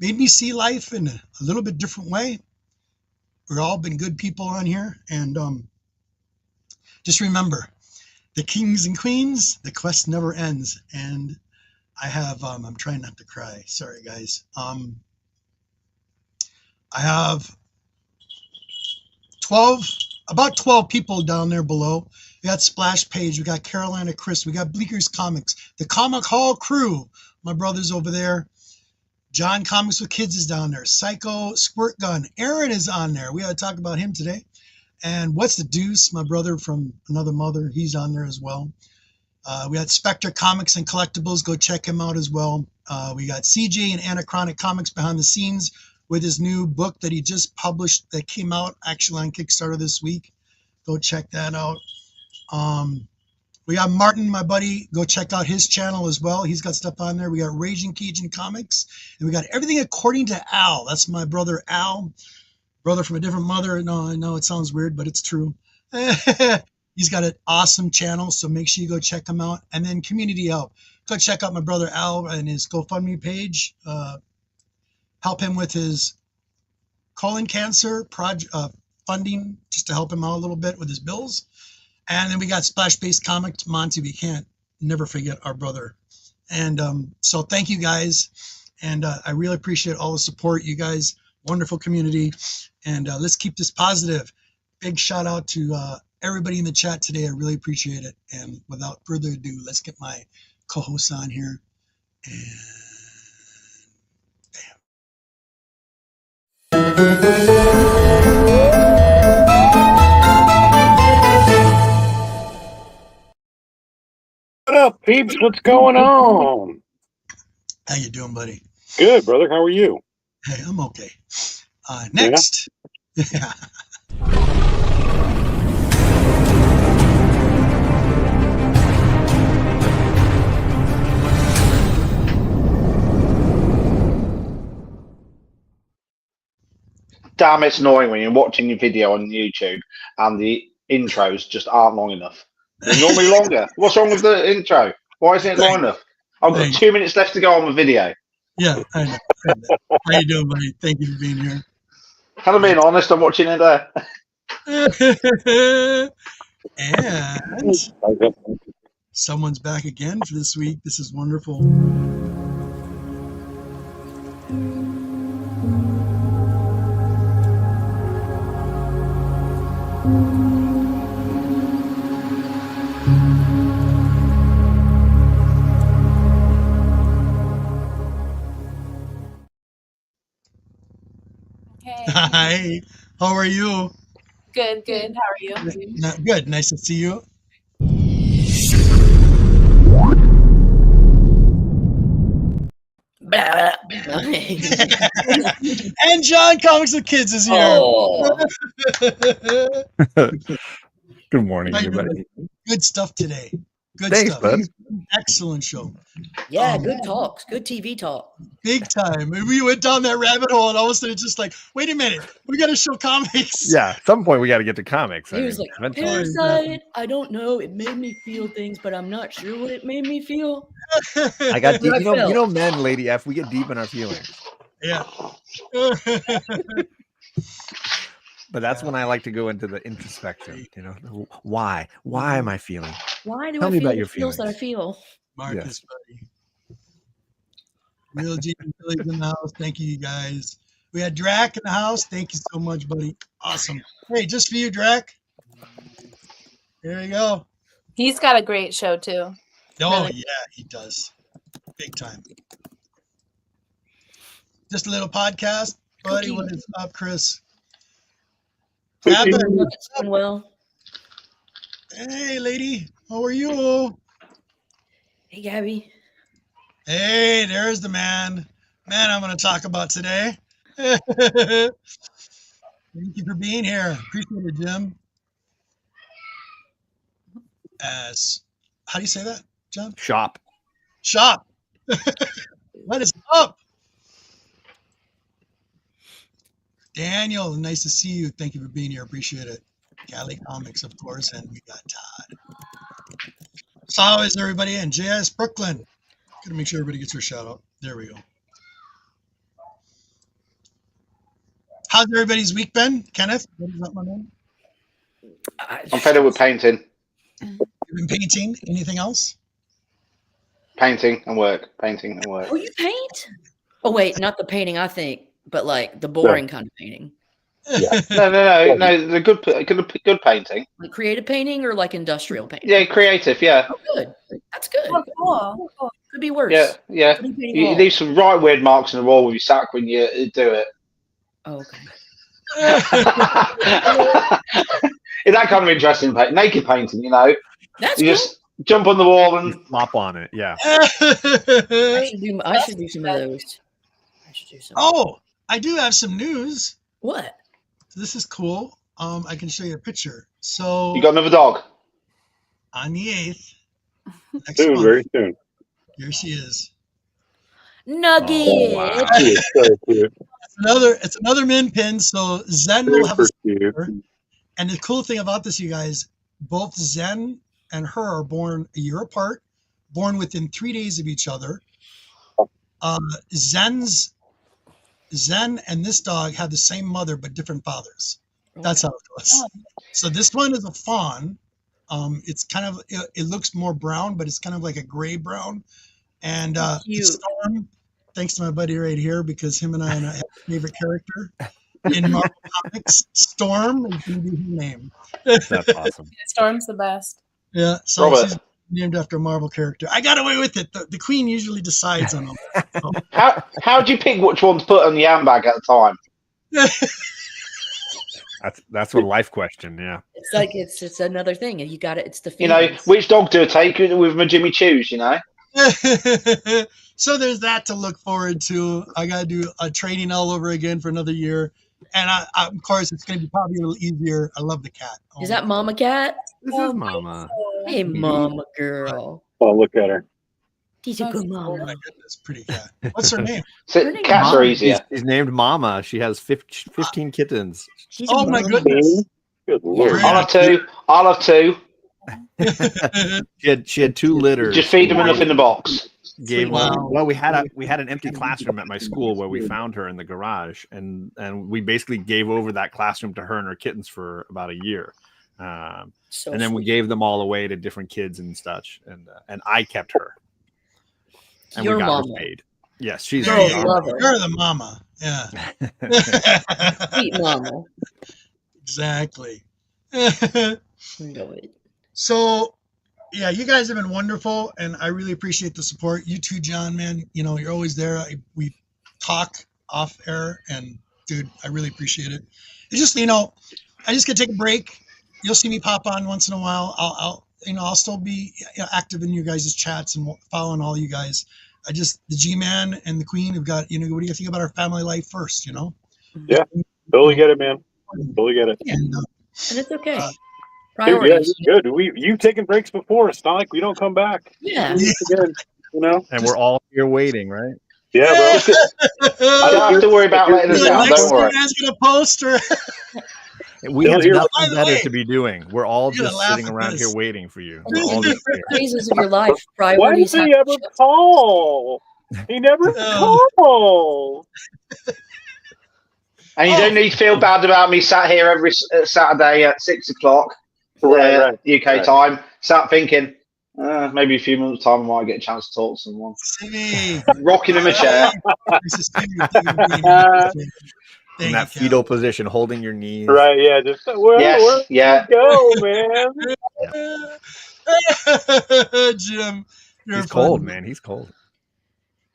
made me see life in a little bit different way. We've all been good people on here, and just remember, the kings and queens, the quest never ends. And I have, I'm trying not to cry. Sorry, guys. I have about 12 people down there below. We got Splash Page, we got Carolina Chris, we got Bleeker's Comics, the Comic Hall crew, my brother's over there. John Comics with Kids is down there. Psycho Squirt Gun, Aaron is on there. We got to talk about him today. And What's the Deuce, my brother from another mother, he's on there as well. We got Spectre Comics and Collectibles, go check him out as well. We got CJ and Anachronic Comics behind the scenes with his new book that he just published that came out actually on Kickstarter this week. Go check that out. We got Martin, my buddy. Go check out his channel as well. He's got stuff on there. We got Raging Cajun Comics. And we got Everything According to Al. That's my brother Al. Brother from a different mother. No, I know it sounds weird, but it's true. He's got an awesome channel, so make sure you go check him out. And then Community Help. Go check out my brother Al and his GoFundMe page. Help him with his colon cancer funding, just to help him out a little bit with his bills. And then we got Splash Base Comics, Monty. We can't never forget our brother. And so thank you guys. And I really appreciate all the support, you guys. Wonderful community. And let's keep this positive. Big shout out to everybody in the chat today. I really appreciate it. And without further ado, let's get my co-hosts on here. And What up, peeps? What's going on? how you doing, buddy? Good, brother. How are you? Hey, I'm okay. Next. Yeah. Damn, it's annoying when you're watching your video on YouTube and the intros just aren't long enough. They're normally longer. What's wrong with the intro? Why isn't it long enough? I've got 2 minutes left to go on the video. Yeah, I know. How you doing, buddy? Thank you for being here. Kind of being honest, I'm watching it there. And someone's back again for this week. This is wonderful. Hey. Hi. How are you? Good. How are you? Good. Nice to see you. And John Comics with Kids is here. Oh. Good morning, everybody. Good stuff today. Good Thanks, stuff. bud. Excellent show. Yeah, good talks. Good TV talk. Big time. We went down that rabbit hole, and all of a sudden it's just like, wait a minute, we got to show comics. Yeah, at some point we got to get to comics. He was like, Parasite, I don't know. It made me feel things, but I'm not sure what it made me feel. I got deep. You know, men, Lady F, we get deep in our feelings. Yeah. But that's when I like to go into the introspection. You know, why? Why am I feeling? Why do Tell I me feel about the your feels that I feelings. feel? Marcus, buddy. Real G and Billy's in the house. Thank you, guys. We had Drac in the house. Thank you so much, buddy. Awesome. Hey, just for you, Drac. There you go. He's got a great show too. Oh, Really? yeah, he does. Big time. Just a little podcast. Buddy, Cookie. what is up, Chris? Cookie. Gabby, It's going well. hey, lady. How are you? Hey, Gabby. Hey, there's the man. Man, I'm going to talk about today. Thank you for being here. Appreciate it, Jim. How do you say that, John? Shop. Shop. What is up? Daniel, nice to see you. Thank you for being here. Appreciate it. Cali Comics, of course, and we got Todd. So how is everybody? And JS Brooklyn. Gotta make sure everybody gets their shout out. There we go. How's everybody's week been? Kenneth, what is that, my man? I'm fed up with painting. You've been painting. Anything else? Painting and work. Painting and work. Oh, you paint? Oh, wait, not the painting, I think, but like the boring kind of painting. No. The good painting. Like creative painting or like industrial painting? Yeah, creative. Yeah, Oh, good. That's good. Oh, cool. Could be worse. yeah. Could be painting You walls. leave some right weird marks in the wall with your sack when you do it. Oh, okay. It's that kind of interesting naked painting, you know. That's You cool. just jump on the wall and Flop on it. Yeah. I should do some of those. I should do some. Oh, I do have some news. What? This is cool. I can show you a picture. So you got another dog. on the 8th, next Soon, month, very soon. here she is. Nugget. Oh, wow. She is so cute. It's another min pin. So Zen will have a Super cute. and the cool thing about this, you guys, both Zen and her are born a year apart, born within 3 days of each other. Zen and this dog have the same mother but different fathers. That's how it goes. So this one is a fawn. It's kind of it looks more brown, but it's kind of like a gray brown. And Cute. it's Storm, thanks to my buddy right here, because him and I have a favorite character in Marvel Comics. Storm is going to be his name. That's awesome. Storm's the best. Yeah, so Robert. she's named after a Marvel character. I got away with it. The queen usually decides on them. How do you pick which one to put on the handbag at the time? That's a life question. Yeah. It's like it's another thing. You got it. It's the You know, feelings. which dog do I take with my Jimmy Choos? You know. So there's that to look forward to. I got to do a training all over again for another year. And I of course, it's going to be probably a little easier. I love the cat. Is that Mama Cat? This Oh, is Mama. Hey, Mama girl. Oh, look at her. She's a good Oh mama. my goodness, pretty cat. What's her name? So, Her name cats Mama. are easier. She's named Mama. She has 15 kittens. She's a Oh my mama. goodness. Good lord. Yeah. I'll have two. She had 2 litters. Just feed them enough in the box. Gave Wow. her, well, we had an empty classroom at my school where we found her in the garage, and we basically gave over that classroom to her and her kittens for about a year. So And then we sweet. gave them all away to different kids and such, and I kept her. And Your we got mama. her paid. Yes, she's There Girls you our go. love her. You're the mama. Yeah. Sweet mama. Exactly. Know it. So, yeah, you guys have been wonderful, and I really appreciate the support. You too, John, man. You know, you're always there. We talk off air, and dude, I really appreciate it. It's just, you know, I just gotta take a break. You'll see me pop on once in a while. I'll still be active in your guys' chats and following all you guys. The G-Man and the Queen have got, what do you think about our family life first, Totally get it, man. Totally get it. And And it's okay. Uh, Dude, yeah, Priorities. it's good. You've taken breaks before. It's not like we don't come back. Yeah. Again, you know? and we're all here waiting, right? Yeah, bro. I don't have to worry about letting us the down. next Don't worry. man's gonna post her. We have By the nothing better way, to be doing. We're all you're gonna just laugh sitting at around this. here waiting for you. We're all just here. Phases of your life. Why Priorities. does he have ever to shift. call? He never Oh. calls. And you don't need to feel bad about me sat here every Saturday at 6:00 Right. UK right. time, sat thinking, maybe a few months' time I might get a chance to talk to someone. Simi. Rocking in a chair. This is Simi. Thank In you, that Cal. fetal position, holding your knees. Right, yeah. Just where Yes, yeah. go, man. Jim, you're He's cold, fun. man. He's cold.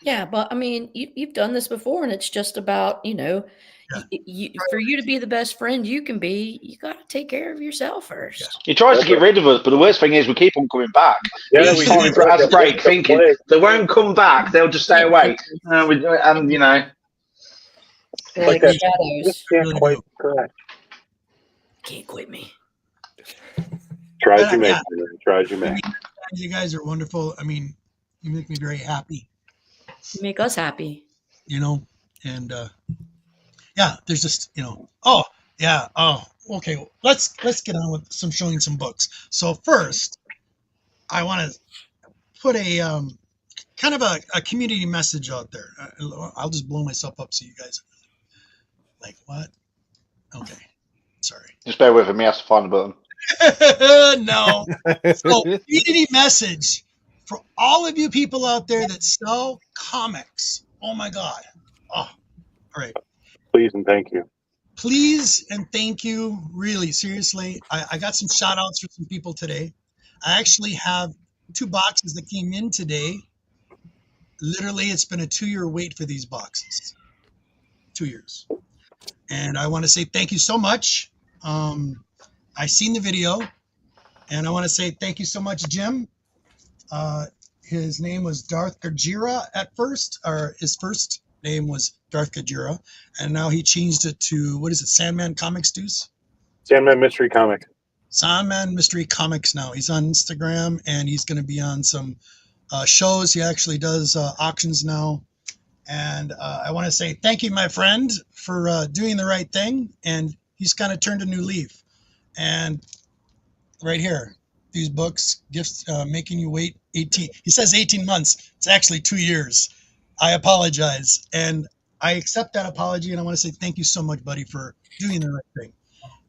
Yeah, but I mean, you've done this before, and it's just about for you to be the best friend you can be, you got to take care of yourself first. He tries to get rid of us, but the worst thing is we keep on coming back. Yeah, Each time we have a break, thinking they won't come back, they'll just stay away. And you know, They're Like like that. shadows. Just can't quite correct. Can't quit me. Try as you may. Yeah. man. Try as you may. You guys are wonderful. I mean, you make me very happy, You make us happy. and yeah, there's just, oh, yeah. Oh, okay. Let's get on with showing some books. So first, I want to put a kind of a community message out there. I'll just blow myself up so you guys are like, what? Okay. Sorry. Just bear with him. He has to find the button. No. So, community message for all of you people out there that sell comics. Oh my God. Oh, all right. Please and thank you. Please and thank you. Really, seriously. I got some shout outs for some people today. I actually have 2 boxes that came in today. Literally, it's been a 2-year wait for these boxes. 2 years. And I want to say thank you so much. I seen the video, and I want to say thank you so much, Jim. His name was Darth Gajira at first, or his first name was Darth Gajira, and now he changed it to, what is it, Sandman Comics, Deuce? Sandman Mystery Comic. Sandman Mystery Comics now. He's on Instagram, and he's going to be on some shows. He actually does auctions now. And I want to say thank you, my friend, for doing the right thing. And he's kind of turned a new leaf. And right here, these books, gifts, making you wait 18. He says 18 months. It's actually 2 years. I apologize. And I accept that apology. And I want to say thank you so much, buddy, for doing the right thing.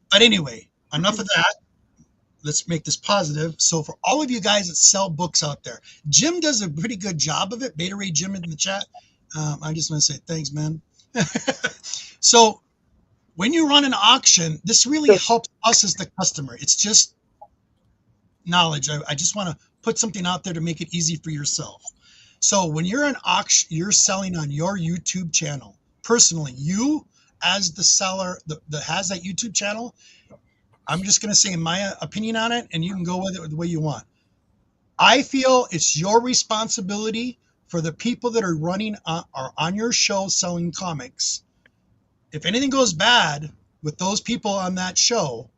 But anyway, enough of that. Let's make this positive. So for all of you guys that sell books out there, Jim does a pretty good job of it. Beta Ray Jim in the chat. I just want to say thanks, man. So when you run an auction, this really helps us as the customer. It's just knowledge. I just want to put something out there to make it easy for yourself. So when you're an auction, you're selling on your YouTube channel. Personally, you as the seller that has that YouTube channel, I'm just going to say my opinion on it, and you can go with it the way you want. I feel it's your responsibility for the people that are running are on your show selling comics. If anything goes bad with those people on that show,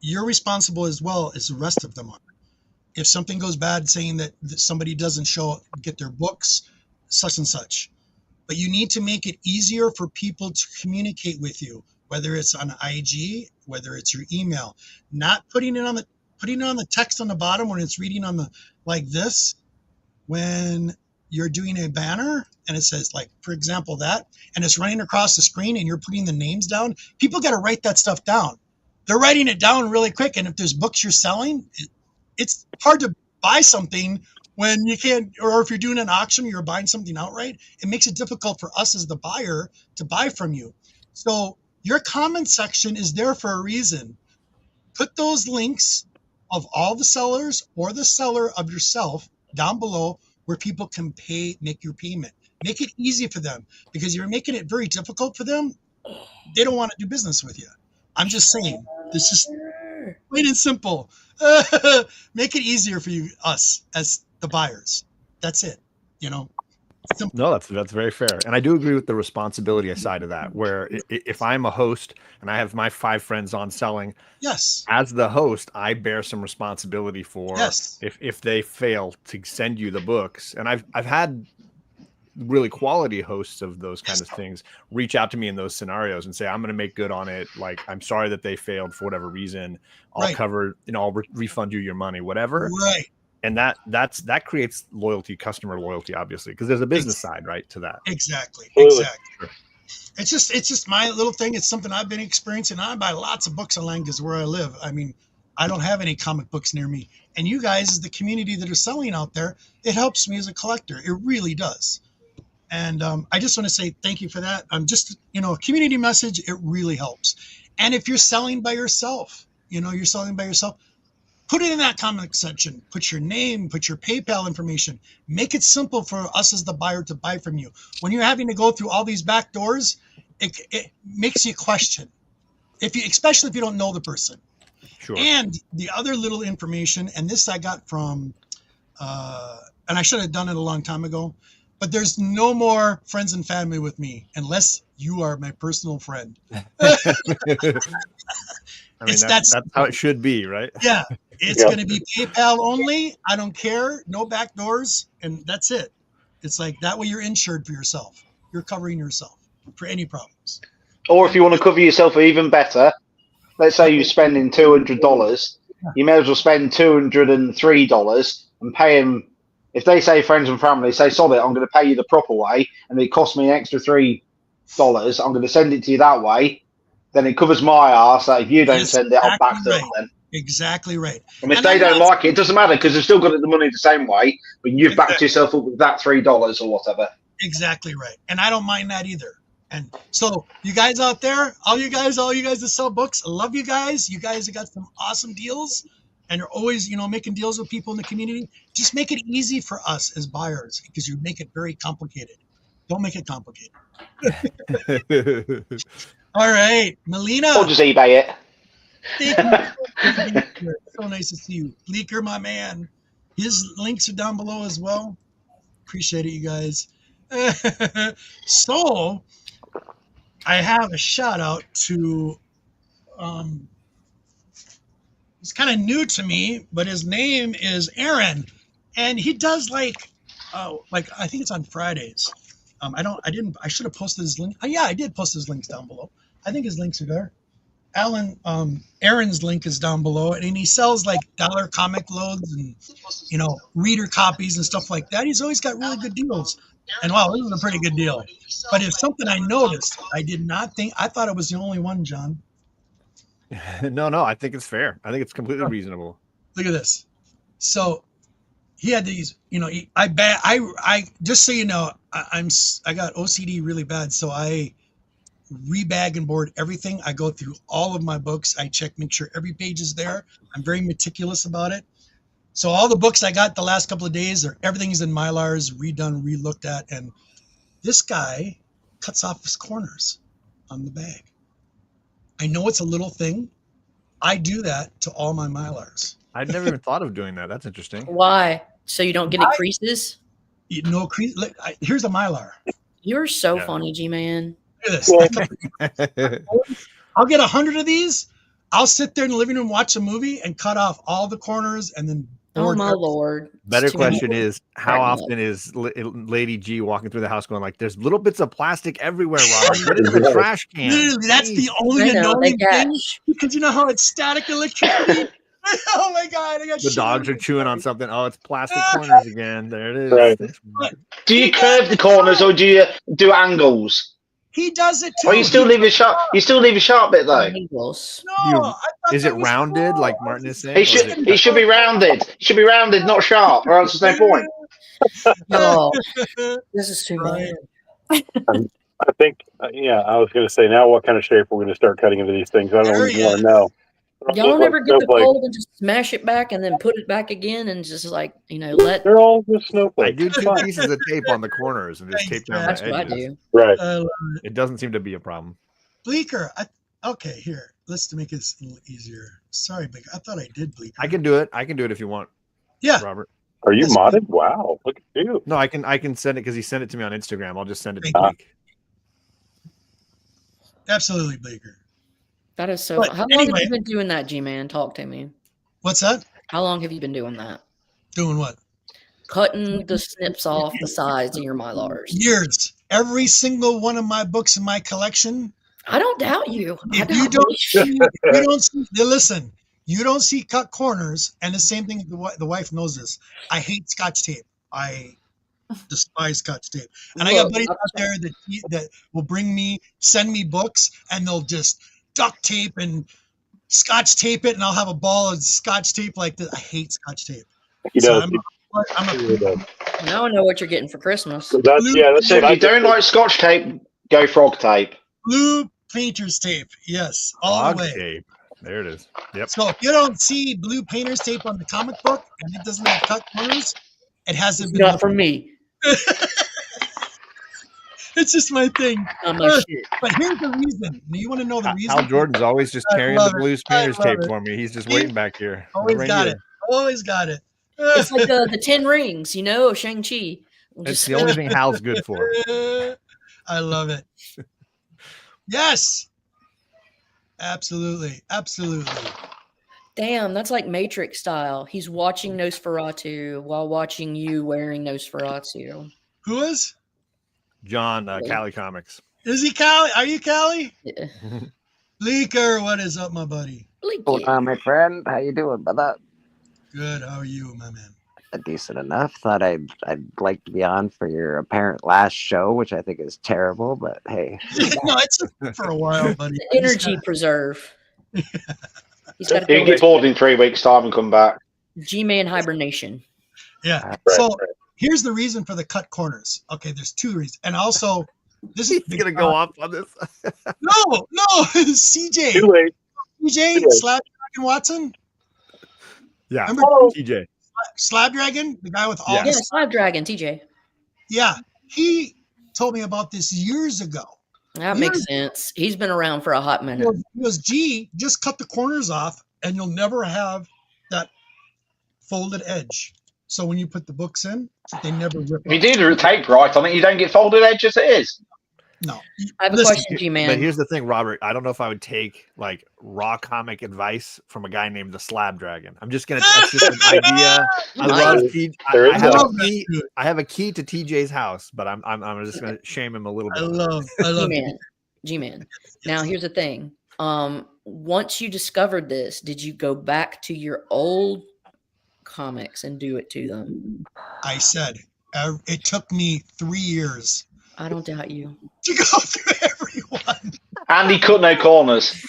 you're responsible as well as the rest of them are. If something goes bad, saying that somebody doesn't get their books, such and such. But you need to make it easier for people to communicate with you, whether it's on IG, whether it's your email. Not putting it on the text on the bottom when it's reading on the like this. When you're doing a banner and it says, like, for example, that, and it's running across the screen and you're putting the names down, people got to write that stuff down. They're writing it down really quick. And if there's books you're selling, it's hard to buy something when you can't, or if you're doing an auction, you're buying something outright, it makes it difficult for us as the buyer to buy from you. So your comment section is there for a reason. Put those links of all the sellers or the seller of yourself down below where people can make your payment. Make it easy for them, because you're making it very difficult for them. They don't want to do business with you. I'm just saying, this is plain and simple. Make it easier for us as the buyers. That's it. Simple. No, that's very fair. And I do agree with the responsibility side of that, where if I'm a host and I have my 5 friends on selling, yes, as the host, I bear some responsibility for if they fail to send you the books. And I've had really quality hosts of those kind of things reach out to me in those scenarios and say, I'm going to make good on it. Like, I'm sorry that they failed for whatever reason. I'll cover, I'll refund you your money, whatever. Right. And that creates loyalty, customer loyalty, obviously, because there's a business side, right, to that. Exactly. Absolutely. Exactly. It's just my little thing. It's something I've been experiencing. I buy lots of books online because where I live, I mean, I don't have any comic books near me. And you guys, as the community that are selling out there, it helps me as a collector. It really does. And I just want to say thank you for that. I'm just, a community message. It really helps. And if you're selling by yourself, you're selling by yourself, put it in that comment section. Put your name, put your PayPal information. Make it simple for us as the buyer to buy from you. When you're having to go through all these back doors, it makes you question, especially if you don't know the person. Sure. And the other little information, and this I got from, and I should have done it a long time ago, but there's no more friends and family with me unless you are my personal friend. I mean, that's how it should be, right? Yeah. It's going to be PayPal only. I don't care. No back doors. And that's it. It's like that way you're insured for yourself. You're covering yourself for any problems. Or if you want to cover yourself even better, let's say you're spending $200. You may as well spend $203 and pay them. If they say friends and family, say, sorry, I'm going to pay you the proper way, and it costs me an extra $3, I'm going to send it to you that way. then it covers my ass. That if you don't send it, I'll back them then. Exactly right. And if they don't like it, it doesn't matter because they've still got the money the same way, but you've backed yourself up with that $3 or whatever. Exactly right. And I don't mind that either. And so you guys out there, all you guys that sell books, I love you guys. You guys have got some awesome deals and are always, making deals with people in the community. Just make it easy for us as buyers because you make it very complicated. Don't make it complicated. All right, Melina. Or just eBay it. Thank you. So nice to see you. Bleeker, my man. His links are down below as well. Appreciate it, you guys. So I have a shout out to he's kind of new to me, but his name is Aaron, and he does like I think it's on Fridays. I should have posted his link. Oh, yeah, I did post his links down below. I think his links are there. Aaron's link is down below, and he sells like dollar comic loads and reader copies and stuff like that. He's always got really good deals. And wow, this is a pretty good deal. But it's something I noticed. I thought it was the only one, John. No, I think it's fair. I think it's completely reasonable. Look at this. So he had these, I just so you know, I got OCD really bad, so I rebag and board everything. I go through all of my books. I make sure every page is there. I'm very meticulous about it. So all the books I got the last couple of days, everything's in Mylars, redone, re-looked at, and this guy cuts off his corners on the bag. I know it's a little thing. I do that to all my Mylars. I'd never even thought of doing that. That's interesting. Why? So you don't get any creases? No crease. Here's a Mylar. You're so funny, G-Man. Look at this. I'll get 100 of these. I'll sit there in the living room, watch a movie, and cut off all the corners, and then. Oh my Lord! Better question is, how often is Lady G walking through the house going like, "There's little bits of plastic everywhere, Robert. What is the trash can?" Literally, that's the only annoying thing because you know how it's static electricity. Oh my God! The dogs are chewing on something. Oh, it's plastic corners again. There it is. Right. Do you curve the corners or do you do angles? He does it too. Oh, you still leave a sharp. You still leave a sharp bit though. No, is it rounded like Martin is saying? It should be rounded. It should be rounded, not sharp, or else there's no point. Oh, this is too much. I think, I was going to say, now what kind of shape we're going to start cutting into these things? I don't even want to know. Y'all don't ever get the cold and just smash it back and then put it back again and just let. They're all just snowflakes. I do 2 pieces of tape on the corners and just tape down That's the edges. what I do. Right. It doesn't seem to be a problem. Bleeker, okay, here. Let's make this a little easier. Sorry, Bleeker. I thought I did Bleeker. I can do it. I can do it if you want. Yeah, Robert. Are you modded? Wow, look at you. No, I can send it because he sent it to me on Instagram. I'll just send it to Bleak. Absolutely, Bleeker. That is so. How long have you been doing that, G-Man? Talk to me. What's that? How long have you been doing that? Doing what? Cutting the snips off the sides of your Mylars. Years. Every single one of my books in my collection. I don't doubt you. If you don't see, listen, you don't see cut corners, and the same thing, the wife knows this. I hate Scotch tape. I despise Scotch tape. And I got buddies out there that will send me books, and they'll just duct tape and Scotch tape it, and I'll have a ball of Scotch tape like this. I hate Scotch tape. Now I know what you're getting for Christmas. So if you don't like Scotch tape, go frog tape. Blue painter's tape. Yes, all the way. Tape. There it is. Yep. So if you don't see blue painter's tape on the comic book and it doesn't have cut corners, it hasn't been. Not for me. It's just my thing. My shit. But here's the reason. You want to know the reason? Hal Jordan's always just carrying the blue painter's tape for me. He's just waiting back here. Always got it. Always got it. It's like the 10 rings, Shang-Chi. It's the only thing Hal's good for. I love it. Yes. Absolutely. Absolutely. Damn, that's like Matrix style. He's watching Nosferatu while watching you wearing Nosferatu. Who is? John, Cali Comics. Is he Cali? Are you Cali? Yeah. Bleeker, what is up, my buddy? Hola, my friend. How you doing, brother? Good. How are you, my man? decent enough. Thought I'd like to be on for your apparent last show, which I think is terrible. But hey, No, it's for a while, buddy. Energy preserve. He's got to You get bored in 3 weeks' time and come back. G-Man hibernation. Yeah. So here's the reason for the cut corners. Okay, there's 2 reasons, and also this is He's gonna go off on this. No, CJ. Too late. CJ Slab Dragon Watson. Yeah. Remember TJ. Slab Dragon, the guy with all Yeah. Yeah, this. Slab Dragon, TJ. Yeah, he told me about this years ago. That makes sense. He's been around for a hot minute. He goes, "Gee, just cut the corners off, and you'll never have that folded edge. So when you put the books in, they never rip." If you do the tape right on it, you don't get folded edge as it is. No. I have a Listen, question, G-Man. But here's the thing, Robert. I don't know if I would take like raw comic advice from a guy named the Slab Dragon. I'm just gonna. That's just an idea. I love T. There I is have a- a key. I have a key to TJ's house, but I'm just gonna shame him a little I bit. love G-Man. G-Man. Now here's the thing. Once you discovered this, did you go back to your old comics and do it to them? I said it took me 3 years I don't doubt you. to go through everyone. And he cut no corners.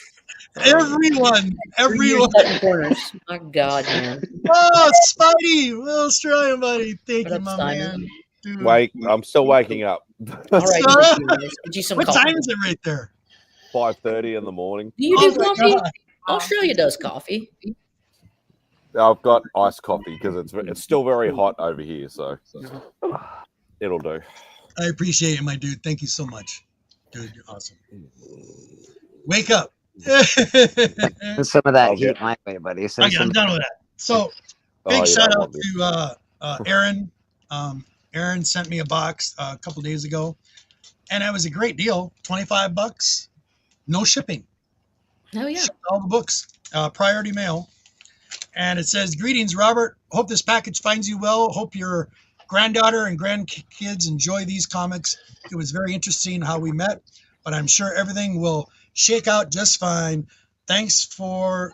Everyone. Cutting corners. My God, man. Oh, Spidey, little Australian buddy. Thank What you, up, my Simon? man. Dude. Wake, I'm still waking up. All right. Get you some What coffee. time is it right there? 5:30 in the morning. Do you Oh do my coffee? God. Australia does coffee. I've got iced coffee because it's still very hot over here, so it'll do. I appreciate it, my dude. Thank you so much. Dude, you're awesome. Wake up. send some of that I'll heat get- my way, buddy. Send Okay, some. I'm done with that. So Oh, big yeah, shout I out love it. to Aaron. Aaron sent me a box a couple days ago, and it was a great deal. $25, no shipping. Oh yeah. Shipped all the books, priority mail, and it says, "Greetings, Robert. Hope this package finds you well. Hope your granddaughter and grandkids enjoy these comics. It was very interesting how we met, but I'm sure everything will shake out just fine. Thanks for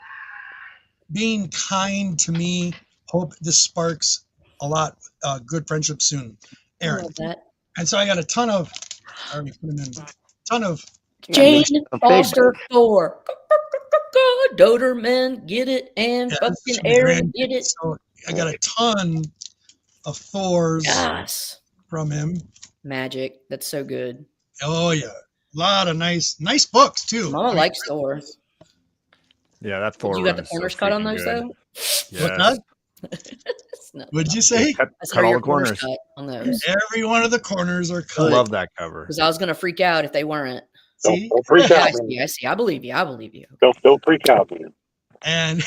being kind to me. Hope this sparks a lot good friendship soon, I Aaron." love that. And so I got I already put them in. Ton of Jane a big- Foster Thor. Doterman, get it, and Yes, fucking my Aaron, get it. so I got a ton of Thors Yes. from him. Magic. That's so good. Oh yeah, a lot of nice books too. Mama likes Thor. Yeah, that Thor. You got run the is so corners cut on freaking those good. though? What's Yes. that? It's not- What'd you say? Cut, I said, cut are all your the corners. cut on those? Every one of the corners are I cut. love that cover. Because I was gonna freak out if they weren't. See? Don't freak Yeah, I out, man. see. I see. I believe you. I believe you. Don't freak out, man. And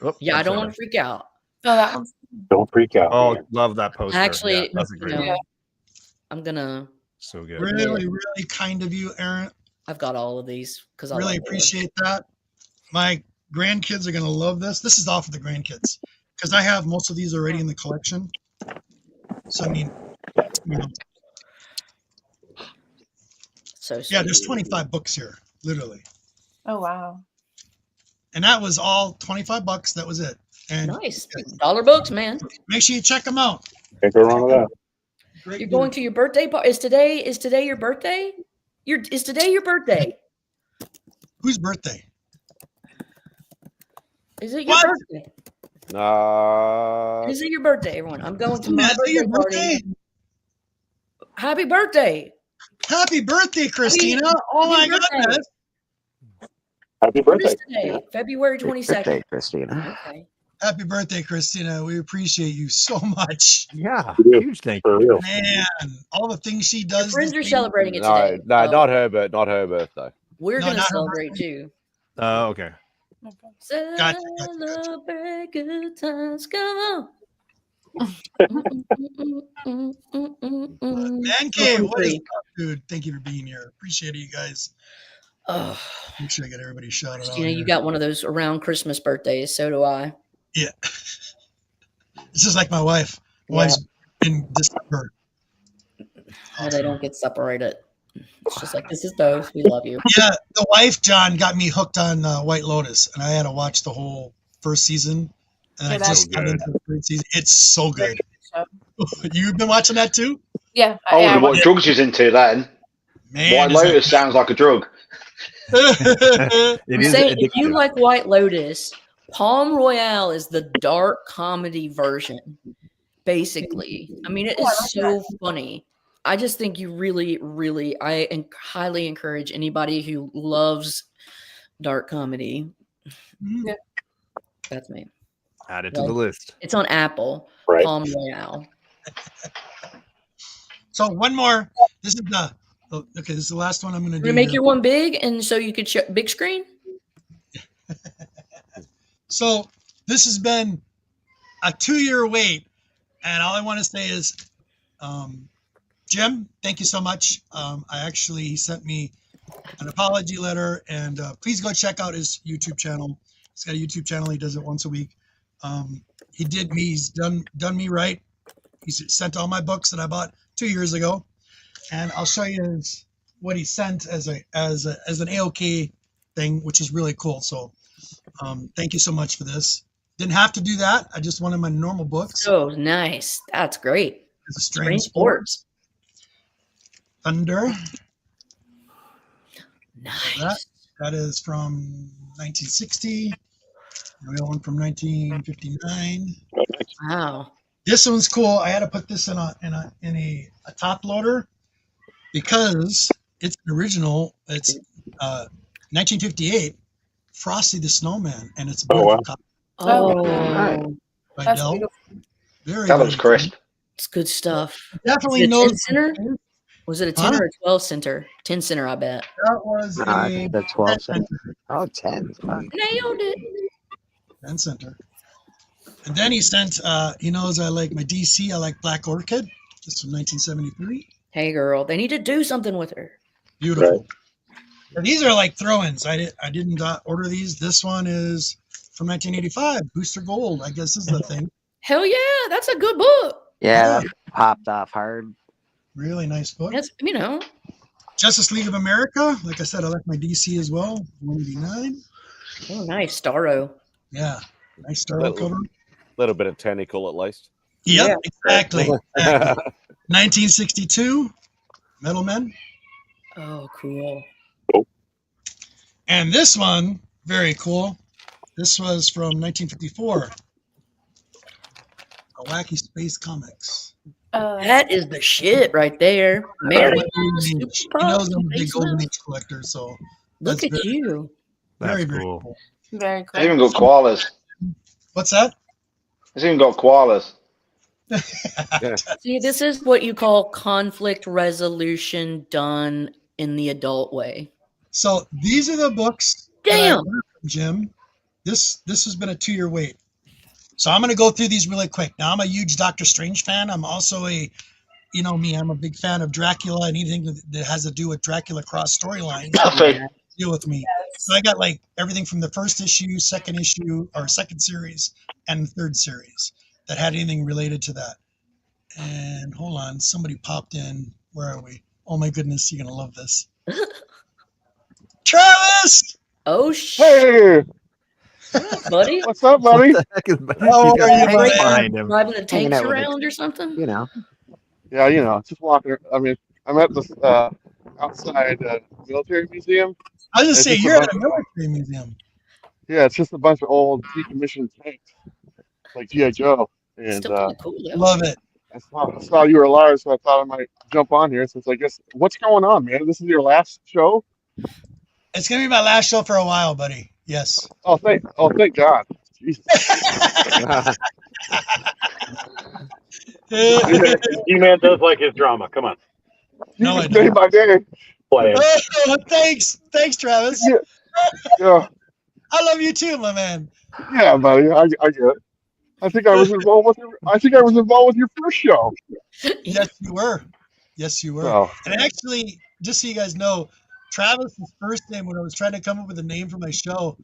Oh, Yeah, I I'm don't sorry. want to freak out. No, that one's Don't freak out. Oh, man. love that poster. Actually, Yeah, that's a great you know, one. I'm gonna. So good. really kind of you, Aaron. I've got all of these because I Really love Thor. appreciate that. My grandkids are gonna love this. This is all for the grandkids because I have most of these already in the collection. So I mean, you know, So yeah, sweet. there's 25 books here, literally, oh wow. and that was all $25. That was it. And Nice. Dollar books, man. make sure you check them out. Can't go wrong with that. Great You're dude. going to your birthday party. Is today your birthday? Is today your birthday? Whose birthday? Is it your What? birthday? Is it your birthday, everyone? I'm going to my Is it your birthday party. birthday? Happy birthday. Happy birthday, Christina! Oh my happy birthday. goodness! Happy What is birthday. today? February Big 22nd. birthday, Christina. Okay. Happy birthday, Christina! We appreciate you so much, Yeah, Yeah. huge thank For you. real. man. All the things she Your does. friends this are week. celebrating it No, today. no, so not her birthday. We're No, going to not her celebrate too. Oh, okay. Gotcha. Celebrate good times. Come on. Man cave, what is up, dude? Thank you for being here. Appreciate it, you guys. Oh, Make sure I get everybody shouted out. Christina, you here. got one of those around Christmas birthdays. So do I. Yeah. It's just like my wife. My Yeah. wife's in December. Oh, they don't get separated. It's just like, this is both. We love you. Yeah, the wife, John, got me hooked on White Lotus, and I had to watch the whole first season. And Yeah, I that's just got good. into the third season. It's so Very good. good show. You've been watching that too? Yeah, I wonder watched what it. drugs she's into then. Man, White is that Lotus sounds like a drug. good. It I'm is saying if you addictive. like White Lotus, Palm Royale is the dark comedy version, basically. I mean, it Oh, I is like so funny. I just think you really, really, highly encourage anybody who loves dark comedy. Mm. That's me. Add it to Like, the list. it's on Apple. Right. Palm Royale. So one more. This is the okay. This is the last one I'm going to You do. gonna make here. your one big, and so you could show big screen. So this has been a 2-year wait, and all I want to say is, Jim, thank you so much. He sent me an apology letter, and please go check out his YouTube channel. He's got a YouTube channel. He does it once a week. He's done me right. He's sent all my books that I bought 2 years ago, and I'll show you what he sent as an AOK thing, which is really cool. So thank you so much for this. Didn't have to do that. I just wanted my normal books. So nice. That's great. It's a Strange strange sport. Sports. Thunder. Nice. That is from 1960. The real one from 1959. Wow. This one's cool. I had to put this in a top loader because it's an original. It's 1958, Frosty the Snowman, and it's a Oh, wow. copy Oh, by That's Dell. beautiful. Very, That looks very crisp. it's good stuff. Definitely Is it a knows 10 center? Was it a 10 Huh? or a 12 center? 10 center, I bet. that was a The 12 10 cent. Oh, 10. Fun. Nailed it. 10 center. And then he sent, he knows I like my DC. I like Black Orchid. This is from 1973. Hey, girl, they need to do something with her. Beautiful. And these are like throw-ins. I didn't order these. This one is from 1985, Booster Gold. I guess is the thing. Hell yeah, that's a good book. Yeah, that popped off hard. Really nice book. That's, Justice League of America. Like I said, I like my DC as well. 189. oh, nice. Starro. Yeah, nice Star Little- cover. Little bit of tentacle at least. Yep, Yeah. exactly. 1962, Metal Men. Oh, cool. And this one, very cool. This was from 1954. A Wacky Space Comics. That is the shit right there. Mary, Super He Pup, knows I'm a big Space Golden Mouse. Age collector, so Look that's at very, you. very, That's very cool. cool. Very It's cool. even got koalas. What's that? It's even got koalas. See, this is what you call conflict resolution done in the adult way. So these are the books. that I Damn. ordered from Jim. This has been a 2-year wait. So I'm going to go through these really quick. Now I'm a huge Doctor Strange fan. I'm also you know me, I'm a big fan of Dracula and anything that has to do with Dracula cross storylines. Deal with me. So I got like everything from the first issue, second issue, or second series, and third series that had anything related to that. And hold on, somebody popped in. Where are we? Oh my goodness, you're gonna love this. Travis! Oh, shit, Hey, buddy. what's up, buddy? Heck is- How he's got are you, tanks buddy? behind him. Driving the Hanging tanks out with around or something? You know. Yeah, just walking. I mean, I'm at this outside military museum. I was just It's say just a you're at bunch a military museum. Yeah, it's just a bunch of old decommissioned tanks, like GI Joe. And Still kind of cool, though. Love it. I saw you were live, so I thought I might jump on here. Since I guess what's going on, man? This is your last show. It's gonna be my last show for a while, buddy. Yes. Oh, thank God. Jesus. He-Man does like his drama. Come on. No, I Day don't. by day. Play it. Oh, thanks, Travis. Yeah, I love you too, my man. yeah, buddy. I get it. I think I was involved with your first show. Yes, you were. Yes, you were. Oh, And actually, just so you guys know, Travis's first name when I was trying to come up with a name for my show,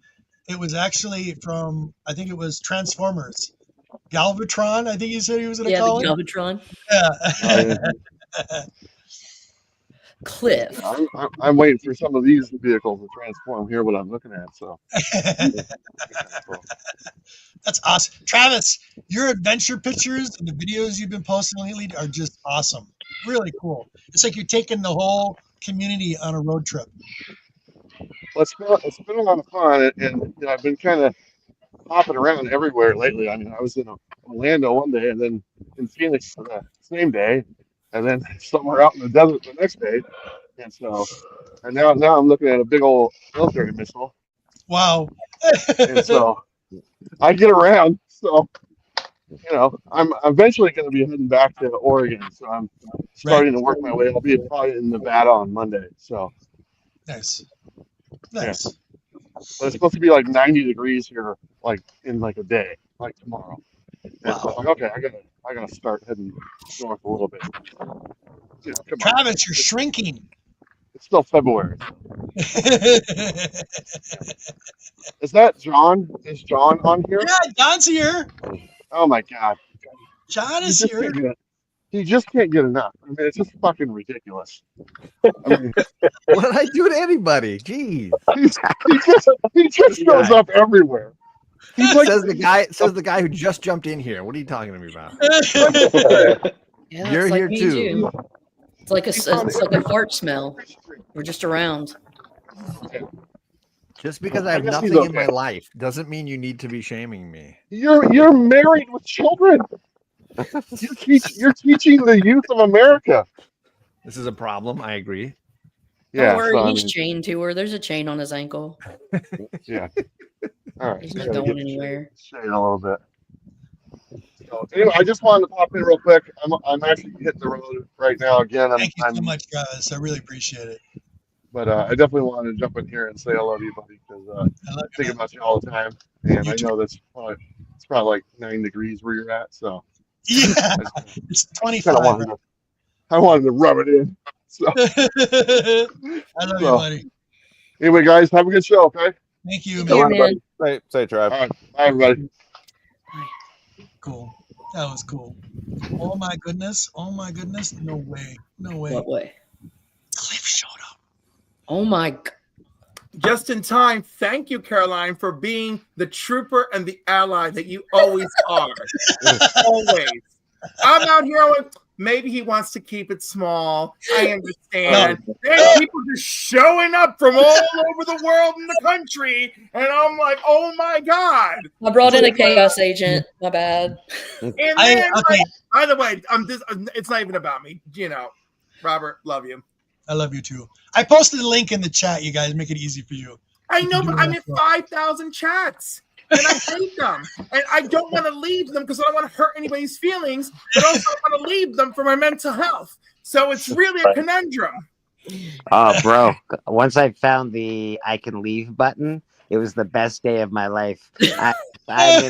it was actually from, I think it was Transformers. Galvatron, I think he said he was going to Yeah, call the it. Galvatron. Yeah. Cliff. I'm waiting for some of these vehicles to transform. Here, what I'm looking at. So That's awesome. Travis, your adventure pictures and the videos you've been posting lately are just awesome. Really cool. It's like you're taking the whole community on a road trip. well, it's been a lot of fun, and I've been kind of hopping around everywhere lately. I mean, I was in Orlando one day, and then in Phoenix the same day, and then somewhere out in the desert the next day. And so, and now I'm looking at a big old military missile. Wow. And so I get around. So, I'm eventually going to be heading back to Oregon. So I'm starting to work my way. I'll be probably in Nevada on Monday. So Nice. but it's supposed to be like 90 degrees here, like in like a day, like tomorrow. And so I'm like, okay, I gotta start heading north a little bit. Come on. Travis, you're shrinking. It's still February. Is that John? Is John on here? Yeah, John's here. Oh my God. John is here. He just can't get enough. I mean, it's just fucking ridiculous. I mean, What did I do to anybody? Jeez. he just shows up everywhere. He's like, says the guy who just jumped in here. What are you talking to me about? Yeah, You're it's like here me too. It's like a fart smell. We're just around. Just because I have I guess he's nothing in okay. my life doesn't mean you need to be shaming me. You're married with children. You're teaching the youth of America. This is a problem. I agree. Yeah, Don't worry, so, I he's mean, chained to her. There's a chain on his ankle. yeah. All right. He's I not gotta going get anywhere. shade a little bit. So, anyway, I just wanted to pop in real quick. I'm actually hitting the road right now again. Thank you so much, Travis. I really appreciate it. But I definitely wanted to jump in here and say hello to you, buddy, because I think about you all the time, and I know it's probably like 9 degrees where you're at. So yeah, it's 25. I wanted to rub it in. So I love you, buddy. Anyway, guys, have a good show. Okay. Thank you, man. Say, Trav. All right. Bye, everybody. Cool. That was cool. Oh my goodness. Oh my goodness. No way. No way. What way? Cliff showed up. Oh my. Just in time. Thank you, Caroline, for being the trooper and the ally that you always are. Always. I'm out here. Maybe he wants to keep it small. I understand. There's people just showing up from all over the world and the country, and I'm like, oh my God. I brought in a chaos agent. My bad. And then, by the way, it's not even about me. Robert, love you. I love you too. I posted a link in the chat. You guys make it easy for you. I know, but I'm in 5,000 chats. And I hate them. And I don't want to leave them because I don't want to hurt anybody's feelings, but also I want to leave them for my mental health. So it's really a conundrum. Oh, bro. Once I found the I can leave button, it was the best day of my life. I'm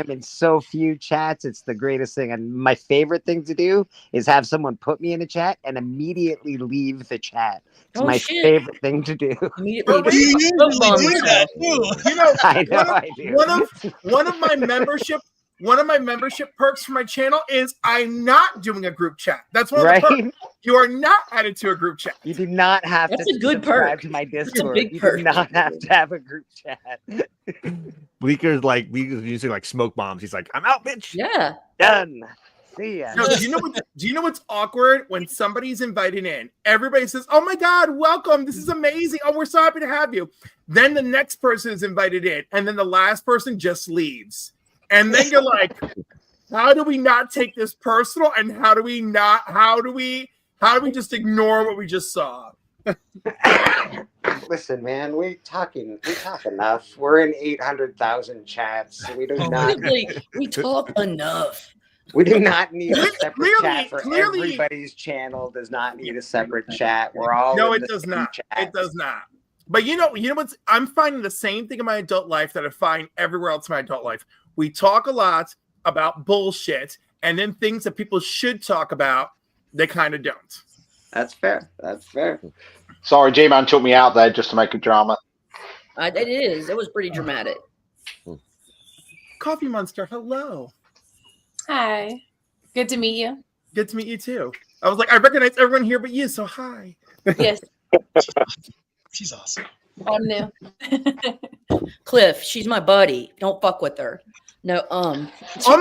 in so few chats. It's the greatest thing. And my favorite thing to do is have someone put me in a chat and immediately leave the chat. It's my favorite thing to do. Immediately. One of my membership perks for my channel is I'm not doing a group chat. That's one of the perks. You are not added to a group chat. You do not have That's to a good subscribe perk. to my That's a Discord. big You perk. do not have to have a group chat. Bleeker's using like smoke bombs. He's like, I'm out, bitch. Yeah. Done. See ya. No, do you know what's awkward when somebody's invited in? Everybody says, "Oh my God, welcome! This is amazing! Oh, we're so happy to have you." Then the next person is invited in, and then the last person just leaves. And then you're like, "How do we not take this personal? And how do we just ignore what we just saw?" Listen, man, we talk enough. We're in 800,000 chats. So we do not. We talk enough. We do not need a separate Clearly- chat for everybody's channel. Does not need a separate chat. We're all No, in it the does same not. chat. It does not. But you know what's? I'm finding the same thing in my adult life that I find everywhere else in my adult life. We talk a lot about bullshit, and then things that people should talk about, they kind of don't. That's fair. That's fair. Sorry, G-Man took me out there just to make a drama. It is. It was pretty dramatic. Coffee Monster, hello. Hi. Good to meet you. Good to meet you too. I was like, I recognize everyone here but you, so hi. Yes. She's awesome. I'm new. Cliff, she's my buddy. Don't fuck with her. No, Oh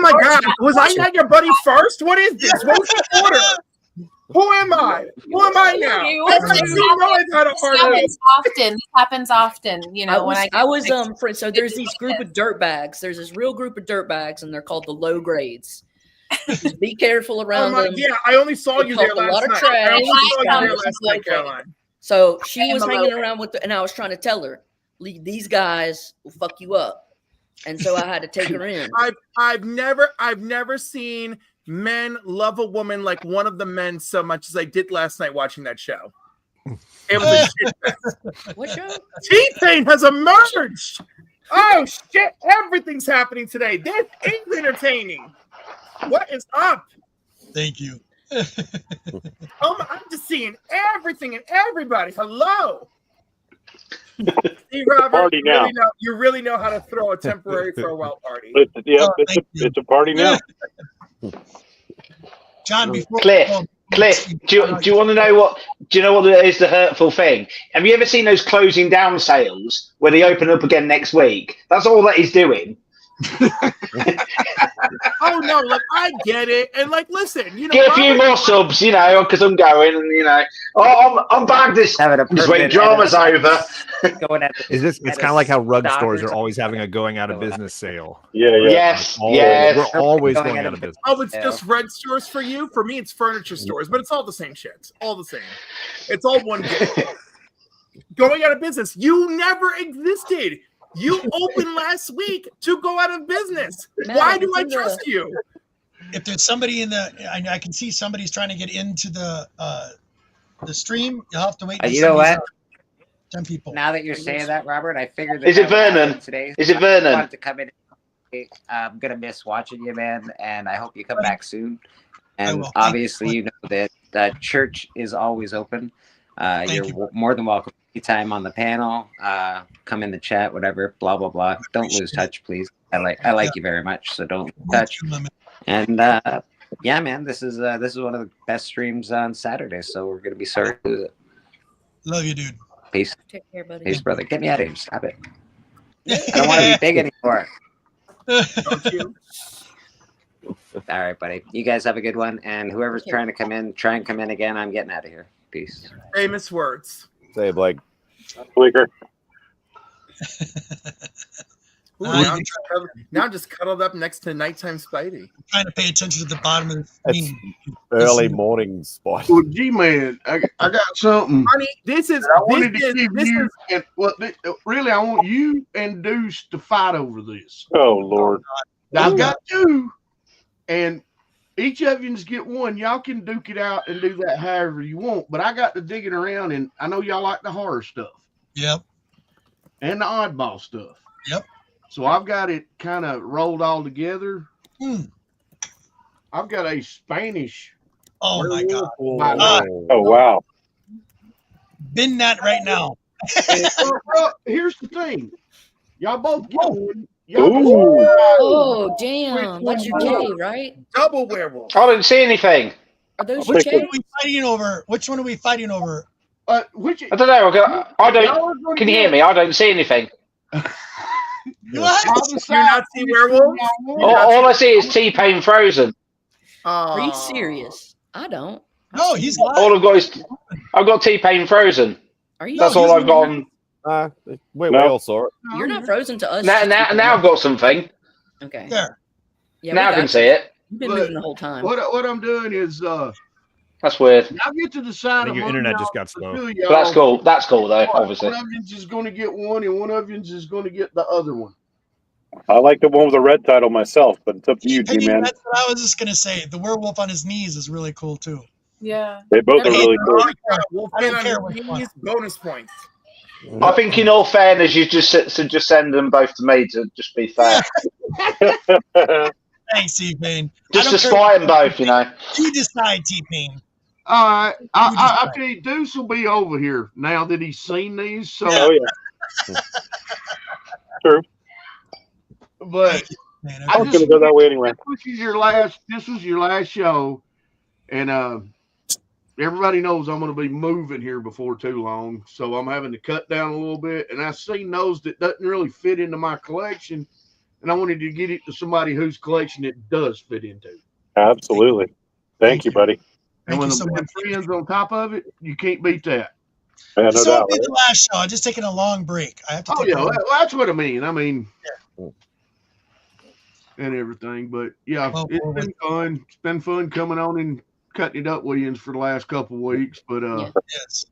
my God, was I not your buddy first? What is this? What was the order? Who am I? Who am I now? This happens often. You know, so there's these group of dirtbags. There's this real group of dirtbags, and they're called the low grades. Just be careful around them. Yeah, I only saw you there last night. I only saw you there last night, Caroline. So she was hanging around with, and I was trying to tell her, these guys will fuck you up. And so I had to take her in. I've never seen men love a woman like one of the men so much as I did last night watching that show. It was a shit fest. What show? T-Pain has emerged. Oh shit! Everything's happening today. This is entertaining. What is up? Thank you. I'm just seeing everything and everybody. Hello. Steve Robert, Party now. You really know how to throw a temporary farewell party. It's a party now. John, before Cliff, do you want to know what? Do you know what is the hurtful thing? Have you ever seen those closing down sales where they open up again next week? That's all that he's doing. Oh no, like I get it, and like listen, get a few more subs, because I'm going, and I'm back this week. Drama's over. It's kind of like how rug stores are always having a going out of business sale. Yeah. Yes. We're always going out of business. Oh, it's just rug stores for you. For me, it's furniture stores, but it's all the same shit. It's all the same. It's all one game. Going out of business. You never existed. You opened last week to go out of business. Why do I trust you? If there's somebody I can see somebody's trying to get into the stream. You'll have to wait. You know what? 10 people. Now that you're saying that, Robert, I figured. Is it Vernon? Today, Is it Vernon? I wanted to come in. I'm gonna miss watching you, man, and I hope you come back soon. And obviously, you know that the church is always open. You're more than welcome. Anytime on the panel, come in the chat, whatever, blah blah blah. Don't lose touch, please. I like you very much, so don't touch. And yeah, man, this is one of the best streams on Saturday, so we're gonna be sorry to do it. Love you, dude. Peace. Take care, buddy. Peace, brother. Get me out of here. Stop it. I don't want to be big anymore. Don't you? All right, buddy. You guys have a good one, and whoever's trying to come in, try and come in again. I'm getting out of here. Peace. Famous words. Say Blake. Bleaker. Now I'm just cuddled up next to nighttime Spidey. I'm trying to pay attention to the bottom of the screen. Early morning spot. Well, G-Man, I got something. Honey, I wanted to give you. And, really, I want you and Deuce to fight over this. Oh Lord. I've got two, and each of you get one. Y'all can duke it out and do that however you want. But I got to digging around, and I know y'all like the horror stuff. Yep. And the oddball stuff. Yep. So I've got it kind of rolled all together. I've got a Spanish. Oh my God. Oh wow. Bin that right now. Well, here's the thing. Y'all both get one. Oh, damn. That's your K, right? Double werewolf. I didn't see anything. Are those Which your one K? are we fighting over? Which one are we fighting over? Which I don't know. I don't. Can you hear me? I don't see anything. What? You're not see werewolf? All I see is T-Pain Frozen. Are you serious? I don't. No, he's all I've got is I've got T-Pain Frozen. Are you? That's all I've got. We all saw it. You're not frozen to us. Now I've got something. Okay. There. Yeah, now I can see it. You've been moving the whole time. What I'm doing is that's weird. I get to decide. Your internet just got slow. But that's cool. That's cool though. Obviously. One of you is going to get one, and one of you is going to get the other one. I like the one with the red title myself, but it's up to you, G-Man. That's what I was just gonna say. The werewolf on his knees is really cool too. Yeah. They both are really cool. Wolfman on his knees, bonus points. I think, in all fairness, you just send them both to me to just be fair. Thanks, T-Pain. Just to spite them both, you know. You decide, T-Pain. All right, I tell you, Deuce will be over here now that he's seen these. So, oh yeah, true. But I was going to go that way anyway. This was your last show, and everybody knows I'm going to be moving here before too long, so I'm having to cut down a little bit. And I've seen those that doesn't really fit into my collection, and I wanted to get it to somebody whose collection it does fit into. Absolutely. Thank you, buddy. And when the friends on top of it, you can't beat that. Yeah, no This doubt. won't be the last show. I'm just taking a long break. I have to. Oh take yeah, a long that's what I mean. And everything, but yeah, it's been fun. It's been fun coming on and cutting it up with you for the last couple of weeks. But yes,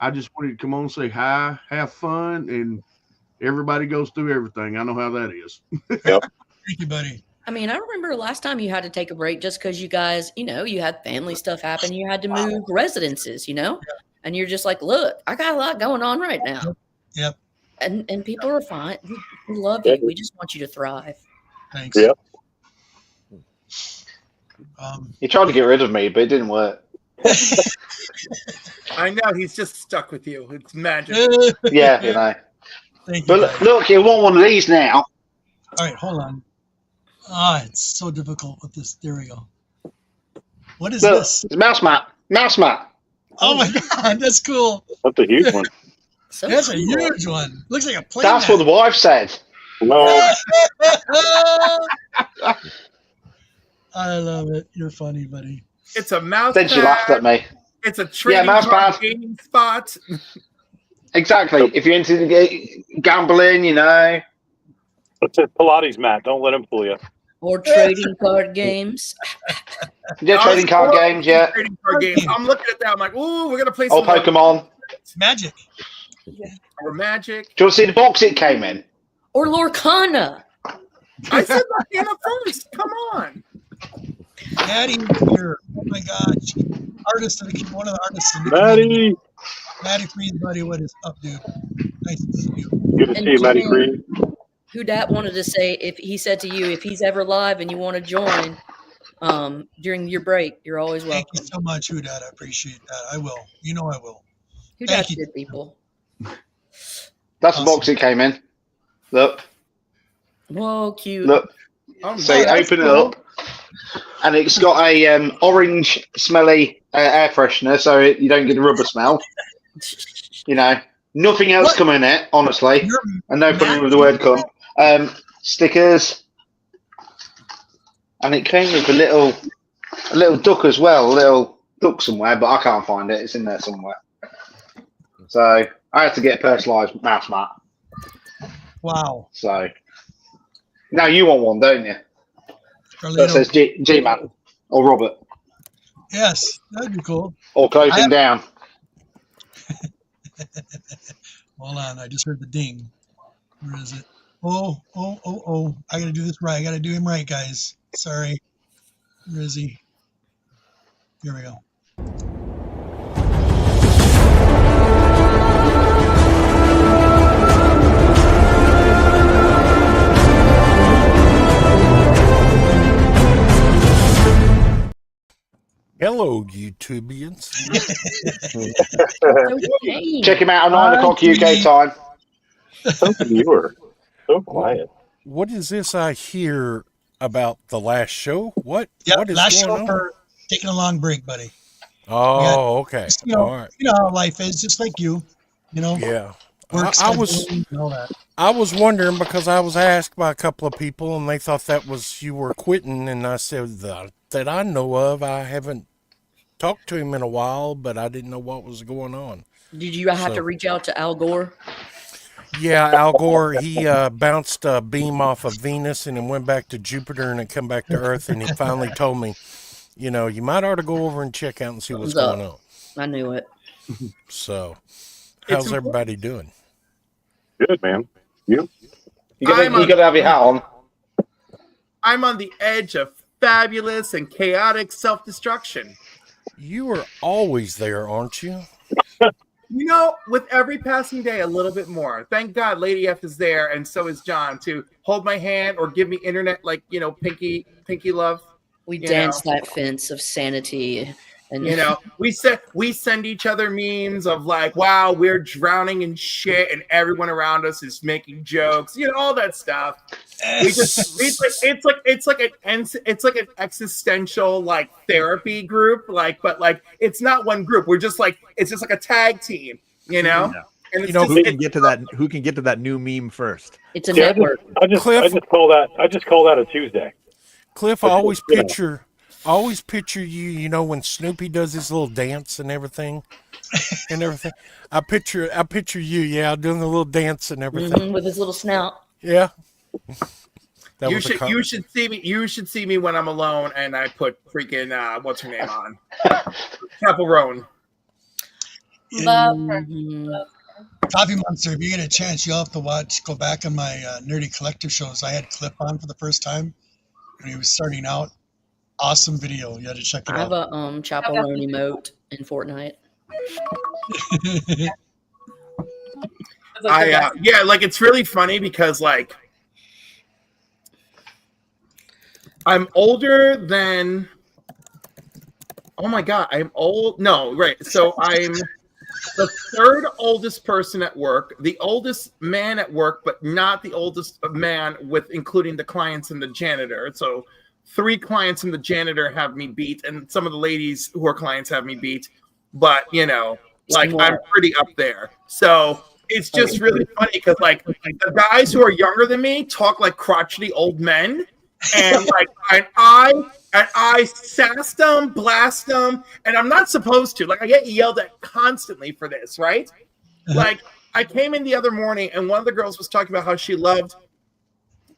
I just wanted to come on and say hi, have fun, and everybody goes through everything. I know how that is. Yep. Thank you, buddy. I mean, I remember last time you had to take a break just because you guys, you had family stuff happen. You had to move residences, and you're just like, look, I got a lot going on right now. Yep. And people are fine. We love you. We just want you to thrive. Thanks. Yep. He tried to get rid of me, but it didn't work. I know he's just stuck with you. It's magic. Yeah, Thank you. But look, you want one of these now. All right, hold on. It's so difficult with this. There we go. What is Look, this? it's mouse mat. Mouse mat. Oh my God, that's cool. That's a huge one. That's a huge one. Looks like a plane. That's what the wife said. No. I love it. You're funny, buddy. It's a mouse. Then she laughed at me. It's a trading mouse card pad. gaming spot. Exactly. If you're into the gambling, It's a Pilates mat. Don't let him fool you. Or trading card games. Yeah, trading card games, yeah. Trading card games. I'm looking at that. I'm like, ooh, we're gonna play Or some Pokemon. Magic. Or Magic. Do you want to see the box it came in? Or Lorcana. I said Lorcana first. Come on. Maddie here. Oh my God. Artist of the one of the artists in the Maddie. community. Maddie Freed, buddy. What is up, dude? Nice to see you. Good to see you, Maddie Freed. Who dat wanted to say if he said to you, if he's ever live and you want to join during your break, you're always welcome. Thank you so much, Hudat. I appreciate that. I will. You know I will. Who Thank dat you. good people? That's the box it came in. Look. Whoa, cute. Look. Oh, So you open it up, and it's got a orange smelly air freshener, so you don't get the rubber smell. Nothing else come in it, honestly, and no problem with the word "come." Stickers, and it came with a little duck as well, a little duck somewhere, but I can't find it. It's in there somewhere. So I had to get a personalised mouse mat. Wow. So now you want one, don't you? That says G-Man or Robert. Yes, that'd be cool. Or closing down. Hold on, I just heard the ding. Where is it? Oh. I gotta do this right. I gotta do him right, guys. Sorry. Where is he? Here we go. Hello, YouTubians. Check him out at 9 o'clock UK time. You were so quiet. What is this I hear about the last show? What? Yep, what is last going show on? for taking a long break, buddy. Oh, okay. All right. You know how life is, just like you. Yeah. Work I was scheduling and all that. I was wondering because I was asked by a couple of people and they thought that was you were quitting, and I said that I know of. I haven't talked to him in a while, but I didn't know what was going on. Did you have to reach out to Al Gore? Yeah, Al Gore, he bounced a beam off of Venus and then went back to Jupiter and then come back to Earth, and he finally told me, you might ought to go over and check out and see what's going on. I knew it. So, how's everybody doing? Good, man. You got to have your hat on. I'm on the edge of fabulous and chaotic self-destruction. You are always there, aren't you? With every passing day, a little bit more. Thank God Lady F is there, and so is John, to hold my hand or give me internet like, pinky love. We dance that fence of sanity. And You know, we send each other memes of like, wow, we're drowning in shit, and everyone around us is making jokes. You know, all that stuff. It's like an existential like therapy group, like, but like it's not one group. We're just like it's just like a tag team, you know. Yeah. And it's Who can get to that? Who can get to that new meme first? It's a network. I just call that a Tuesday. Cliff, I always picture you, you know, when Snoopy does his little dance and everything. I picture you, yeah, doing the little dance and everything. With his little snout. Yeah. You should see me. You should see me when I'm alone, and I put freaking what's her name on? Caparone. Love her. Coffee Monster, if you get a chance, you'll have to go back on my Nerdy Collective shows. I had Clip on for the first time when he was starting out. Awesome video. You had to check it out. I have a Chaperone emote in Fortnite. Yeah, like it's really funny because like I'm older than. Oh my god, I'm old. No, right. So I'm the third oldest person at work, the oldest man at work, but not the oldest man with including the clients and the janitor. So 3 clients and the janitor have me beat, and some of the ladies who are clients have me beat. But you know, like I'm pretty up there. So it's just really funny because like the guys who are younger than me talk like crotchety old men, and like and I sass them, blast them, and I'm not supposed to. Like I get yelled at constantly for this, right? Like I came in the other morning and one of the girls was talking about how she loved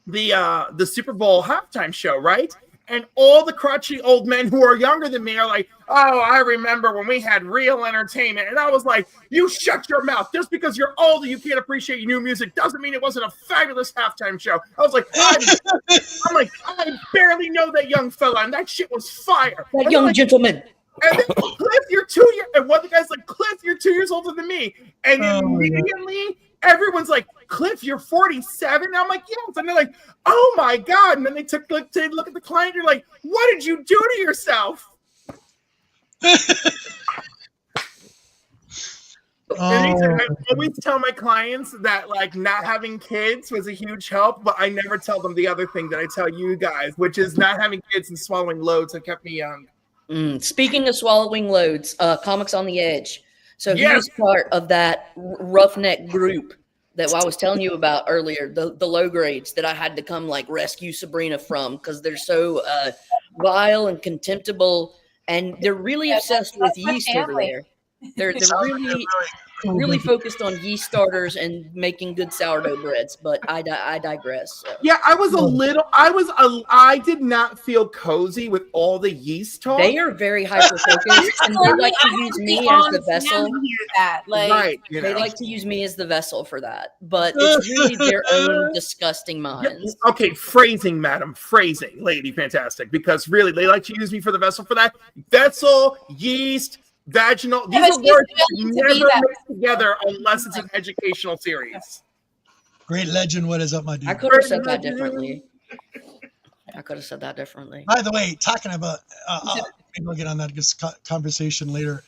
the Super Bowl halftime show, right? And all the crotchety old men who are younger than me are like, oh, I remember when we had real entertainment. And I was like, you shut your mouth. Just because you're old and you can't appreciate new music doesn't mean it wasn't a fabulous halftime show. I was like, I'm like, I barely know that young fella, and that shit was fire. That young gentleman. And then Cliff, you're 2 years, and one of the guys like, Cliff, you're 2 years older than me. And immediately everyone's like, Cliff, you're 47. And I'm like, yes. And they're like, oh my god. And then they look at the client. You're like, what did you do to yourself? I always tell my clients that like not having kids was a huge help, but I never tell them the other thing that I tell you guys, which is not having kids and swallowing loads that kept me young. Speaking of swallowing loads, Comics on the Edge. So he was part of that roughneck group that I was telling you about earlier, the low grades that I had to come like rescue Sabrina from because they're so vile and contemptible, and they're really obsessed with yeast over there. They're really focused on yeast starters and making good sourdough breads, but I digress. So. Yeah, I did not feel cozy with all the yeast talk. They are very hyper-focused, and they like to use me as the vessel. They like to use me as the vessel for that, but it's really their own disgusting minds. Yeah, okay, phrasing, madam, phrasing, lady, fantastic, because really, they like to use me for the vessel for that. Vessel, yeast, vaginal. These are words never mixed together unless it's an educational series. Great legend. What is up, my dude? I could have said that differently. By the way, talking about, maybe we'll get on that conversation later,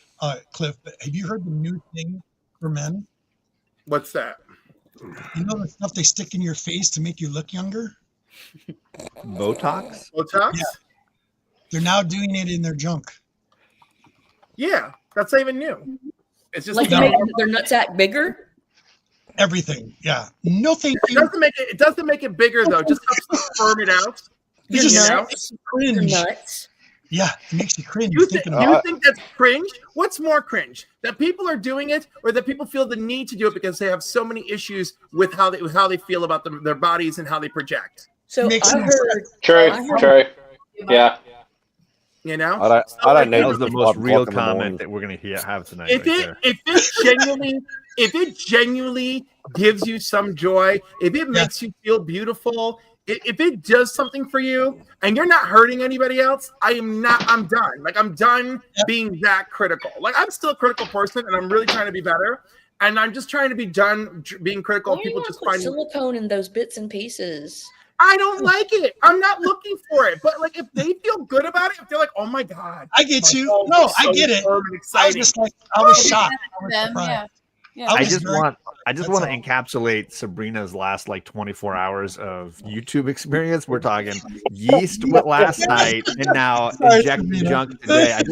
Cliff. But have you heard the new thing for men? What's that? You know the stuff they stick in your face to make you look younger? Botox? Botox? Yeah. They're now doing it in their junk. Yeah, that's not even new. It's just like to make their nutsack bigger. Everything, yeah. No, thank you. It doesn't make it bigger though. Just helps to firm it out. It just makes you cringe. Nuts. Yeah, it makes you cringe. You think that's cringe? What's more cringe? That people are doing it, or that people feel the need to do it because they have so many issues with how they feel about their bodies and how they project. So True. Yeah. You know, I don't need that was the most real comment that we're going to have tonight. If it genuinely gives you some joy, if it makes you feel beautiful, if it does something for you, and you're not hurting anybody else, I'm done. Like I'm done being that critical. Like I'm still a critical person, and I'm really trying to be better. And I'm just trying to be done being critical. People just find silicone in those bits and pieces. I don't like it. I'm not looking for it. But like, if they feel good about it, if they're like, "Oh my god," I get you. phone No, is I so get it. firm and I was exciting. just like, I was shocked. I was Them, surprised. yeah. Yeah. I I was just very- want that's to all. encapsulate Sabrina's last like 24 hours of YouTube experience. We're talking yeast last night and now Sorry, injecting Sabrina. junk today. I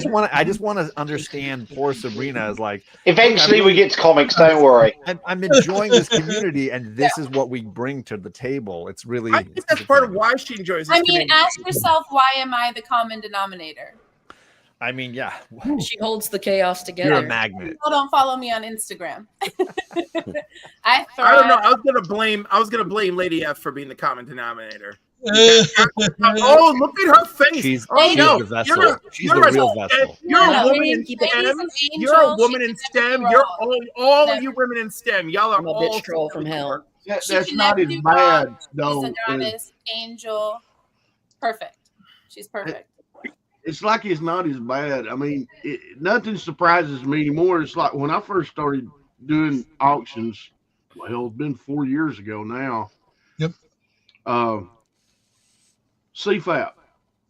just want to understand poor Sabrina is like, Eventually, we get to comics. Don't worry. I'm enjoying this community and this is what we bring to the table. It's really, I think that's part of why she enjoys this. I mean, community. ask yourself, why am I the common denominator? I mean, yeah, She holds the chaos together. you're a magnet. People don't follow me on Instagram. I I don't know. thrive. I was gonna blame Lady F for being the common denominator. Oh, look at her face. She's, oh, she's no. the vessel. You're, She's you're the a- real vessel. You're No, a woman in ladies STEM. and You're a angels, woman she in can never STEM. be You're wrong. all Never. of you women in STEM. Y'all I'm are a all bitch troll from hell. She That's can not never as do bad, wrong. though. She's a goddess, angel, perfect. She's perfect. It's like it's not as bad. I mean, nothing surprises me anymore. It's like when I first started doing auctions. Well, it's been 4 years ago now. Yep. CFAP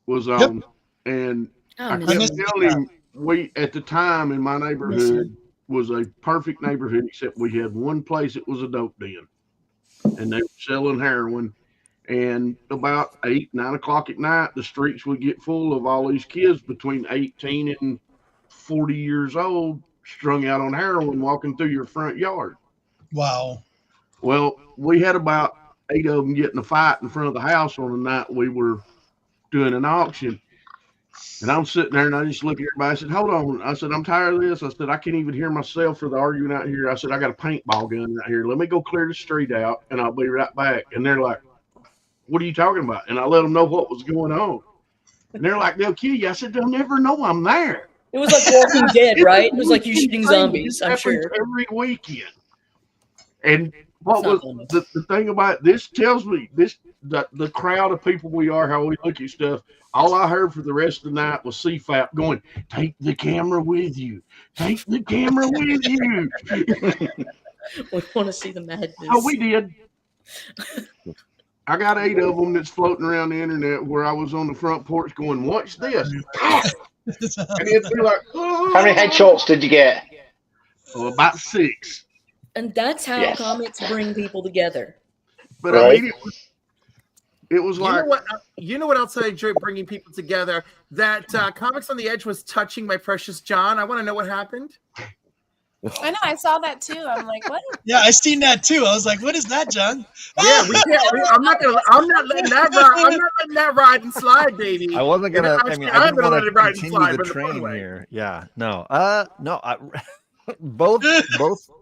was on, and Oh, I miss kept missed telling him we at the time in my neighborhood was a perfect neighborhood, except we had one place that was a dope den, and they were selling heroin. And about 8, 9 o'clock at night, the streets would get full of all these kids between 18 and 40 years old, strung out on heroin, walking through your front yard. Wow. Well, we had about 8 of them get in a fight in front of the house on the night we were doing an auction. And I'm sitting there and I just look at everybody. I said, hold on. I said, I'm tired of this. I said, I can't even hear myself for the arguing out here. I said, I got a paintball gun out here. Let me go clear the street out and I'll be right back. And they're like, what are you talking about? And I let them know what was going on. And they're like, they'll kill you. I said, they'll never know I'm there. It was like Walking Dead, It's right? a It was like you shooting weekly thing. zombies, This I'm happens sure. every weekend. And what That's was not the thing about this tells me the crowd of people we are, how we look at stuff. All I heard for the rest of the night was CFAP going, take the camera with you. Take the camera with you. We want to see the madness. Oh, we did. I got 8 of them that's floating around the internet where I was on the front porch going, watch this. And it'd be like, oh. How many headshots did you get? Oh, about 6. And that's how Yes. comics bring people together. But Right. I mean, it was You like, know what? You know what else I enjoy bringing people together? That Comics on the Edge was touching my precious John. I want to know what happened. I know. I saw that too. I'm like, what? Yeah, I seen that too. I was like, what is that, John? Yeah, we can't. I'm not letting that ride. I'm not letting that ride and slide, baby. I wasn't gonna. I mean, I I'm didn't gonna want let it to ride and continue slide, the but in a fun train way. here. Yeah, no, no. Both.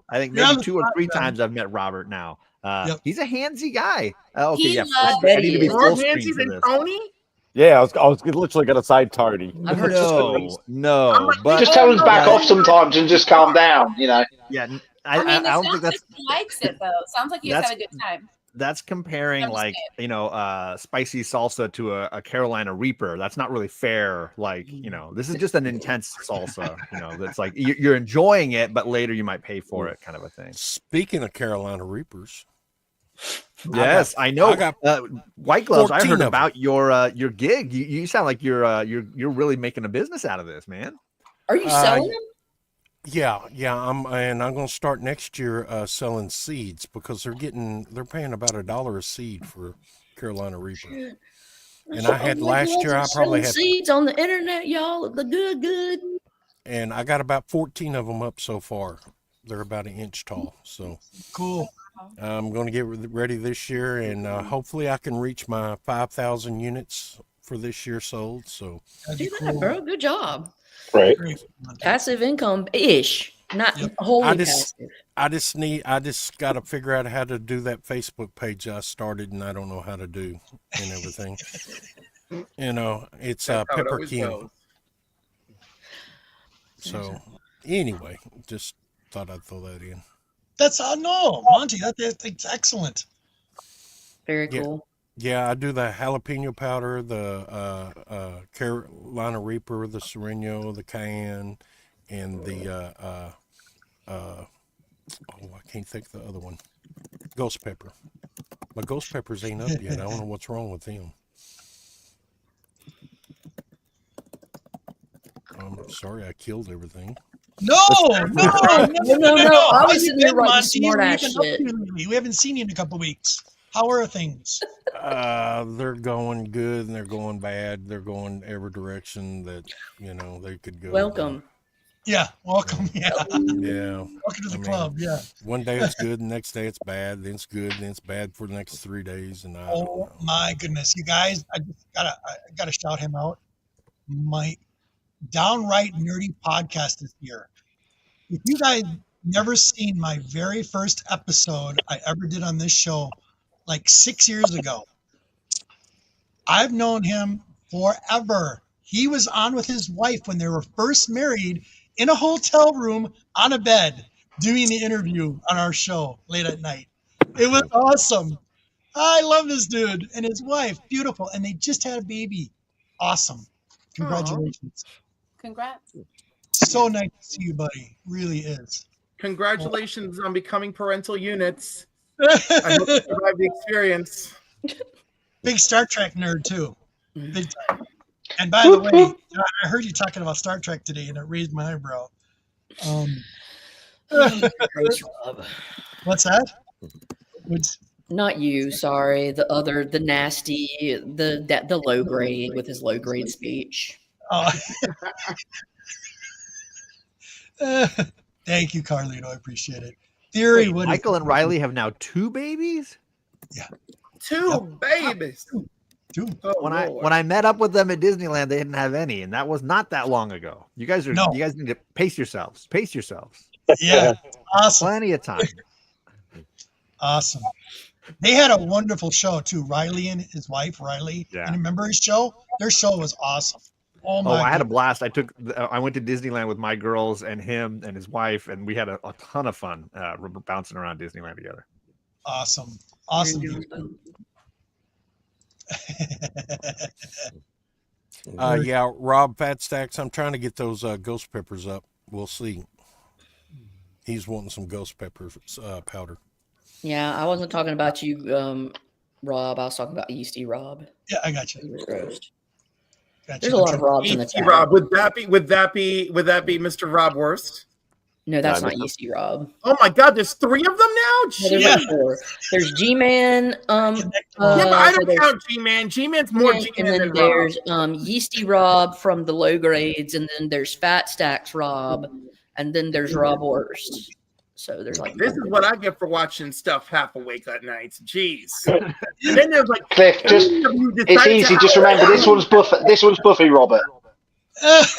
I think Yeah, maybe 2 or 3 times I've met Robert now. Yep. He's a handsy guy. Okay, He yeah. loves I need to be it. More full screen handsy for than this. Tony. Yeah, I was literally going to say Tony. I've heard stories. No, I'm like, but Just tell him to back off sometimes and just calm down, you know. yeah, I mean, I it don't sounds think that's like he likes it though. Sounds like he just had a good time. that's comparing like spicy salsa to a Carolina Reaper. That's not really fair. Like this is just an intense salsa. That's like you're enjoying it, but later you might pay for it, kind of a thing. Speaking of Carolina Reapers, Yes, I know. I got White Gloves. I 14 heard of them. about your gig. You sound like you're really making a business out of this, man. Are you selling them? Yeah. I'm going to start next year selling seeds because they're paying about $1 a seed for Carolina Reaper. And I had last year, I probably had, seeds on the internet, y'all. The good. and I got about 14 of them up so far. They're about 1 inch tall. So Cool. I'm going to get ready this year, and hopefully I can reach my 5,000 units for this year sold. So That'd be Do that, cool. bro. Good job. Right. Great. Passive income ish, not Yep. wholly I just passive. I just got to figure out how to do that Facebook page I started and I don't know how to do and everything. It's That's how it Pepper always King. goes. So anyway, just thought I'd throw that in. That's no, Monty. That's excellent. Very Yeah. cool. Yeah, I do the jalapeno powder, the Carolina Reaper, the Sereno, the Cayenne, and the I can't think of the other one. Ghost pepper. My ghost peppers ain't up yet. I don't know what's wrong with him. I'm sorry I killed everything. No. I was sitting there writing smart ass shit. We haven't seen you in a couple weeks. How are things? They're going good and they're going bad. They're going every direction that they could go. Welcome. Yeah, welcome. Yeah. Welcome to the club. Yeah. One day it's good, the next day it's bad, then it's good, then it's bad for the next 3 days, and oh my goodness, you guys! I gotta shout him out. My downright nerdy podcast this year. If you guys never seen my very first episode I ever did on this show, like 6 years ago, I've known him forever. He was on with his wife when they were first married in a hotel room on a bed doing the interview on our show late at night. It was awesome. I love this dude and his wife. Beautiful. And they just had a baby. Awesome. Congratulations. Congrats. So nice to see you, buddy. Really is. Congratulations on becoming parental units. I hope you survive the experience. Big Star Trek nerd, too. Big time. And by the way, John, I heard you talking about Star Trek today, and it raised my eyebrow. What's that? Not you, sorry. The nasty, the low grade with his low grade speech. Oh. Thank you, Carlito. I appreciate it. Theory. Wait, Michael and Riley have now 2 babies? Yeah. 2 babies. Oh, when I met up with them at Disneyland, they didn't have any, and that was not that long ago. You guys need to pace yourselves. Pace yourselves. Yeah. Awesome. Plenty of time. Awesome. They had a wonderful show too. Riley and his wife, Riley. Yeah. And remember his show? Their show was awesome. Oh my! I had a blast. I went to Disneyland with my girls and him and his wife, and we had a ton of fun bouncing around Disneyland together. Awesome. Yeah, Rob Fat Stacks, I'm trying to get those ghost peppers up. We'll see. He's wanting some ghost pepper powder. Yeah, I wasn't talking about you, Rob. I was talking about Yeasty Rob. Yeah, I got you. There's a lot of Robs in the chat. Rob, would that be Mr. Rob Worst? No, that's not Yeasty Rob. Oh my God, there's 3 of them now. No, there's like 4. There's G-Man. But I don't count G-Man. G-Man's more G-Man and then than there's Rob. Yeasty Rob from the low grades, and then there's Fat Stacks Rob, and then there's Rob Worst. So there's like this is what I get for watching stuff half awake at nights. Jeez. And then there's like Cliff. It's easy. Just remember this one's Buffy, Robert. This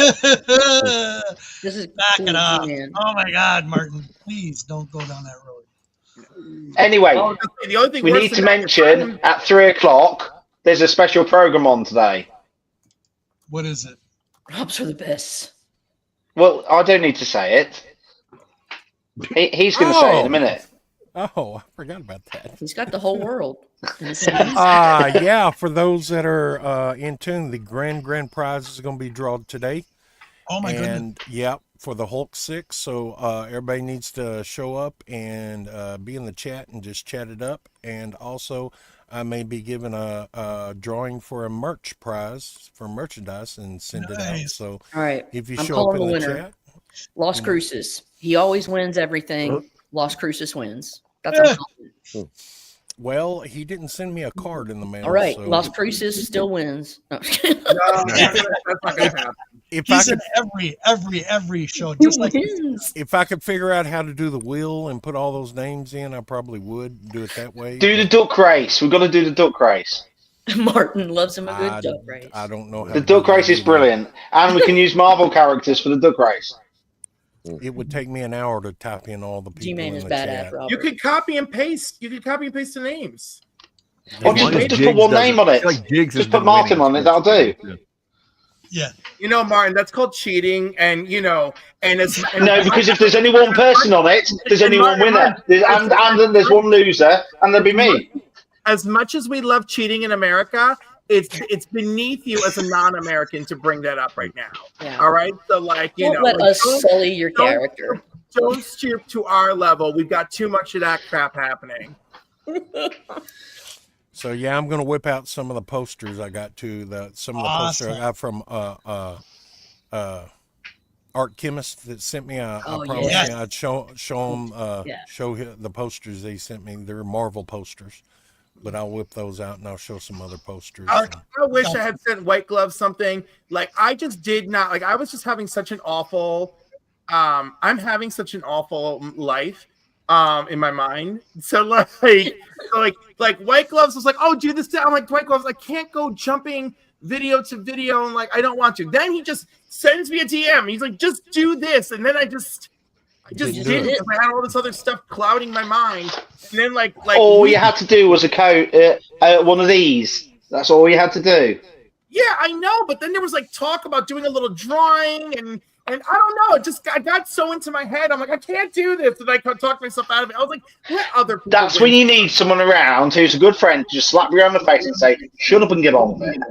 is back it up. Oh my God, Martin! Please don't go down that road. Anyway, the only thing we need to mention at 3:00 there's a special program on today. What is it? Robs are the best. Well, I don't need to say it. He's going to say it in a minute. Oh, I forgot about that. He's got the whole world. Yeah, for those that are in tune, the grand prize is going to be drawn today. Oh my goodness. Yeah, for the Hulk 6. So everybody needs to show up and be in the chat and just chat it up. And also, I may be giving a drawing for a merch prize for merchandise and send it out. So all right, if you I'm show up calling in the the winner. chat. Las Cruces. He always wins everything. Las Cruces wins. That's what I'm calling. Well, he didn't send me a card in the mail. All right, so. Las Cruces still wins. No. That's not gonna happen. He's in every show. Just like if I could figure out how to do the wheel and put all those names in, I probably would do it that way. Do the duck race. We've got to do the duck race. Martin loves him a good duck race. I don't know how the duck race is brilliant, and we can use Marvel characters for the duck race. It would take me an hour to type in all the people. G-Man in is the badass, chat. Robert. You could copy and paste. You could copy and paste the names. Or just put one name on it. Just put Martin on it. That'll do. Yeah. You know, Martin, that's called cheating, and no, because if there's only one person on it, there's only one winner, and then there's one loser, and there'll be me. As much as we love cheating in America, it's beneath you as a non-American to bring that up right now. Yeah. All right, so don't let us sully your character. Don't stoop to our level. We've got too much of that crap happening. So yeah, I'm gonna whip out some of the posters I got some of the posters I got from Art Chemist that sent me. I promised I'd show him the posters they sent me. They're Marvel posters, but I'll whip those out and I'll show some other posters. I wish I had sent White Glove something. Like I just did not. Like I was just having such an awful. I'm having such an awful life. In my mind. So like White Gloves was like, oh, do this. I'm like, White Gloves, I can't go jumping video to video, and like I don't want to. Then he just sends me a DM. He's like, just do this, and then I just did it because I had all this other stuff clouding my mind. And then like all you had to do was one of these. That's all you had to do. Yeah, I know, but then there was like talk about doing a little drawing and I don't know. I got so into my head. I'm like, I can't do this. And I talked myself out of it. I was like, let other people. That's when you need someone around who's a good friend to just slap you around the face and say, shut up and get on with it.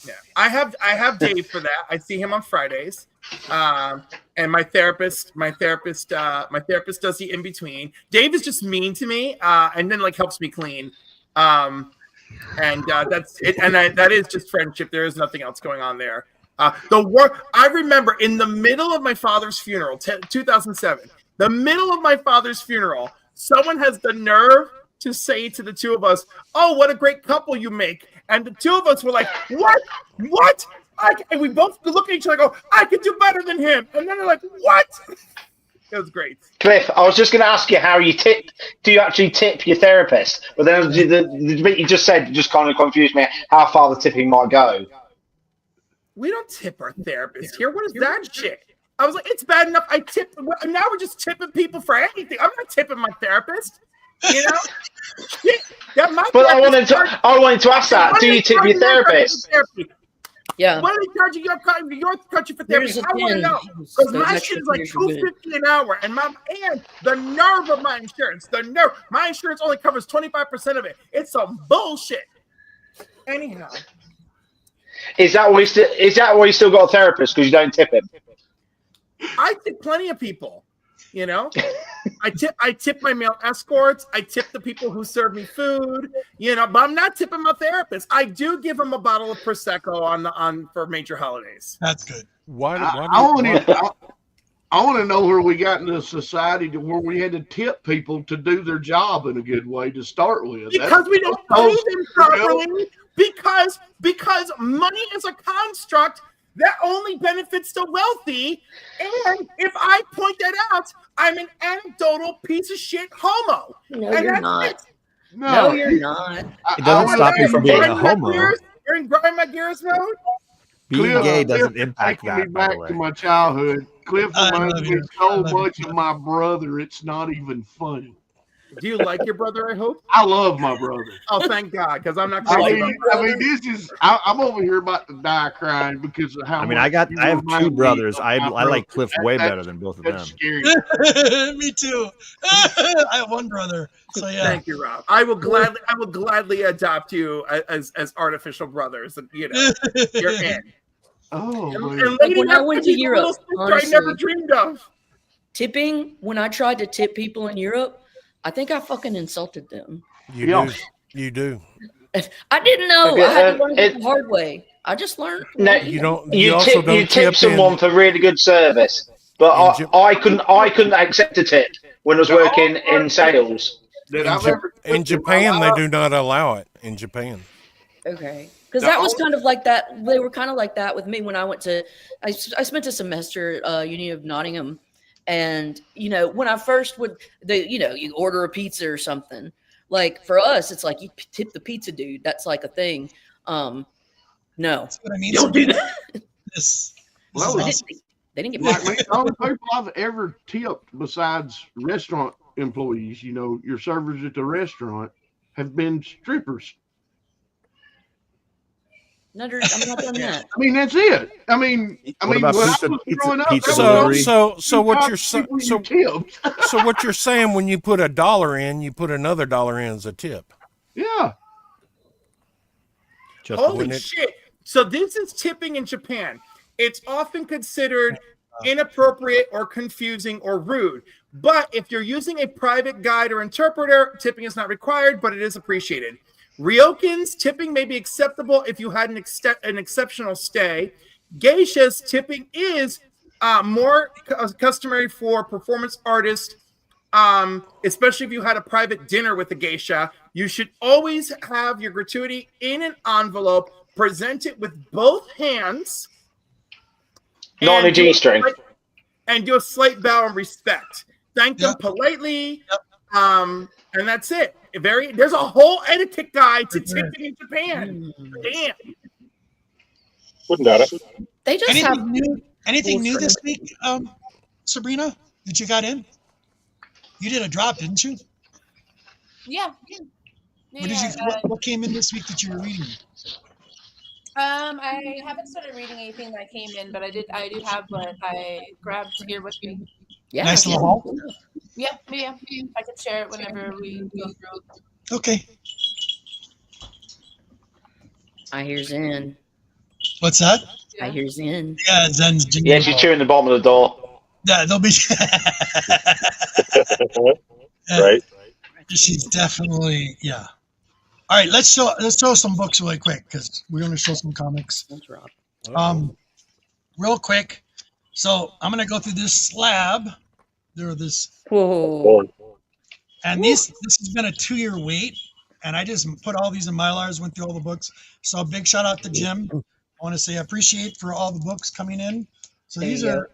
Yeah. I have Dave for that. I see him on Fridays. And my therapist does the in between. Dave is just mean to me, and then like helps me clean. And that's it. And that is just friendship. There is nothing else going on there. I remember in the middle of my father's funeral, 2007, the middle of my father's funeral, someone has the nerve to say to the two of us, oh, what a great couple you make. And the two of us were like, what? And we both look at each other and go, I could do better than him. And then they're like, what? It was great. Cliff, I was just going to ask you how you tip. Do you actually tip your therapist? But then the bit you just said just kind of confused me how far the tipping might go. We don't tip our therapist here. What is that shit? I was like, it's bad enough. I tip. Now we're just tipping people for anything. I'm not tipping my therapist. You know? But I wanted to ask that. Do you tip your therapist? Yeah. What are they charging your country for therapy? I want to know. Because my shit is like $250 an hour, and the nerve of my insurance. My insurance only covers 25% of it. It's some bullshit. Anyhow. Is that why you still got a therapist because you don't tip him? I tip plenty of people, you know. I tip my male escorts. I tip the people who serve me food, you know. But I'm not tipping my therapist. I do give him a bottle of prosecco for major holidays. That's good. I want to know where we got into a society to where we had to tip people to do their job in a good way to start with. Because we don't pay them properly. Because money is a construct that only benefits the wealthy. And if I point that out, I'm an anecdotal piece of shit homo. No, you're not. No, you're not. It doesn't stop you from being a homo. You're in grind my gears mode. Being gay doesn't impact that. Me back to my childhood. Cliff reminds me so much of my brother. It's not even funny. Do you like your brother, I hope? I love my brother. Oh, thank God, because I'm not crazy. I'm over here about to die crying because of how I have two brothers. I like Cliff way better than both of them. Scary. Me too. I have one brother. So yeah. Thank you, Rob. I will gladly adopt you as artificial brothers. You know, you're in. Oh, and lady, when I went to Europe, honestly, I never dreamed of tipping. When I tried to tip people in Europe, I think I fucking insulted them. You do. I didn't know. I had to learn it the hard way. I just learned. No, you tip someone for really good service, but I couldn't accept a tip when I was working in sales. In Japan, they do not allow it. In Japan. Okay. Because that was kind of like that. They were kind of like that with me when I went to. I spent a semester at Uni of Nottingham. And, you know, when I first you order a pizza or something, like for us, it's like you tip the pizza dude. That's like a thing. No, that's what I mean. Don't do that. Well, they didn't get like the only people I've ever tipped besides restaurant employees, you know, your servers at the restaurant have been strippers. I'm not done that. I mean, that's it. I mean, when I was growing up, so what you're saying when you put $1 in, you put another $1 in as a tip. Yeah. Holy shit! So this is tipping in Japan. It's often considered inappropriate or confusing or rude. But if you're using a private guide or interpreter, tipping is not required, but it is appreciated. Ryokins, tipping may be acceptable if you had an exceptional stay. Geishas, tipping is more customary for performance artists, especially if you had a private dinner with a geisha. You should always have your gratuity in an envelope, present it with both hands. Not on a G-string. And do a slight bow of respect. Thank them politely. And that's it. There's a whole etiquette guide to tipping in Japan. Damn. Wouldn't doubt it. They just anything new this week, Sabrina, that you got in? You did a drop, didn't you? Yeah. What came in this week that you were reading? I haven't started reading anything that came in, but I do have what I grabbed here with me. Yeah. Nice little haul. Yeah. I can share it whenever we go through. Okay. I hear Zen. What's that? I hear Zen. Yeah, Zen's. Yeah, she's chewing the bottom of the door. Yeah, they'll be. Right. She's definitely All right, let's show some books really quick because we're going to show some comics. Real quick. So I'm going to go through this slab. Whoa. And this has been a 2-year wait, and I just put all these in Mylars, went through all the books. So a big shout out to Jim. I want to say I appreciate for all the books coming in. So these are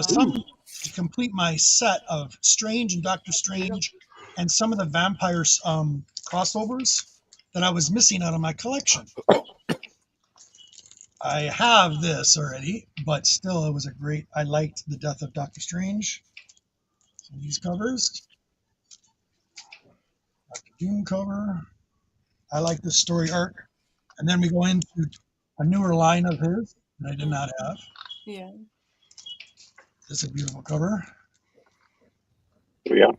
some to complete my set of Strange and Doctor Strange, and some of the vampires crossovers that I was missing out of my collection. I have this already, but still I liked the Death of Doctor Strange. So these covers. Dr. Doom cover. I like this story arc. And then we go into a newer line of his that I did not have. Yeah. This is a beautiful cover. Yeah.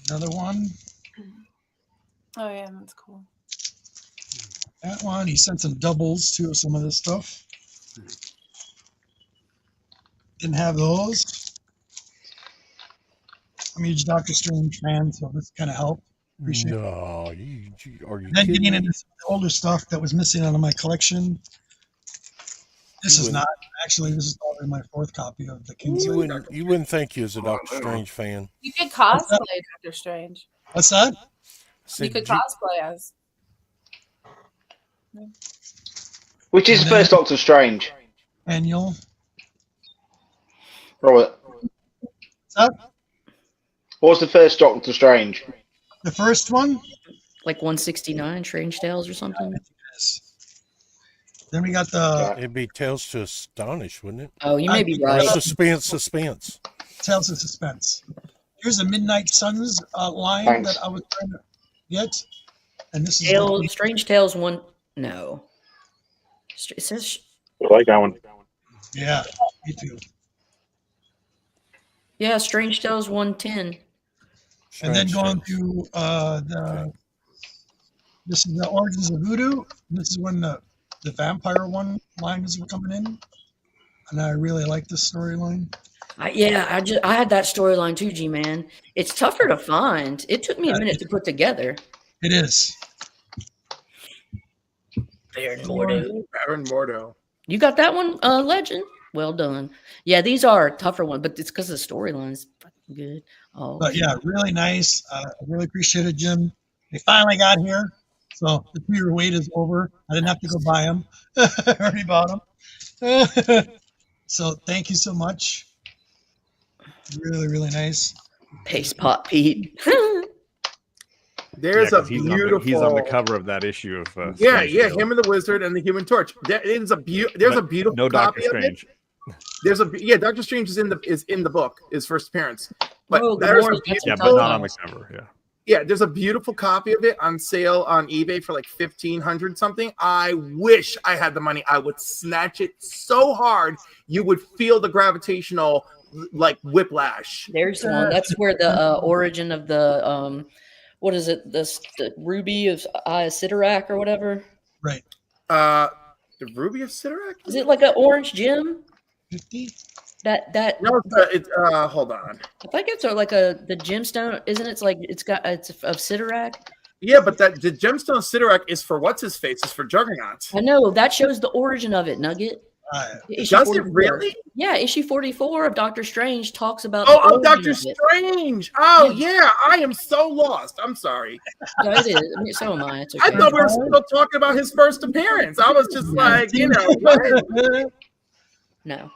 Another one. Oh yeah, that's cool. That one, he sent some doubles too of some of this stuff. Didn't have those. I'm a huge Doctor Strange fan, so this kind of helped. Appreciate it. Are you Then kidding getting me? into some older stuff that was missing out of my collection. This is not actually. This is probably my 4th copy of the Kingslayer. You wouldn't think you was a Doctor Strange fan. You could cosplay Doctor Strange. What's that? You could cosplay as. Which is the first Doctor Strange? Annual. Robert. What's that? What was the first Doctor Strange? The first one? Like 169 Strange Tales or something? Then we got It'd be Tales to Astonish, wouldn't it? Oh, you may be right. Suspense. Tales of Suspense. Here's the Midnight Suns line Thanks. that I was trying to get. And this is Strange Tales 1. No. It says. I like that one. Yeah, me too. Yeah, Strange Tales 110. And then going to this is the Origins of Voodoo. This is when the vampire line is coming in, and I really like this storyline. I had that storyline too, G-Man. It's tougher to find. It took me a minute to put together. It is. Baron Mordo. Baron Mordo. You got that one, Legend? Well done. Yeah, these are tougher ones, but it's because the storyline's fucking good. Oh, But yeah, really nice. I really appreciate it, Jim. They finally got here, so the 2-year wait is over. I didn't have to go buy them. I already bought them. So thank you so much. Really, really nice. Paste Pot Pete. There's Yeah, a 'cause beautiful. He's on the cover of that issue of. Yeah, Strange yeah, Tales. him and the Wizard and the Human Torch. There's a beautiful No Doctor copy of Strange. it. Doctor Strange is in the book, his first appearance. But Oh, the there's more a that's Yeah, beautiful, but not on the cover. Yeah. yeah, there's a beautiful copy of it on sale on eBay for like 1,500 something. I wish I had the money. I would snatch it so hard you would feel the gravitational like whiplash. There's one. That's where the origin of the what is it? The Ruby of Sidorak or whatever. Right. The Ruby of Sidorak? Is it like an orange gem? 50. That No, it's hold on. I think it's like the gemstone, isn't it? It's like it's of Sidorak. Yeah, but the gemstone Sidorak is for what's his face? It's for Juggernaut. I know that shows the origin of it, Nugget. Does it really? Yeah, issue 44 of Doctor Strange talks about. Oh, Doctor Strange. Oh, yeah. I am so lost. I'm sorry. No, it is. I mean, so am I. It's okay. I thought we were still talking about his first appearance. I was just like, what? No.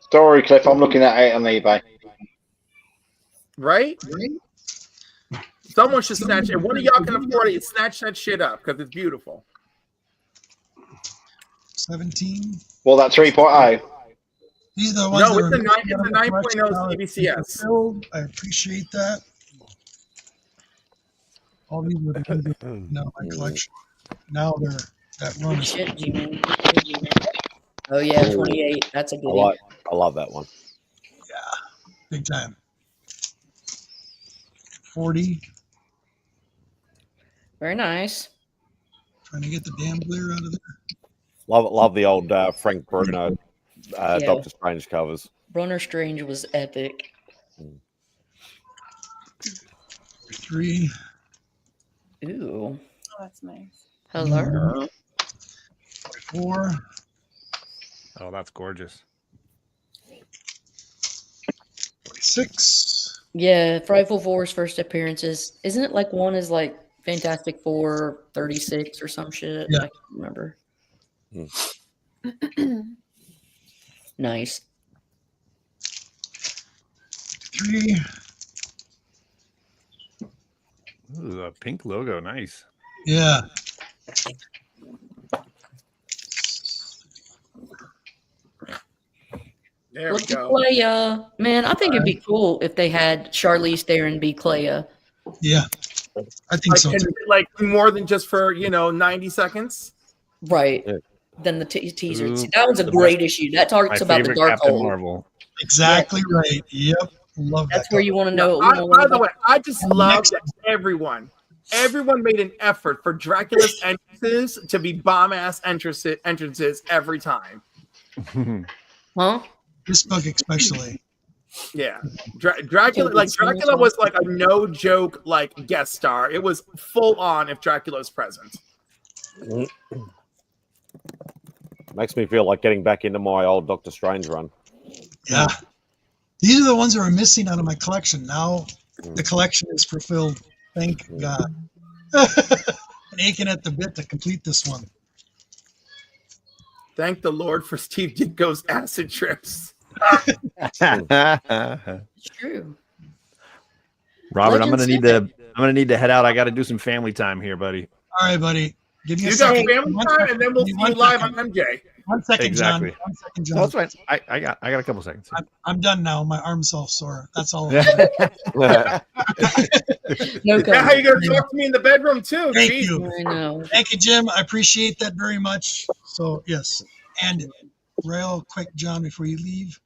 Story Cliff, I'm looking at it on eBay. Right? Someone should snatch it. One of y'all can afford it. Snatch that shit up because it's beautiful. 17. Well, that 3.0. These are the ones. No, that it's a 9.0 CBCS. I appreciate that. All these were the ones that no, my collection. Now they're that run. Shit, G-Man. Oh yeah, 28. That's a good one. I love that one. Yeah, big time. 40. Very nice. Trying to get the damn glare out of there. Love the old Frank Bruno Doctor Strange covers. Brunner Strange was epic. 3. Ooh. Oh, that's nice. Hello. 4. Oh, that's gorgeous. 6. Yeah, Frightful Four's first appearances. Isn't it like one is like Fantastic Four 36 or some shit? Yeah. I can't remember. Nice. 3. Ooh, the pink logo, nice. Yeah. There we Look at go. Clea. Man, I think it'd be cool if they had Charlize Theron be Clea. Yeah. I think so too. Like more than just for 90 seconds. Right. Than the teaser. Ooh, See, that was a the great best- issue. That talks My about the favorite dark Captain hole. Marvel. Exactly right. Yep. Love That's that. where you want to know. By the way, I just love that everyone made an effort for Dracula's entrances to be bomb ass entrances every time. Huh? This book especially. Yeah, Dracula was like a no joke like guest star. It was full on if Dracula's present. Makes me feel like getting back into my old Doctor Strange run. Yeah. These are the ones that were missing out of my collection. Now the collection is fulfilled. Thank God. And aching at the bit to complete this one. Thank the Lord for Steve Ditko's acid trips. It's true. Robert, I'm Legend gonna need to head out. I got to do some family time here, buddy. All right, buddy. Give me a You got second. family One time, second. and then we'll see you live on MJ. 1 second, Exactly. John. 1 second, No, John. that's fine. I got a couple seconds. I'm done now. My arm's all sore. That's all. No Yeah, how you gonna talk to me in the bedroom too? Thank Jeez. you. I know. Thank you, Jim. I appreciate that very much. So, yes. And real quick, John, before you leave,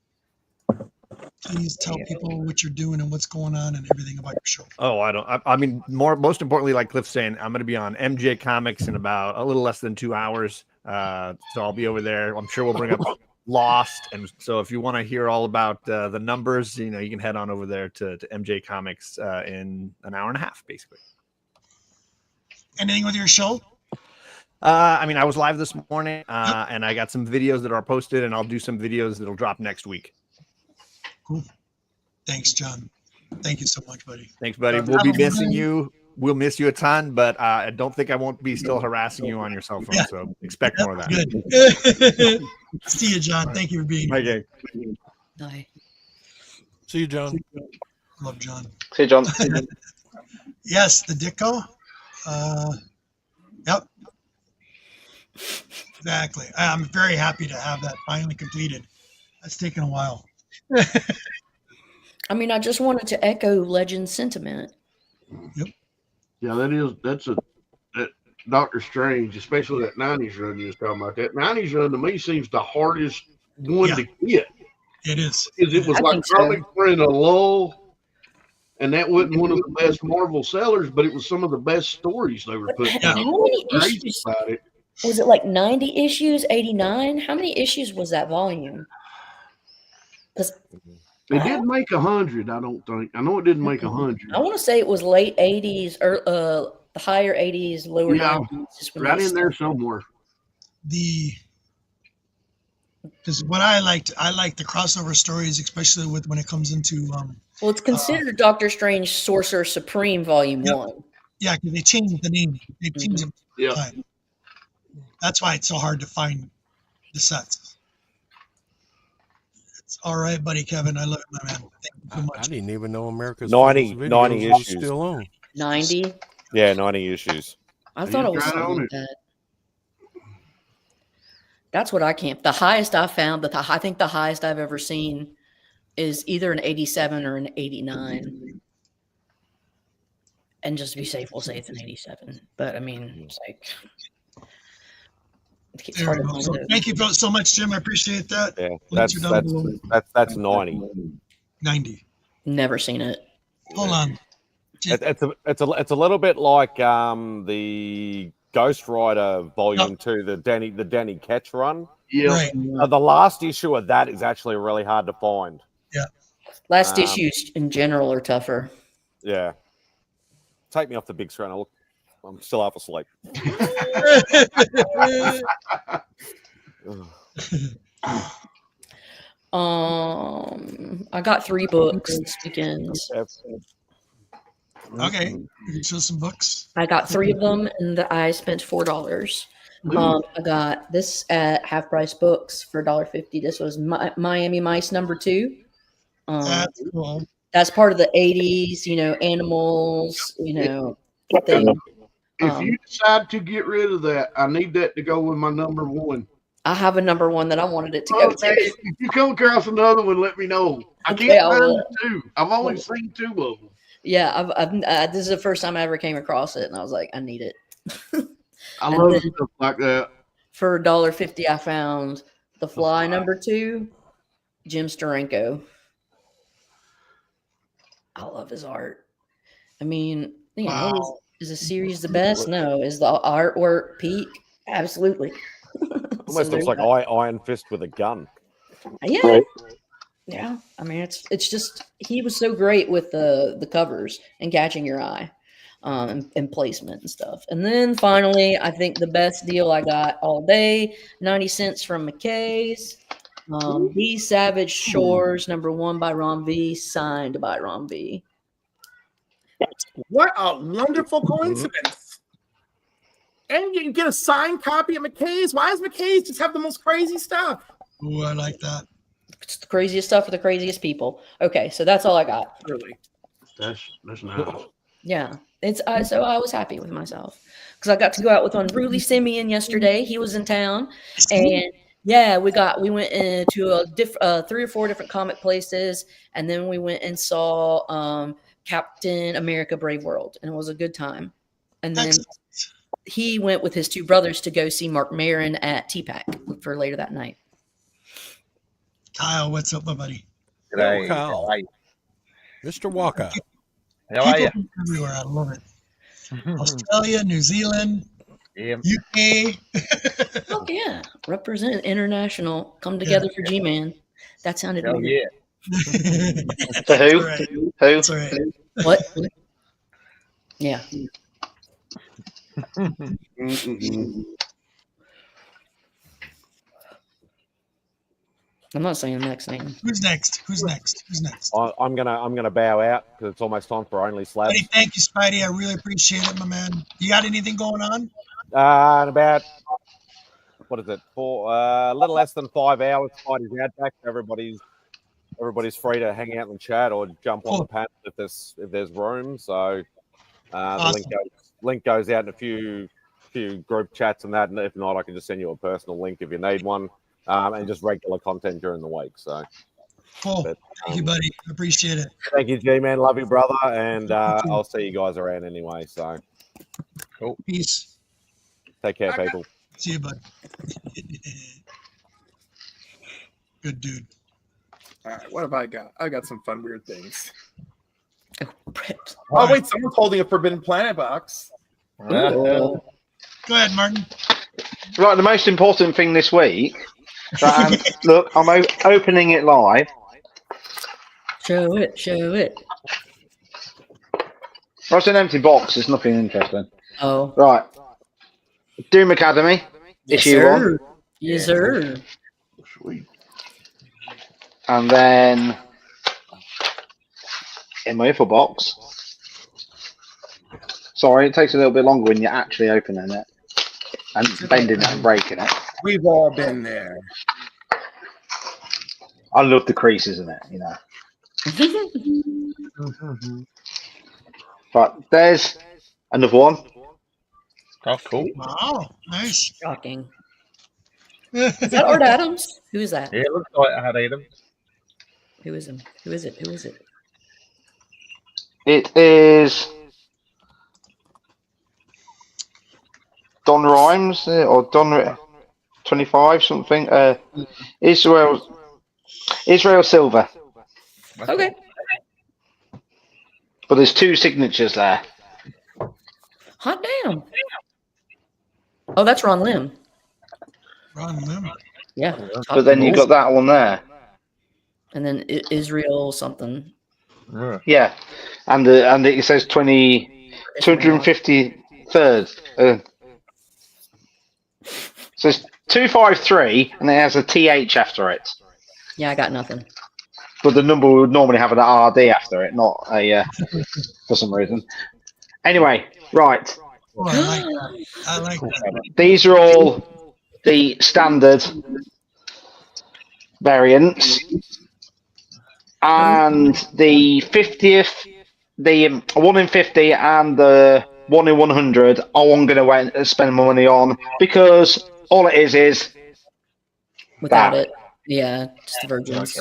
please tell people what you're doing and what's going on and everything about your show. Oh, I mean, most importantly, like Cliff's saying, I'm going to be on MJ Comics in about a little less than 2 hours. So I'll be over there. I'm sure we'll bring up Lost. And so if you want to hear all about the numbers, you can head on over there to MJ Comics in an hour and a half, basically. Anything with your show? I mean, I was live this morning and I got some videos that are posted, and I'll do some videos that'll drop next week. Cool. Thanks, John. Thank you so much, buddy. Thanks, buddy. We'll be missing you. We'll miss you a ton, but I don't think I won't be still harassing you on your cell phone. Yeah. So expect more of that. Good. See you, John. Thank you for being here. Okay. Bye. See you, John. Love John. See you, John. Yes, the Ditko. Yep. Exactly. I'm very happy to have that finally completed. That's taken a while. I mean, I just wanted to echo Legend's sentiment. Yep. Yeah, that's that Doctor Strange, especially that 90s run you was talking about. That 90s run to me seems the hardest one to get. It is. Because it was I like think so. probably for in a lull, and that wasn't one of the best Marvel sellers, but it was some of the best stories they were putting out. How many Crazy issues? about it. Was it like 90 issues, 89? How many issues was that volume? It didn't make 100. I don't think. I know it didn't make 100. I want to say it was late 80s or the higher 80s, lower 90s. Right in there somewhere. Because what I like the crossover stories, especially when it comes into well, it's considered Doctor Strange Sorcerer Supreme Volume 1. Yeah, because they changed the name. They changed it. Yeah. That's why it's so hard to find the sets. It's all right, buddy Kevin. I love it, my man. Thank you so much. I didn't even know America's 90 videos was issues. still on. 90? Yeah, 90 issues. I thought it was something like that. That's what I can't. The highest I found, I think the highest I've ever seen is either an 87 or an 89. And just to be safe, we'll say it's an 87. But I mean, it's like it's hard to find those. Thank you so much, Jim. I appreciate that. Yeah, Links that's 90. 90. Never seen it. Hold on. It's a little bit like the Ghost Rider Volume 2, the Danny Ketch run. Yeah. Right. The last issue of that is actually really hard to find. Yeah. Last issues in general are tougher. Yeah. Take me off the big screen. I'm still half asleep. I got 3 books this weekend. Okay, you can show some books. I got 3 of them, and I spent $4. I got this at Half Price Books for $1.50. This was Miami Mice #2. That's cool. That's part of the 80s, animals, thing. If you decide to get rid of that, I need that to go with my #1. I have a #1 that I wanted it to go to. If you come across another one, let me know. I Okay, can't I find will. 2. I've only seen 2 of them. Yeah, this is the first time I ever came across it, and I was like, I need it. I love stuff like that. For $1.50, I found The Fly #2, Jim Steranko. I love his art. I mean, is the series the best? No. Is the artwork peak? Absolutely. Almost looks like Iron Fist with a gun. Yeah. Right. Yeah. I mean, it's just he was so great with the covers and catching your eye, and placement and stuff. And then finally, I think the best deal I got all day, 90 cents from McKay's. The Savage Shores #1 by Ron V, signed by Ron V. What a wonderful coincidence. And you can get a signed copy of McKay's. Why does McKay's just have the most crazy stuff? Ooh, I like that. It's the craziest stuff for the craziest people. Okay, so that's all I got. Really? That's nice. Yeah, so I was happy with myself because I got to go out with Unruly Simeon yesterday. He was in town, and yeah, we went into 3 or 4 different comic places, and then we went and saw Captain America: Brave World, and it was a good time. And then he went with his 2 brothers to go see Mark Maron at TPAC for later that night. Kyle, what's up, my buddy? Hello, Kyle. Mr. Walker. How are you? People everywhere. I love it. Australia, New Zealand, UK. Oh yeah, represent international. Come together for G-Man. That sounded Hell weird. yeah. To who? Right. Who? That's all right. What? Yeah. I'm not saying the next name. Who's next? I'm gonna bow out because it's almost time for Only Slabs. Buddy, thank you, Spidey. I really appreciate it, my man. You got anything going on? In about what is it? A little less than 5 hours. Spidey's out back. Everybody's free to hang out and chat or jump on the panel if there's room. So Awesome. the link goes out in a few group chats and that. And if not, I can just send you a personal link if you need one. And just regular content during the week. So Cool. Thank you, buddy. Appreciate it. Thank you, G-Man. Love you, brother. And I'll see you guys around anyway. So cool. Peace. Take care, people. See you, bud. Good dude. All right, what have I got? I got some fun, weird things. Oh, wait, someone's holding a Forbidden Planet box. Go ahead, Martin. Right, the most important thing this week. Look, I'm opening it live. Show it. Show it. Oh, it's an empty box. There's nothing interesting. Oh. Right. Doom Academy, Yes, issue sir. 1. Yes, sir. Sweet. And then in my other box. Sorry, it takes a little bit longer when you're actually opening it and bending it and breaking it. We've all been there. I love the creases in it, you know. But there's another one. Oh, cool. Wow, nice. Shocking. Is that Art Adams? Who is that? Yeah, it looks like I had Adam. Who is him? Who is it? Who is it? It is Don Rhymes or Don 25 something. Israel Silver. Okay. But there's 2 signatures there. Hot damn. Oh, that's Ron Lim. Ron Lim. Yeah. But then you've got that one there. And then Israel something. Yeah. And it says 253rd. So it's 253 and it has a TH after it. Yeah, I got nothing. But the number would normally have an RD after it, not a for some reason. Anyway, right. Oh, I like that. I like that. These are all the standard variants. And the 50th, the 1 in 50 and the 1 in 100 are I'm going to spend my money on because all it is Without that. it. Yeah, just the virgins.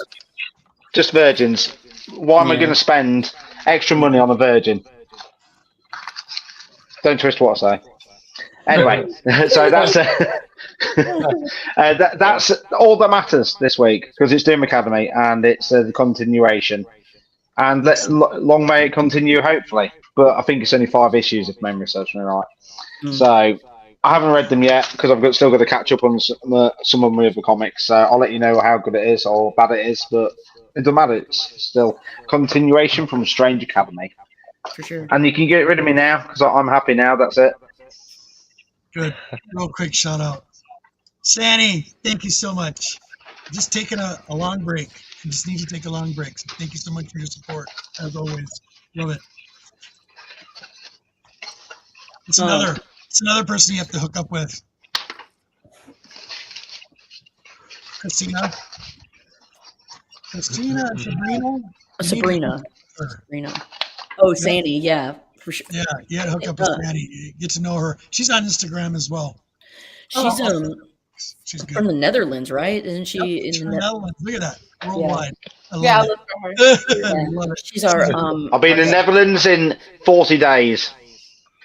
Just virgins. Why am I going to spend extra money on a virgin? Don't twist what I say. Anyway, so that's that's all that matters this week because it's Doom Academy and it's the continuation. And long may it continue, hopefully. But I think it's only 5 issues if memory serves me right. So I haven't read them yet because I've still got to catch up on some of my other comics. So I'll let you know how good it is or bad it is. But it doesn't matter. It's still continuation from Strange Academy. For sure. And you can get rid of me now because I'm happy now. That's it. Good. Real quick shout out. Sandy, thank you so much. Just taking a long break. I just need to take a long break. So thank you so much for your support, as always. Love it. It's another person you have to hook up with. Christina, Sabrina. Oh, Sandy, yeah, for sure. Yeah, you had to hook up with Sandy. Get to know her. She's on Instagram as well. She's from the Netherlands, right? Isn't she in the Netherlands? Look at that. Worldwide. Yeah. I love it. She's our I'll be in the Netherlands in 40 days.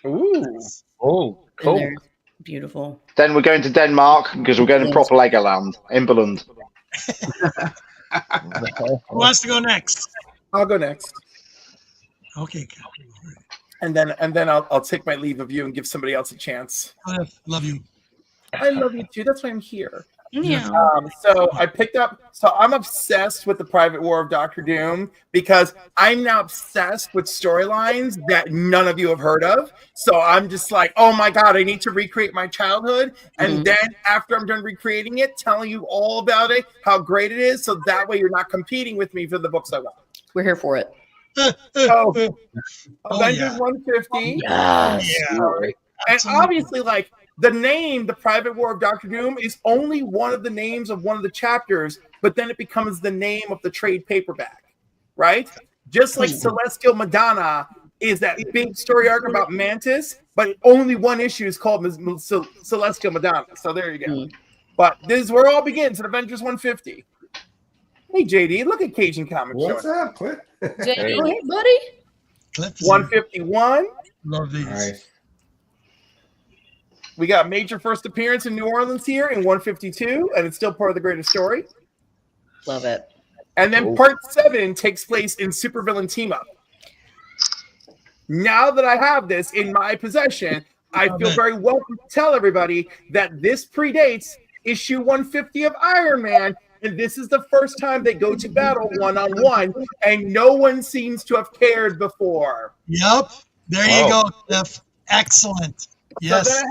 Ooh. Oh, cool. Beautiful. Then we're going to Denmark because we're going to proper Legoland in Billund. Who wants to go next? I'll go next. Okay. And then I'll take my leave of you and give somebody else a chance. Love you. I love you too. That's why I'm here. Yeah. So I picked up. So I'm obsessed with the Private War of Dr. Doom because I'm now obsessed with storylines that none of you have heard of. So I'm just like, oh my god, I need to recreate my childhood, and then after I'm done recreating it, telling you all about it, how great it is, so that way you're not competing with me for the books I want. We're here for it. So, Avengers 150. Yes. And obviously, like, the name, The Private War of Dr. Doom, is only one of the names of one of the chapters, but then it becomes the name of the trade paperback, right? Just like Celestial Madonna is that big story arc about Mantis, but only one issue is called Celestial Madonna. So there you go. But this is where it all begins at Avengers 150. Hey, JD, look at Cajun Comics. What's up, Cliff? JD, hey, buddy. 151. Love these. Nice. We got major first appearance in New Orleans here in 152, and it's still part of the greatest story. Love it. And then part 7 takes place in Supervillain Team Up. Now that I have this in my possession, I feel very welcome to tell everybody that this predates issue 150 of Iron Man, and this is the first time they go to battle one-on-one, and no one seems to have cared before. Yep. There you go, Cliff. Excellent. Yes. So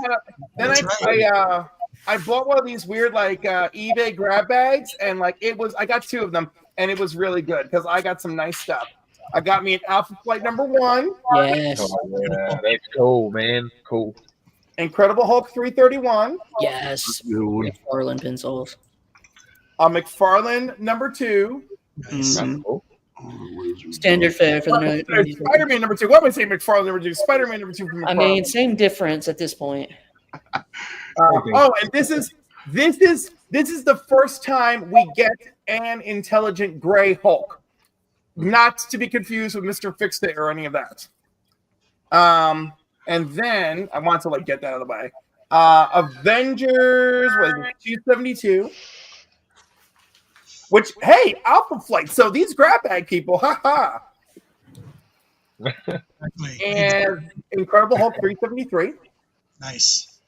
I bought one of these weird like eBay grab bags, and like I got 2 of them, and it was really good because I got some nice stuff. I got me an Alpha Flight #1. Yes. Oh, yeah, that's cool, man. Cool. Incredible Hulk 331. Yes. McFarlane pencils. McFarlane #2. Nice. Cool. Standard fare for the night. Spider-Man #2. What am I saying? McFarlane #2. Spider-Man #2 from McFarlane. I mean, same difference at this point. And this is the first time we get an intelligent gray Hulk, not to be confused with Mr. Fix-It or any of that. And then I want to like get that out of the way. Avengers was 272. Which, hey, Alpha Flight. So these grab bag people, haha. And Incredible Hulk 373. Nice.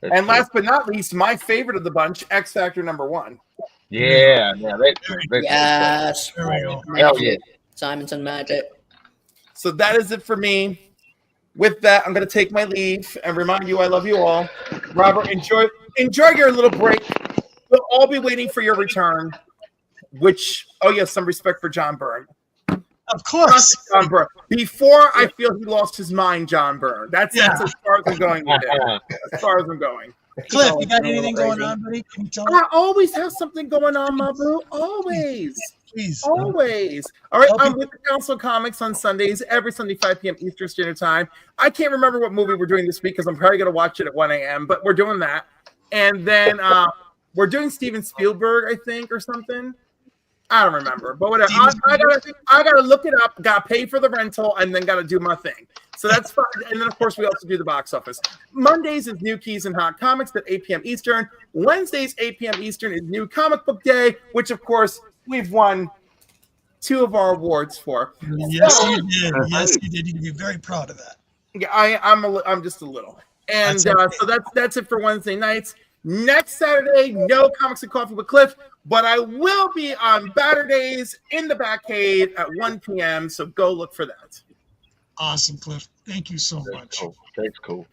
And last but not least, my favorite of the bunch, X Factor #1. Yeah, that's Yes. There we go. Magic. Simonson Magic. So that is it for me. With that, I'm going to take my leave and remind you I love you all. Robert, enjoy your little break. We'll all be waiting for your return. Which, some respect for John Byrne. Of course. John Byrne. Before I feel he lost his mind, John Byrne. That's as far as I'm going with it. As far as I'm going. Cliff, you got anything going on, buddy? Can you tell me? I always have something going on, my boo. Always. Please. Always. All right, I'm with the Council of Comics on Sundays, every Sunday, 5 p.m. Eastern Standard Time. I can't remember what movie we're doing this week because I'm probably going to watch it at 1 a.m., but we're doing that. And then we're doing Steven Spielberg, I think, or something. I don't remember, but whatever. I gotta look it up. Gotta pay for the rental, and then gotta do my thing. So that's fine. And then of course we also do the box office. Mondays is New Keys and Hot Comics at 8 p.m. Eastern. Wednesdays 8 p.m. Eastern is New Comic Book Day, which of course we've won 2 of our awards for. Yes, you did. Yes, you did. You can be very proud of that. Yeah, I'm just a little. And so that's it for Wednesday nights. Next Saturday, no Comics and Coffee with Cliff, but I will be on Saturdays in the Batcave at 1 p.m. So go look for that. Awesome, Cliff. Thank you so much. Cool. That's cool.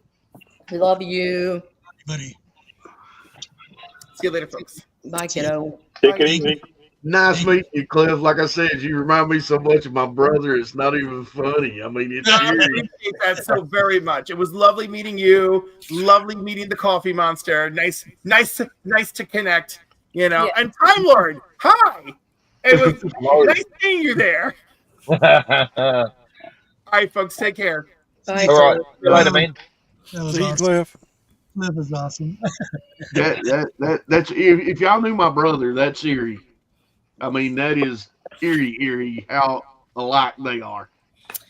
We love you, buddy. See you later, folks. Bye, kiddo. Take it easy. Nice meeting you, Cliff. Like I said, you remind me so much of my brother. It's not even funny. I mean, it's I appreciate that so very much. It was lovely meeting you. Lovely meeting the Coffee Monster. Nice to connect. You know, Yeah. and Time Lord. Hi. It was nice seeing you there. All right, folks. Take care. Bye. All right. See you later, man. That was See you, awesome. Cliff. Cliff is awesome. That's if y'all knew my brother, that's Erie. I mean, that is eerie how alike they are.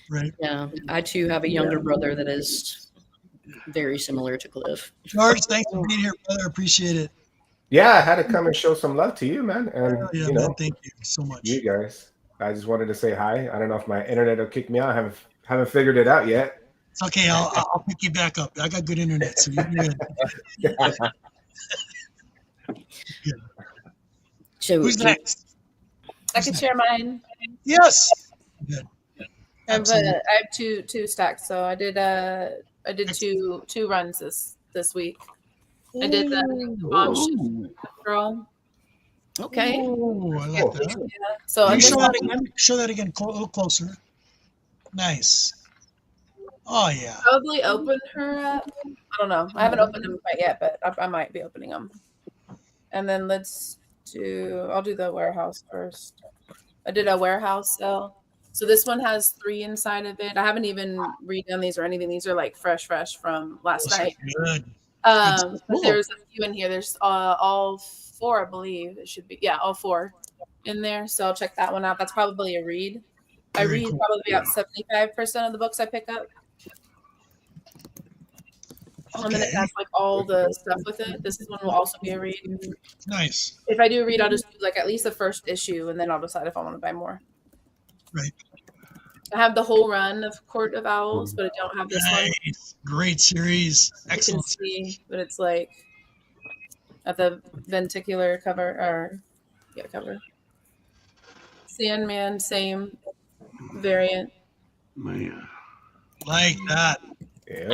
Right. Yeah, I too have a younger brother that is very similar to Cliff. George, thanks for being here, brother. Appreciate it. Yeah, I had to come and show some love to you, man. And Yeah, you know, man, thank you so much. you guys. I just wanted to say hi. I don't know if my internet will kick me out. I haven't figured it out yet. It's okay. I'll pick you back up. I got good internet, so you're good. So, Who's next? I can share mine. Yes. Good. I have Absolutely. two stacks. So I did two runs this week. I did the Bomb Girl. Okay. Oh, I like that. Yeah. So Can I you did show that again. Show that again. A little closer. Nice. Oh yeah. probably open her up. I don't know. I haven't opened them quite yet, but I might be opening them. And then I'll do the warehouse first. I did a warehouse sale. So this one has 3 inside of it. I haven't even redone these or anything. These are like fresh from last night. Good. But Cool. there's a few in here. There's all 4, I believe. It should be. Yeah, all 4 in there. So I'll check that one out. That's probably a read. I Very read cool. probably about 75% of the books I pick up. And then it Okay. has like all the stuff with it. This one will also be a read. Nice. If I do read, I'll just do like at least the first issue, and then I'll decide if I want to buy more. Right. I have the whole run of Court of Owls, but I don't have this one. Nice. Great series. You can Excellent. see, but it's like at the venticular cover or cover. Sandman, same variant. Man, like that. Yeah.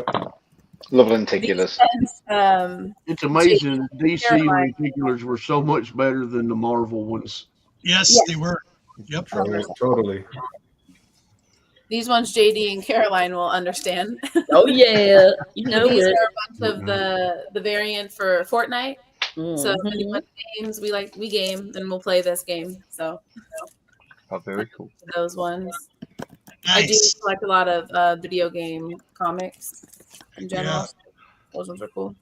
Love lenticulars. It's amazing that DC Caroline. lenticulars were so much better than the Marvel ones. Yes, they were. Yep. Totally. These ones JD and Caroline will understand. Oh yeah, you know These it. are a bunch of the variant for Fortnite. So if Mhm. anyone games, we game and we'll play this game. So Oh, very cool. those ones. I do Nice. collect a lot of video game comics in general. Yeah. Those ones are cool.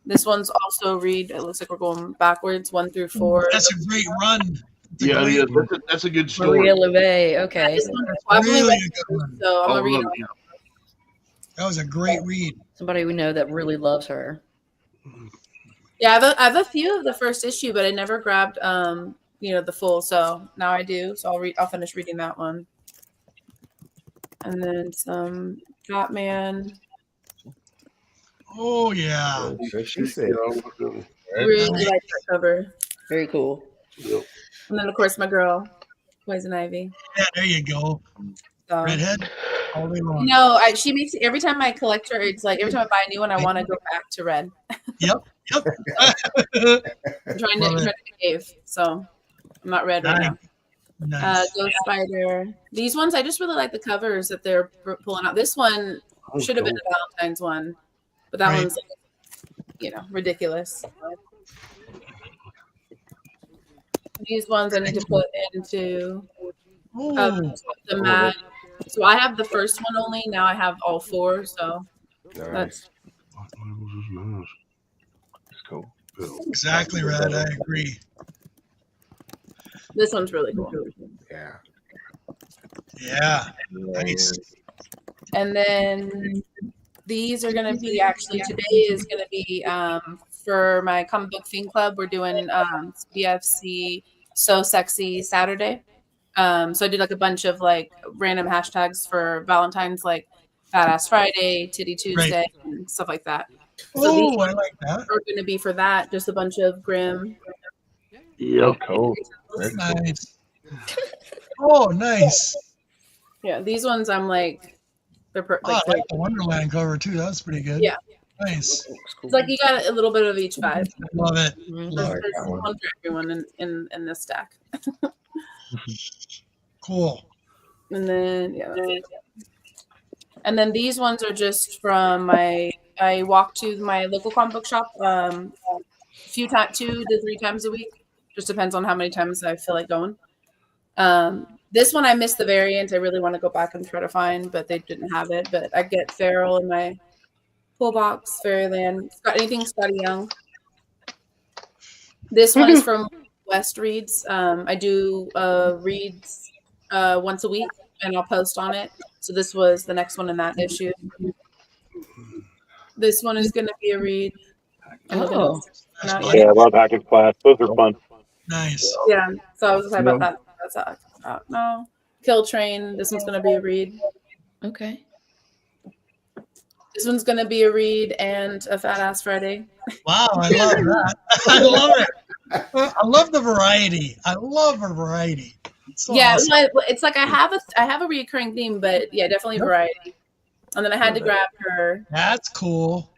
This one's also read. It looks like we're going backwards, 1 through 4. That's a great run. Yeah, it is. That's a good story. Maria LeVay. Okay. This one, I've only Really read a good one. so I'm Oh, gonna read look, it. That was a great read. Somebody we know that really loves her. Yeah, I have a few of the first issue, but I never grabbed the full. So now I do. So I'll finish reading that one. And then some Batman. Oh yeah. So she said. Really like that cover. Very cool. Yep. And then of course my girl, Poison Ivy. Yeah, there you go. So, Redhead. All day long. no, she makes every time I collect her, it's like every time I buy a new one, I want to go back to red. Yep. Yep. I'm trying to behave, so I'm not red right now. Nice. Ghost Spider. These ones, I just really like the covers that they're pulling out. This one Oh, should have been cool. a Valentine's one, but that Right. one's, ridiculous. These ones I need to put into Oh, the mat. So I have the first one only. Now I have all 4. So Nice. that's It's cool. exactly, Red. I agree. this one's really cool. Yeah. Yeah. Nice. And then these are going to be today is going to be for my comic book fiend club. We're doing BFC So Sexy Saturday. So I did like a bunch of like random hashtags for Valentine's, like Fat Ass Friday, Titty Tuesday, and stuff like that. So these Oh, I like that. are going to be for that. Just a bunch of Grimm. Yep. Cool. Very cool. Nice. Oh, nice. Yeah, these ones I'm like, they're Oh, I like the Wonderland cover too. That was pretty good. Yeah. Nice. It's like you got a little bit of each vibe. Love it. There's, Love it. there's one for everyone in this stack. Cool. And then and then these ones are just from I walk to my local comic book shop 2 to 3 times a week. Just depends on how many times I feel like going. This one I missed the variant. I really want to go back and try to find, but they didn't have it. But I get Feral in my pull box, Fairyland. Anything Scotty Young. This one is from West Reads. I do reads once a week, and I'll post on it. So this was the next one in that issue. This one is going to be a read. Oh. Yeah, I love Hack and Splash. Those are fun. Nice. Yeah. So I was excited about that. That's no. Kill Train. This one's going to be a read. Okay. This one's going to be a read and a Fat Ass Friday. Wow, I love that. I love it. I love the variety. I love a variety. It's so Yeah, awesome. it's like I have a reoccurring theme, but yeah, definitely variety. And then I had to grab her. That's cool.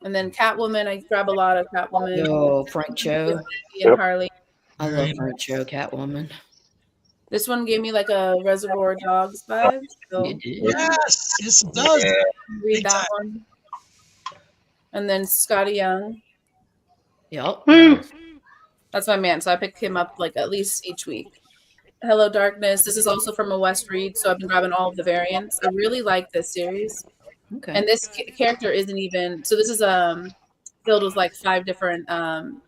And then Catwoman, I grab a lot of Catwoman. Yo, Frank Cho. And Harley. I love Frank Cho, Catwoman. This one gave me like a Reservoir Dogs vibe. So Yes, yes, it does. read Big that time. one. And then Scotty Young. Yep. That's my man. So I pick him up like at least each week. Hello Darkness. This is also from a West Read, so I've been grabbing all of the variants. I really like this series. Okay. And this character isn't even so. This is filled with like 5 different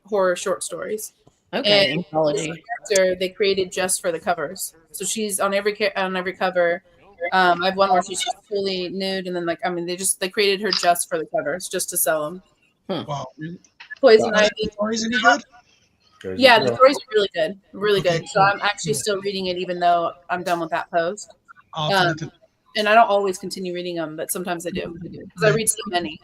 horror short stories. Okay. And Anthology. this character they created just for the covers. So she's on every cover. I have one where she's fully nude, and then they created her just for the covers, just to sell them. Wow. Poison Wow. Ivy. Stories any good? Yeah, the stories are really good, really good. So I'm actually still reading it, even though I'm done with that post. I'll have to- And I don't always continue reading them, but sometimes I do because I read so many.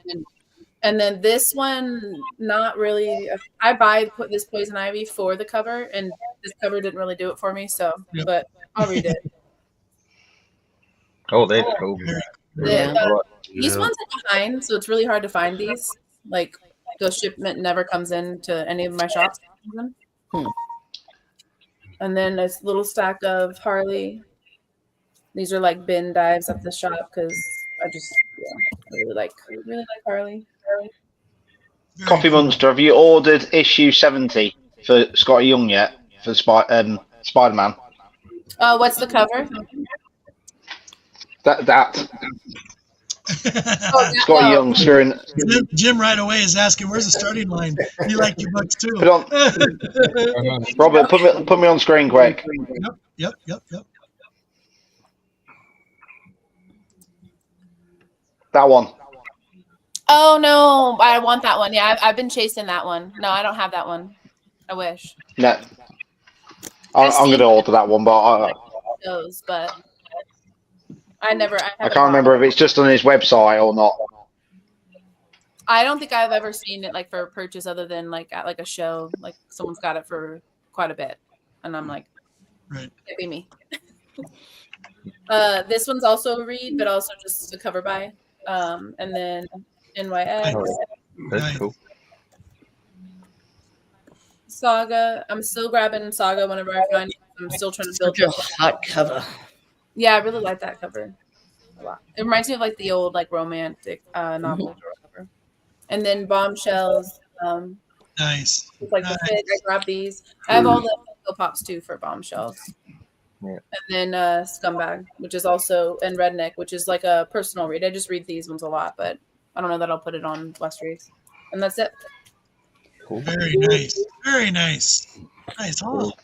And then this one, not really. I put this Poison Ivy for the cover, and this cover didn't really do it for me. So, but I'll read it. Oh, that's cool. These ones are behind, so it's really hard to find these. Like the shipment never comes into any of my shops. And then this little stack of Harley. These are like bin dives at the shop because I just really like Harley. Coffee Monster, have you ordered issue 70 for Scotty Young yet? For Spider-Man? What's the cover? That. Scotty Young screwing. Jim right away is asking, "Where's the starting line?" You like your books too. Put on, Robert, put me on screen quick. Yep. That one. Oh no, I want that one. Yeah, I've been chasing that one. No, I don't have that one. I wish. No. I'm going to order that one, but I never. I can't remember if it's just on his website or not. I don't think I've ever seen it like for purchase other than like at like a show. Like someone's got it for quite a bit, and I'm like, right, can't be me. This one's also a read, but also just a cover by. And then NYX. That's cool. Saga. I'm still grabbing Saga whenever I find it. I'm still trying to build Such a hot cover. Yeah, I really like that cover a lot. It reminds me of like the old like romantic novels or whatever. And then Bombshells. Nice. It's like the fit. I grab these. I have all the Funko Pops too for Bombshells. Yeah. And then Scumbag, which is also, and Redneck, which is like a personal read. I just read these ones a lot, but I don't know that I'll put it on West Reads. And that's it. Cool. Very nice. Very nice. Nice haul.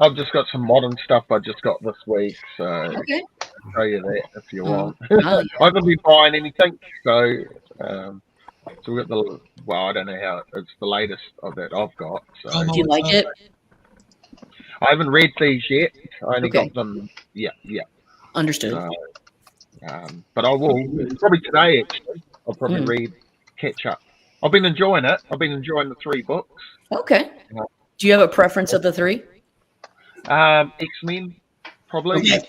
I've just got some modern stuff I just got this week, so I'll show you that if you want. I haven't been buying anything, so we got I don't know how it's the latest of that I've got. So. Do you like it? I haven't read these yet. I only got them. Yeah. Understood. But I will probably today. Actually, I'll probably read catch up. I've been enjoying it. I've been enjoying the 3 books. Okay. Do you have a preference of the 3? X-Men, probably. Okay,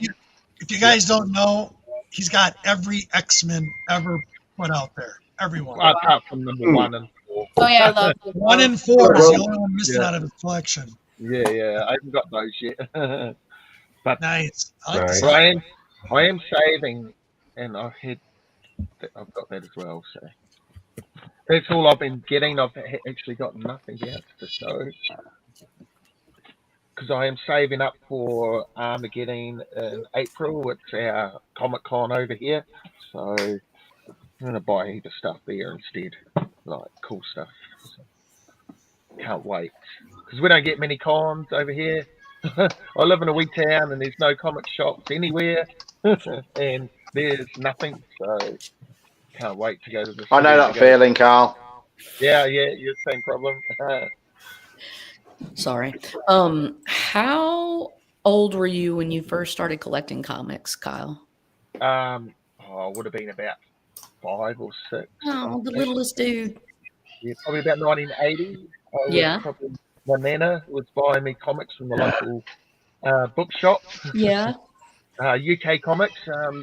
if you guys don't know, he's got every X-Men ever put out there. Everyone. Apart from number 1 and 4. Oh yeah, I love 1 and 4 is the only one missing out of his collection. Yeah, I haven't got those yet. But nice. But I am saving, and I've got that as well. So that's all I've been getting. I've actually got nothing else to show because I am saving up for Armageddon in April. It's our Comic Con over here, so I'm gonna buy a heap of stuff there instead, like cool stuff. So, can't wait because we don't get many cons over here. I live in a wee town and there's no comic shops anywhere, and there's nothing. So can't wait to go to the. I know that feeling, Carl. Yeah, you're the same problem. Sorry. How old were you when you first started collecting comics, Kyle? I would have been about 5 or 6. Oh, the littlest dude. Yeah, probably about 1980. Yeah. My nana was buying me comics from the local bookshop. Yeah. UK Comics,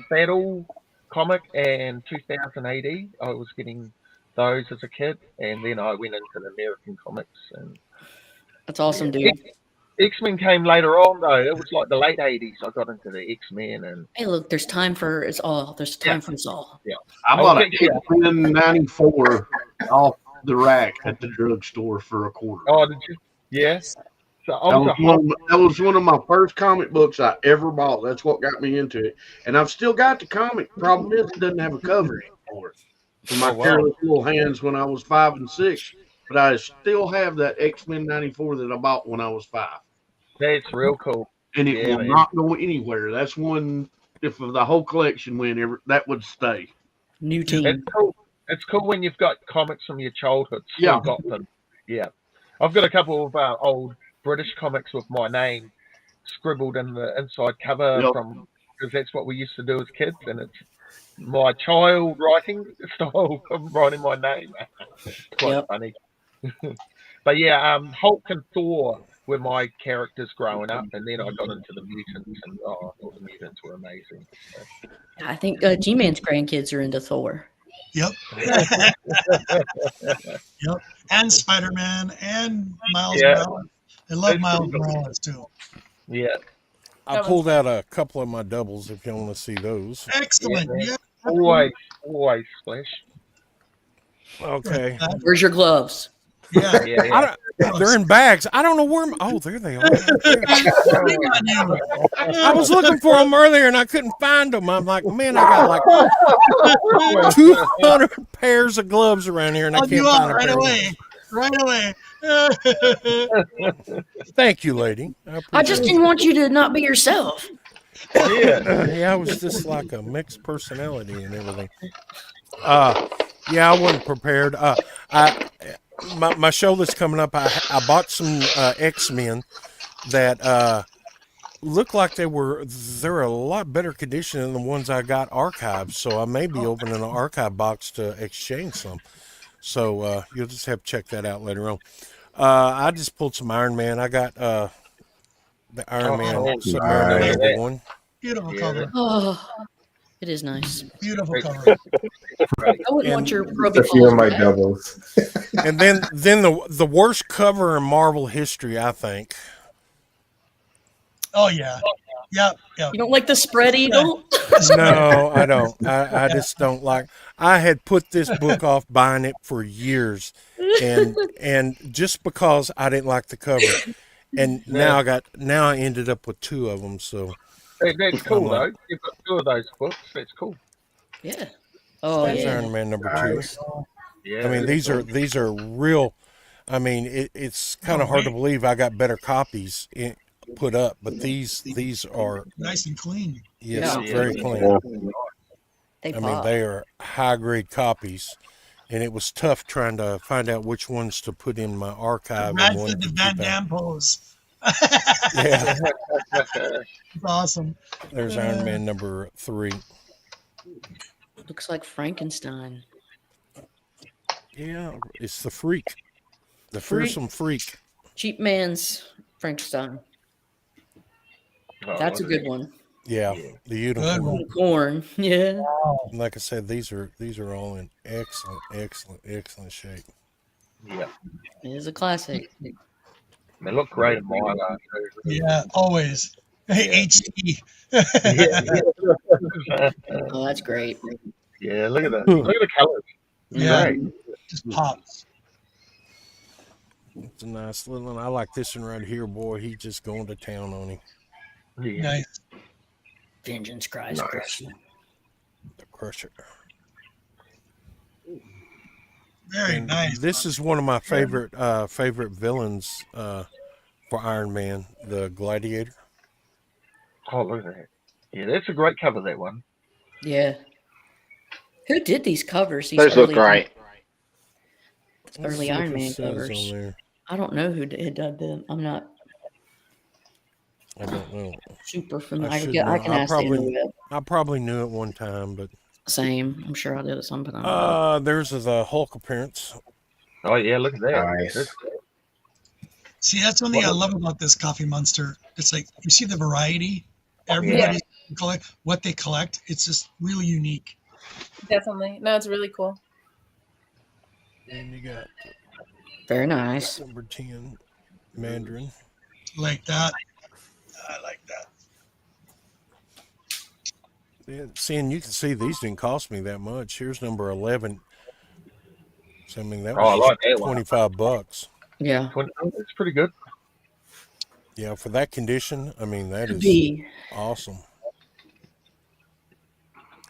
Battle Comic, and 2000 AD. I was getting those as a kid, and then I went into the American comics. And that's awesome, dude. X-Men came later on, though. It was like the late 80s. I got into the X-Men. And hey, look, there's time for us all. There's time for us all. Yeah. I bought an X-Men 94 off the rack at the drugstore for a $quarter. Oh, did you? Yes. So that was one of my first comic books I ever bought. That's what got me into it. And I've still got the comic. Problem is, it doesn't have a cover anymore. In my careless little hands when I was 5 and 6. But I still have that X-Men 94 that I bought when I was 5. That's real cool. And it will not go anywhere. That's one, if the whole collection went, that would stay. New team. It's cool. It's cool when you've got comics from your childhood. Yeah. Got them. Yeah. I've got a couple of old British comics with my name scribbled in the inside cover from because that's what we used to do as kids, and it's my child writing style of writing my name. It's quite funny. But yeah, Hulk and Thor were my characters growing up, and then I got into the mutants, and I thought the mutants were amazing. So. I think G-Man's grandkids are into Thor. Yep. Yep. And Spider-Man and Miles Morales. I love Miles Morales too. Yeah. I pulled out a couple of my doubles if you want to see those. Excellent. Yeah. Always, Splash. Okay. Where's your gloves? Yeah. They're in bags. I don't know where. Oh, there they are. I was looking for them earlier and I couldn't find them. I'm like, man, I got like 200 pairs of gloves around here and I can't find them right away. Thank you, lady. I just didn't want you to not be yourself. Yeah, I was just like a mixed personality and everything. Yeah, I wasn't prepared. My show that's coming up, I bought some X-Men that look like they're a lot better condition than the ones I got archived. So I may be opening an archive box to exchange some. So you'll just have to check that out later on. I just pulled some Iron Man. I got the Iron Man Submariner #1. Beautiful cover. Oh, it is nice. Beautiful cover. I wouldn't want your grubby A few of my balls. doubles. And then the worst cover in Marvel history, I think. Oh yeah. Yep. You don't like the spread eagle? No, I don't. I just don't like. I had put this book off buying it for years, and just because I didn't like the cover, and now I ended up with 2 of them. So that's cool though. You've got 2 of those books. That's cool. Yeah. Oh There's yeah. Iron Man #2. Yeah. I mean, these are real. I mean, it's kind of hard to believe I got better copies put up, but these are nice and clean. Yes, Yeah. very clean. They I mean, pop. they are high grade copies, and it was tough trying to find out which ones to put in my archive. Brad and one did to the Van keep out. Damme pose. Yeah. It's awesome. There's Iron Man #3. Looks like Frankenstein. Yeah, it's the Freak, the Freak. fearsome Freak. Cheap man's Frankenstein. That's a good one. Yeah, the unicorn. Unicorn. Yeah. Like I said, these are all in excellent shape. Yeah. It is a classic. They look great in my life. Yeah, always. Hey, HT. Oh, that's great. Yeah, look at that. Look at the colors. Yeah, Great. just pops. It's a nice little one. I like this one right here, boy. He's just going to town on him. Yeah. Nice. Vengeance cries. The Crusher. Very And nice. This is one of my favorite villains for Iron Man, the Gladiator. Oh, look at that. Yeah, that's a great cover, that one. Yeah. Who did these covers? These Those look early- great. Let's Early see what Iron it Man says covers. on there. I don't know who did them. I'm not I don't know. super familiar. I I should can know. ask the interweb. I probably knew it one time, but Same. I'm sure I did at some point. there's the Hulk appearance. Oh, yeah, look at that. Nice. That's- See, that's one thing I love about this Coffee Monster. It's like you see the variety. Everybody collect what they collect. It's just really unique. Definitely. No, it's really cool. And you got Very nice. number 10, Mandarin. Like that. I like that. Yeah, seeing you can see these didn't cost me that much. Here's number 11. So I mean that Oh, I was like that one. $25. Yeah. It's pretty good. Yeah, for that condition, I mean that is Be. awesome.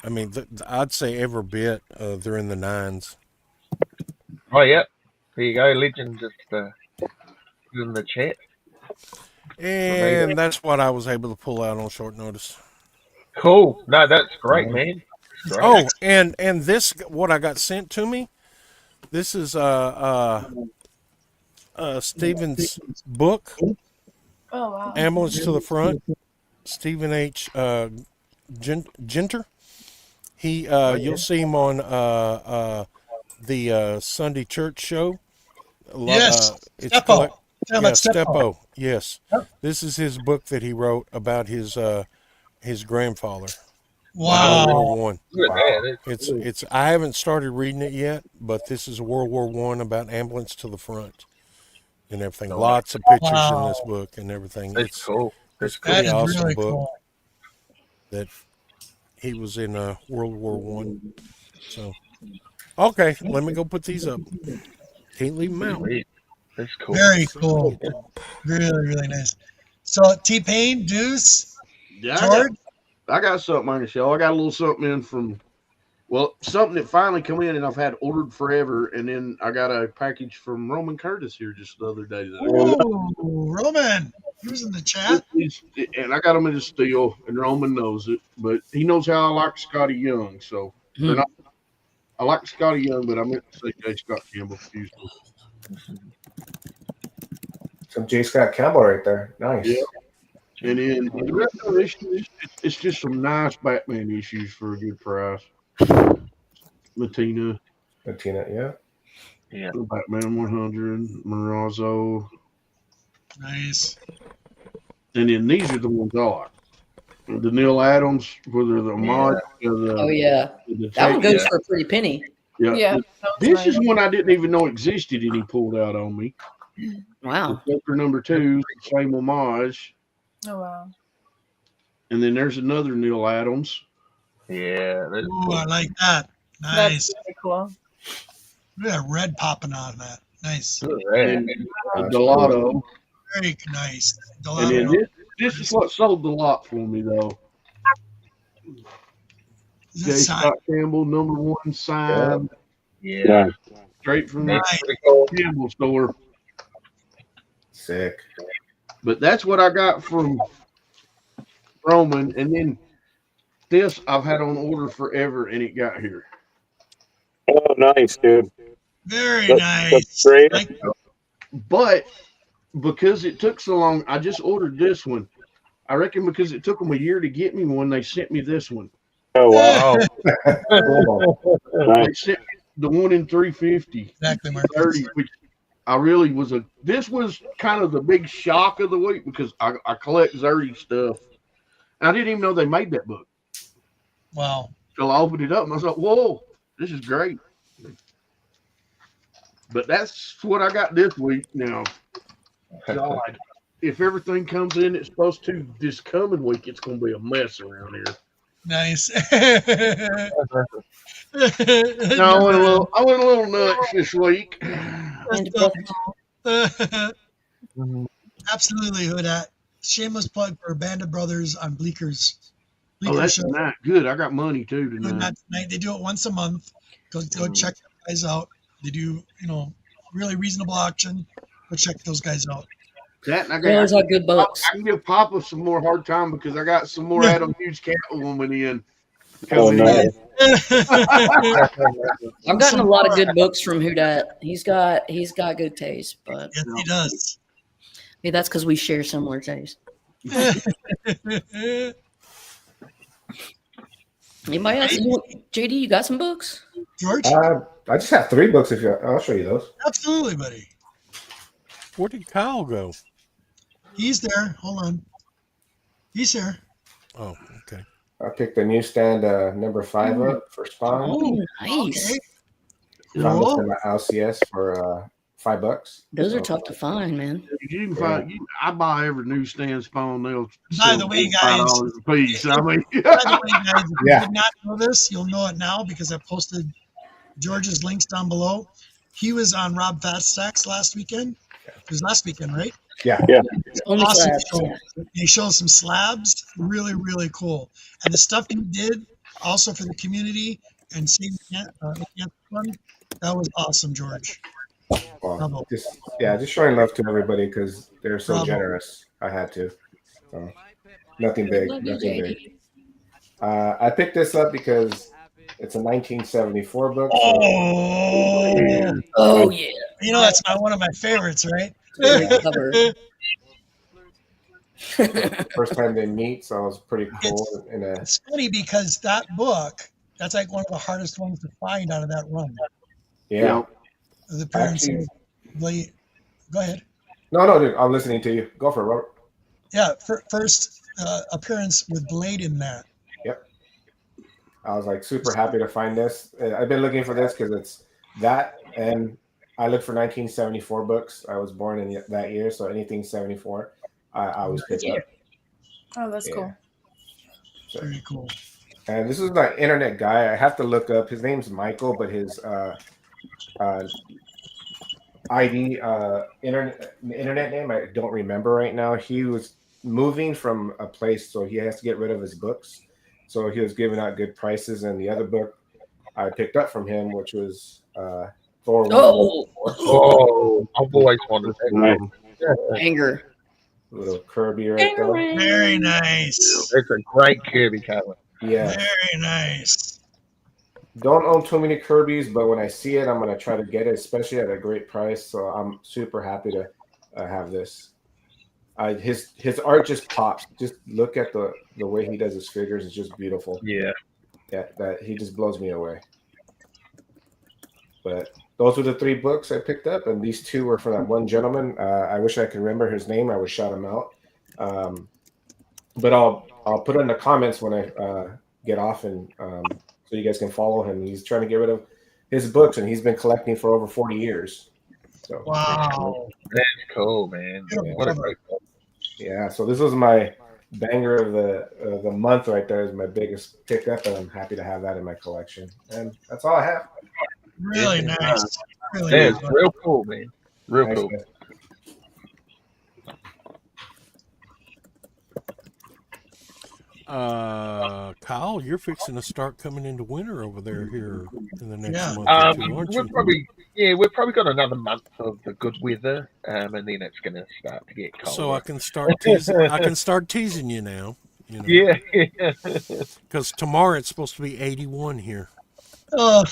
I mean, I'd say every bit they're in the 9s. Oh, yeah. There you go. Legend just in the chat. And that's what I was able to pull out on short notice. Cool. No, that's great, man. Great. Oh, and this what I got sent to me. This is Stephen's book Oh wow. Ambulance to the Front, Stephen H. Genter. He, you'll see him on the Sunday Church show. Yes, it's Steppo. Steppo. Yes, Yep. this is his book that he wrote about his grandfather. Wow. World War One. Wow. It's. I haven't started reading it yet, but this is World War One about Ambulance to the Front and everything. Lots of pictures in this book and everything. That's cool. It's a pretty That is awesome really book cool. that he was in World War One. So, okay, let me go put these up. Can't leave them out. That's cool. Very cool. Really, really nice. So T-Pain, Deuce, Yeah, George. I got something on the show. I got a little something in from, well, something that finally come in and I've had ordered forever, and then I got a package from Roman Curtis here just the other day. Ooh, Roman, he was in the chat. And I got him in a steal, and Roman knows it, but he knows how I like Scotty Young. So they're not, I like Scotty Young, but I meant to say J. Scott Campbell. Excuse me. Some J. Scott Campbell right there. Nice. Yeah. And then the rest of the issues, it's just some nice Batman issues for a good price. Latina, yeah. Batman 100, Marazzo. Nice. And then these are the ones I like. The Neil Adams, whether the homage or the. Oh yeah, that one goes for a pretty penny. Yeah. This is one I didn't even know existed, and he pulled out on me. Wow. The Joker #2, same homage. Oh wow. And then there's another Neil Adams. Yeah. Ooh, I like that. Nice. That's really cool. Look at that red popping out of that. Nice. And Delato. Very nice. And then Delato. this is what sold the lot for me, though. J. Scott Campbell, #1 signed. Yeah. Straight from the Nice. Campbell store. Sick. But that's what I got from Roman. And then this I've had on order forever, and it got here. Oh, nice, dude. Very That's nice. great. But because it took so long, I just ordered this one. I reckon because it took them a year to get me one, they sent me this one. Oh, wow. They sent me the one in 350. Exactly, Mark. 30, which I really was this was kind of the big shock of the week because I collect Zerdy stuff. And I didn't even know they made that book. Wow. So I opened it up and I was like, whoa, this is great. But that's what I got this week now. God, if everything comes in it's supposed to this coming week, it's going to be a mess around here. Nice. No, I went a little nuts this week. Absolutely, Huda. Shameless plug for Band of Brothers on Bleeker's. Oh, that's tonight. Good. I got money too Doing tonight. that tonight. They do it once a month. Go check the guys out. They do, really reasonable auction. Go check those guys out. That and Those are good books. I can give Papa some more hard time because I got some more Adam Hughes Catwoman in. Oh, nice. I've gotten a lot of good books from Hudat. He's got good taste, but yes, he does. Hey, that's because we share similar taste. Anybody else? JD, you got some books? George? I just have 3 books. I'll show you those. Absolutely, buddy. Where did Kyle go? He's there. Hold on. He's here. Oh, okay. I picked the newsstand #5 up for Spawn. Oh, nice. Found this in my LCS for $5. Those are tough to find, man. You can find. I buy every newsstand Spawn. They'll By the way, guys. $5 a piece. I mean, By the way, guys, if Yeah. you did not know this, you'll know it now because I posted George's links down below. He was on Rob Fatstack's last weekend. It was last weekend, right? Yeah. Only Awesome slabs, show. yeah. He showed some slabs. Really, really cool. And the stuff he did also for the community and Save the Cancer Fund, that was awesome, George. Well, just showing love to everybody because they're so Bravo. generous. I had to. So, nothing big. Love you, Nothing JD. big. I picked this up because it's a 1974 book. Oh, yeah. You know, that's one of my favorites, right? Great cover. First time they meet, so it was pretty cool. It's funny because that book, that's like one of the hardest ones to find out of that run. Yeah. The parents Actually- go ahead. No, dude, I'm listening to you. Go for it, Robert. Yeah, first appearance with Blade in that. Yep. I was like super happy to find this. I've been looking for this because it's that, and I look for 1974 books. I was born in that year, so anything 74, I always pick up. Oh, that's Yeah. cool. So, very cool. And this is my internet guy. I have to look up. His name's Michael, but his ID internet name I don't remember right now. He was moving from a place, so he has to get rid of his books. So he was giving out good prices, and the other book I picked up from him, which was Thor. I've always wanted that. Anger. Little Kirby right there. Very nice. It's a great Kirby cover. Yeah. Very nice. Don't own too many Kirby's, but when I see it, I'm gonna try to get it, especially at a great price. So I'm super happy to have this. His art just pops. Just look at the way he does his figures; it's just beautiful. Yeah, that he just blows me away. But those were the 3 books I picked up, and these 2 were from that one gentleman. I wish I could remember his name. I would shout him out. But I'll put it in the comments when I get off, and so you guys can follow him. He's trying to get rid of his books, and he's been collecting for over 40 years. So wow, that's cool, man. What a great book. Yeah, so this was my banger of the month right there. Is my biggest pickup, and I'm happy to have that in my collection. And that's all I have. Really nice. Really Yeah, nice. it's real cool, man. Real Nice, cool. man. Kyle, you're fixing to start coming into winter over there here in the next month or two, aren't you? We've probably got another month of the good weather, and then it's going to start to get cold. So I can start teasing. I can start teasing you now. You know? Yeah. Because tomorrow it's supposed to be 81 here. Oh.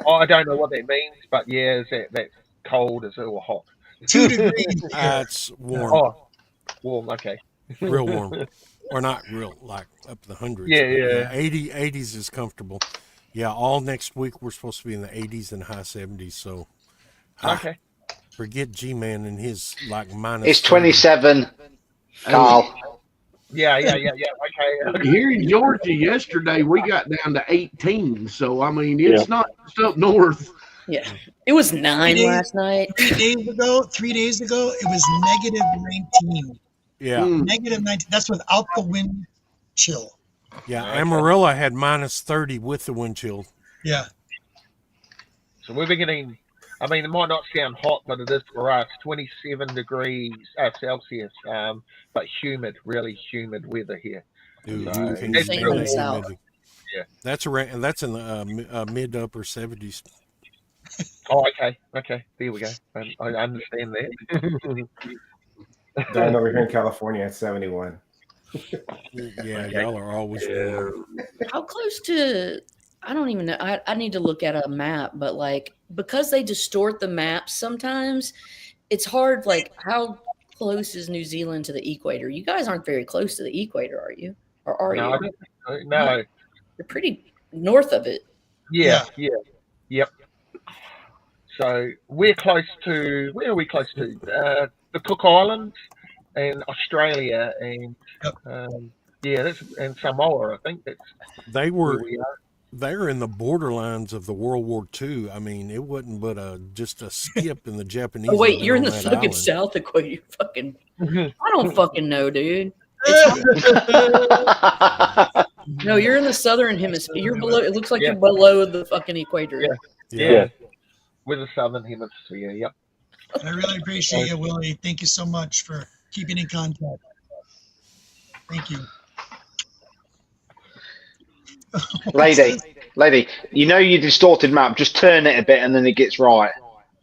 I don't know what that means, but yeah, that's cold as or hot? 2 degrees. It's warm. Oh, warm. Okay. Real warm, or not real, like up the hundreds. Yeah, but yeah. 80s is comfortable. Yeah, all next week we're supposed to be in the 80s and high 70s. So, Okay. forget G-Man and his like minus. It's 30. 27, Carl. Yeah. Okay. Here in Georgia yesterday, we got down to 18. So, I mean, it's not just up north. Yeah. It was 9 last night. 3 days ago, it was negative 19. Yeah. Negative 19. That's without the wind chill. Yeah, Amarillo had minus 30 with the wind chill. Yeah. So we're getting, I mean, it might not sound hot, but it is for us, 27 degrees Celsius, but humid, really humid weather here. Dude, So, can it's you real imagine warm. that? Yeah. That's around, and that's in the mid to upper 70s. Oh, okay. There we go. I understand that. Down over here in California at 71. Yeah, y'all are always warm. How close to? I don't even know. I need to look at a map, but like because they distort the maps sometimes, it's hard. Like how close is New Zealand to the equator? You guys aren't very close to the equator, are you? Or are No, I you? don't think so. No. You're pretty north of it. Yeah. Yep. So we're close to, where are we close to? The Cook Islands and Australia and and Samoa, I think that's They where were we are. they're in the borderlines of the World War II. I mean, it wasn't but just a skip in the Japanese. Oh wait, had you're in been the on that fucking island. South equator. You fucking. I don't fucking know, dude. No, you're in the southern hemisphere. You're below. It looks like Yeah. you're below the fucking equator. Yeah. We're the southern hemisphere, yep. I really appreciate you, Willie. Thank you so much for keeping in contact. Thank you. Lady, you know your distorted map. Just turn it a bit and then it gets right.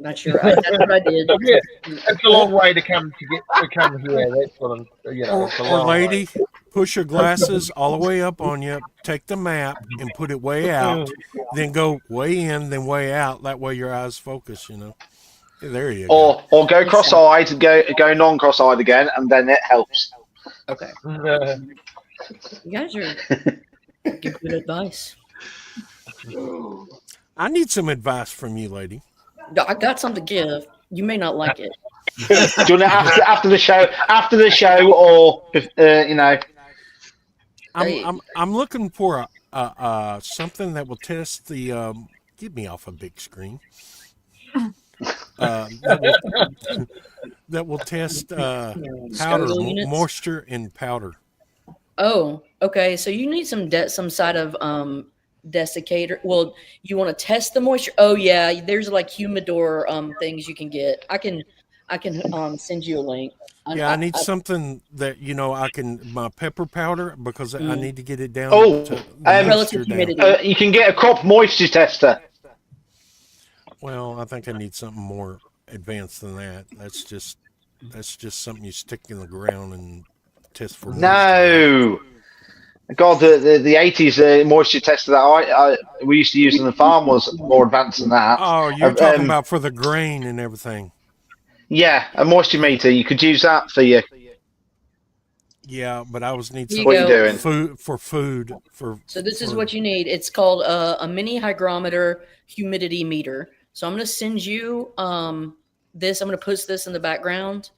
That's your. That's what I did. Yeah, it's a long way to come here. That's what I'm, it's a Or long way. lady, push your glasses all the way up on you. Take the map and put it way out. Then go way in, then way out. That way your eyes focus. You know. There you go. Or go cross-eyed, go non-cross-eyed again, and then it helps. Okay. You guys are give good advice. I need some advice from you, lady. I got something to give. You may not like it. Do you want to after the show? After the show, or you know? I'm looking for something that will test the. Get me off a big screen. That will test powder, moisture in powder. Oh, okay. So you need some side of desiccator. Well, you want to test the moisture. Oh yeah, there's like humidor things you can get. I can send you a link. Yeah, I need something that I can my pepper powder because I need to get it down. Relative humidity. You can get a crop moisture tester. Well, I think I need something more advanced than that. That's just something you stick in the ground and test for moisture. No. God, the 80s moisture tester that we used to use on the farm was more advanced than that. Oh, you're talking about for the grain and everything. Yeah, a moisture meter. You could use that for you. Yeah, but I need something. What are you doing? Food. So this is what you need. It's called a mini hygrometer humidity meter. So I'm going to send you this. I'm going to post this in the background,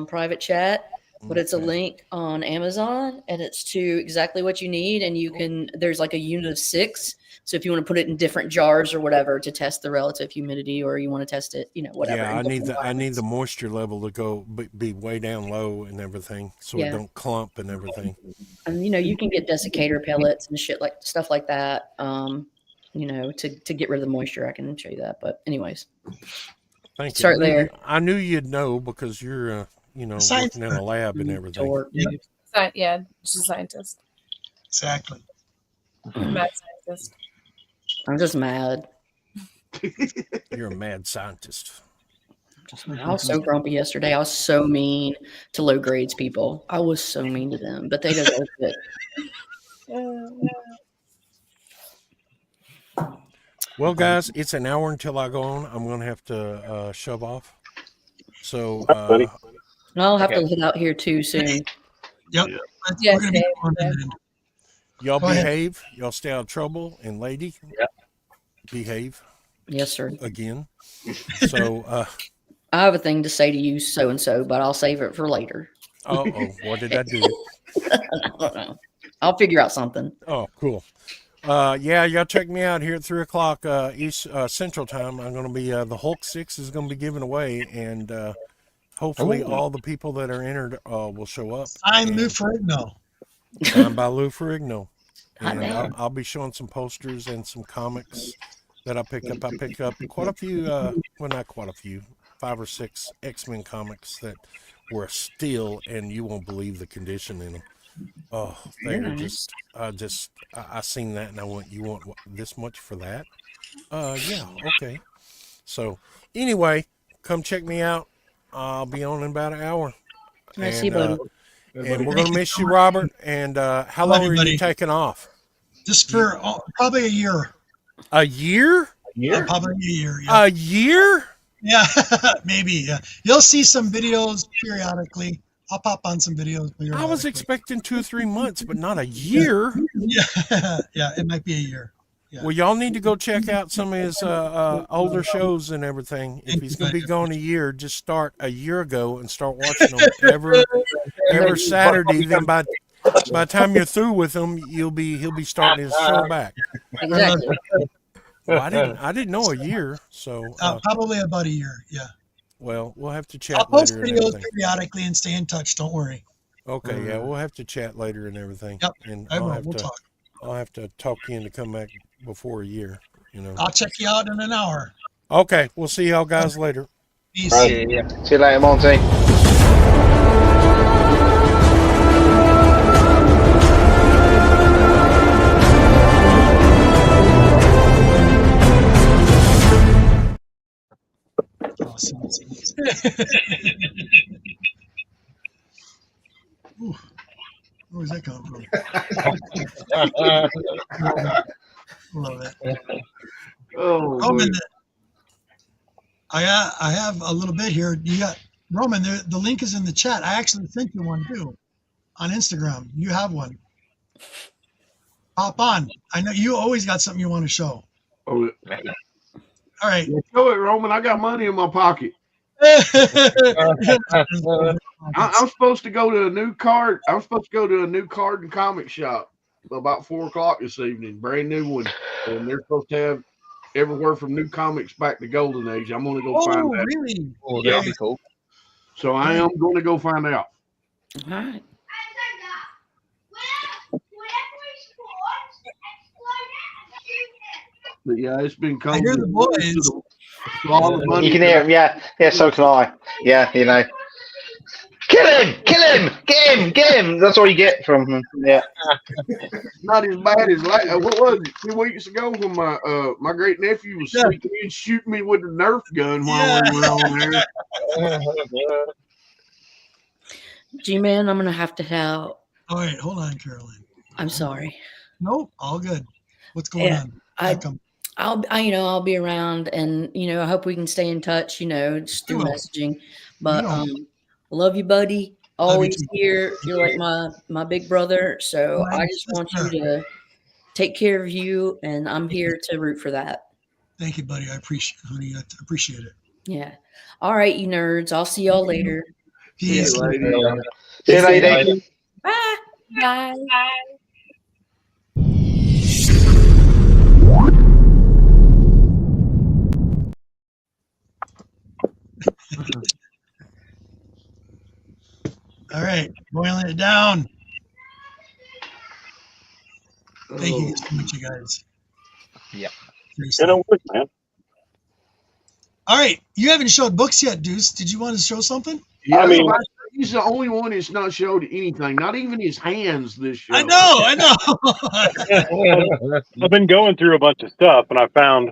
private chat. But it's a link on Amazon, and it's to exactly what you need. And there's like a unit of 6. So if you want to put it in different jars or whatever to test the relative humidity, or you want to test it, whatever. Yeah, I need the moisture level to be way down low and everything, so it don't clump and everything. And you can get desiccator pellets and stuff like that. To get rid of the moisture. I can show you that. But anyways, thank you. Start there. I knew you'd know because you're working in a lab and everything. Yeah, just a scientist. Exactly. Mad scientist. I'm just mad. You're a mad scientist. I was so grumpy yesterday. I was so mean to low grades people. I was so mean to them, but they deserve it. Well, guys, it's an hour until I go on. I'm going to have to shove off. So I'll have to head out here too soon. Yep. Yeah. Y'all behave. Y'all stay out of trouble. And lady, behave. Yes, sir. Again. So I have a thing to say to you, so and so, but I'll save it for later. Oh, what did I do? I don't know. I'll figure out something. Oh, cool. Y'all check me out here at 3:00 East Central Time. I'm going to be the Hulk 6 is going to be given away, and hopefully all the people that are entered will show up. I'm Lou Ferrigno. Signed by Lou Ferrigno. And I'll be showing some posters and some comics that I picked up. I picked up quite a few, not quite a few, 5 or 6 X-Men comics that were a steal, and you won't believe the condition in them. Oh, they're I seen that and I went, you want this much for that? Yeah, okay. So anyway, come check me out. I'll be on in about an hour. Nice, and we're going to miss you, Robert. And how long are you taking off? Just for probably a year. A year? Probably a year. Yeah. A year? Yeah, maybe. Yeah, you'll see some videos periodically. I'll pop on some videos. I was expecting 2 or 3 months, but not a year. Yeah, it might be a year. Yeah. Well, y'all need to go check out some of his older shows and everything. If he's going to be gone a year, just start a year ago and start watching them every Saturday. Then by the time you're through with him, he'll be starting his show back. Exactly. Well, I didn't know a year, so probably about a year. Yeah. Well, we'll have to chat I'll post later. videos periodically and stay in touch. Don't worry. Okay, yeah, we'll have to chat later and everything. Yep, and we'll talk. I'll have to talk you into come back before a year. I'll check you out in an hour. Okay, we'll see y'all guys later. Peace. Right. See you later, Monty. Ooh, where was that coming from? Love it. Oh, Roman, I have a little bit here. You got Roman. The link is in the chat. I actually sent you one too on Instagram. You have one. Hop on. I know you always got something you want to show. Oh, all right. Yeah, show it, Roman. I got money in my pocket. I'm supposed to go to a new card. I'm supposed to go to a new card and comic shop about 4:00 this evening. Brand new one, and they're supposed to have everywhere from new comics back to Golden Age. I'm gonna go find that. Really? Oh, that'd be cool. So I am going to go find out. All right. But yeah, it's been cold. I hear the boys. You can hear him, yeah. Yeah, so can I. Yeah, you know. Kill him! Get him! That's all you get from him. Yeah. Not as bad as what was it? 2 weeks ago when my great nephew was sneaking in shooting me with a Nerf gun while we were on there. G-Man, I'm gonna have to help. All right, hold on, Caroline. I'm sorry. Nope, all good. What's going on? I'll be around, and I hope we can stay in touch. Just through messaging. But love you, buddy. Always here. You're like my big brother. So I just want you to take care of you, and I'm here to root for that. Thank you, buddy. I appreciate it. Yeah. All right, you nerds. I'll see y'all later. Peace. See you later. Bye. Bye. All right, boiling it down. Thank you so much, you guys. Yeah. Man. All right, you haven't showed books yet, Deuce. Did you want to show something? Yeah, I mean, he's the only one that's not showed anything, not even his hands this show. I know. I've been going through a bunch of stuff, and I found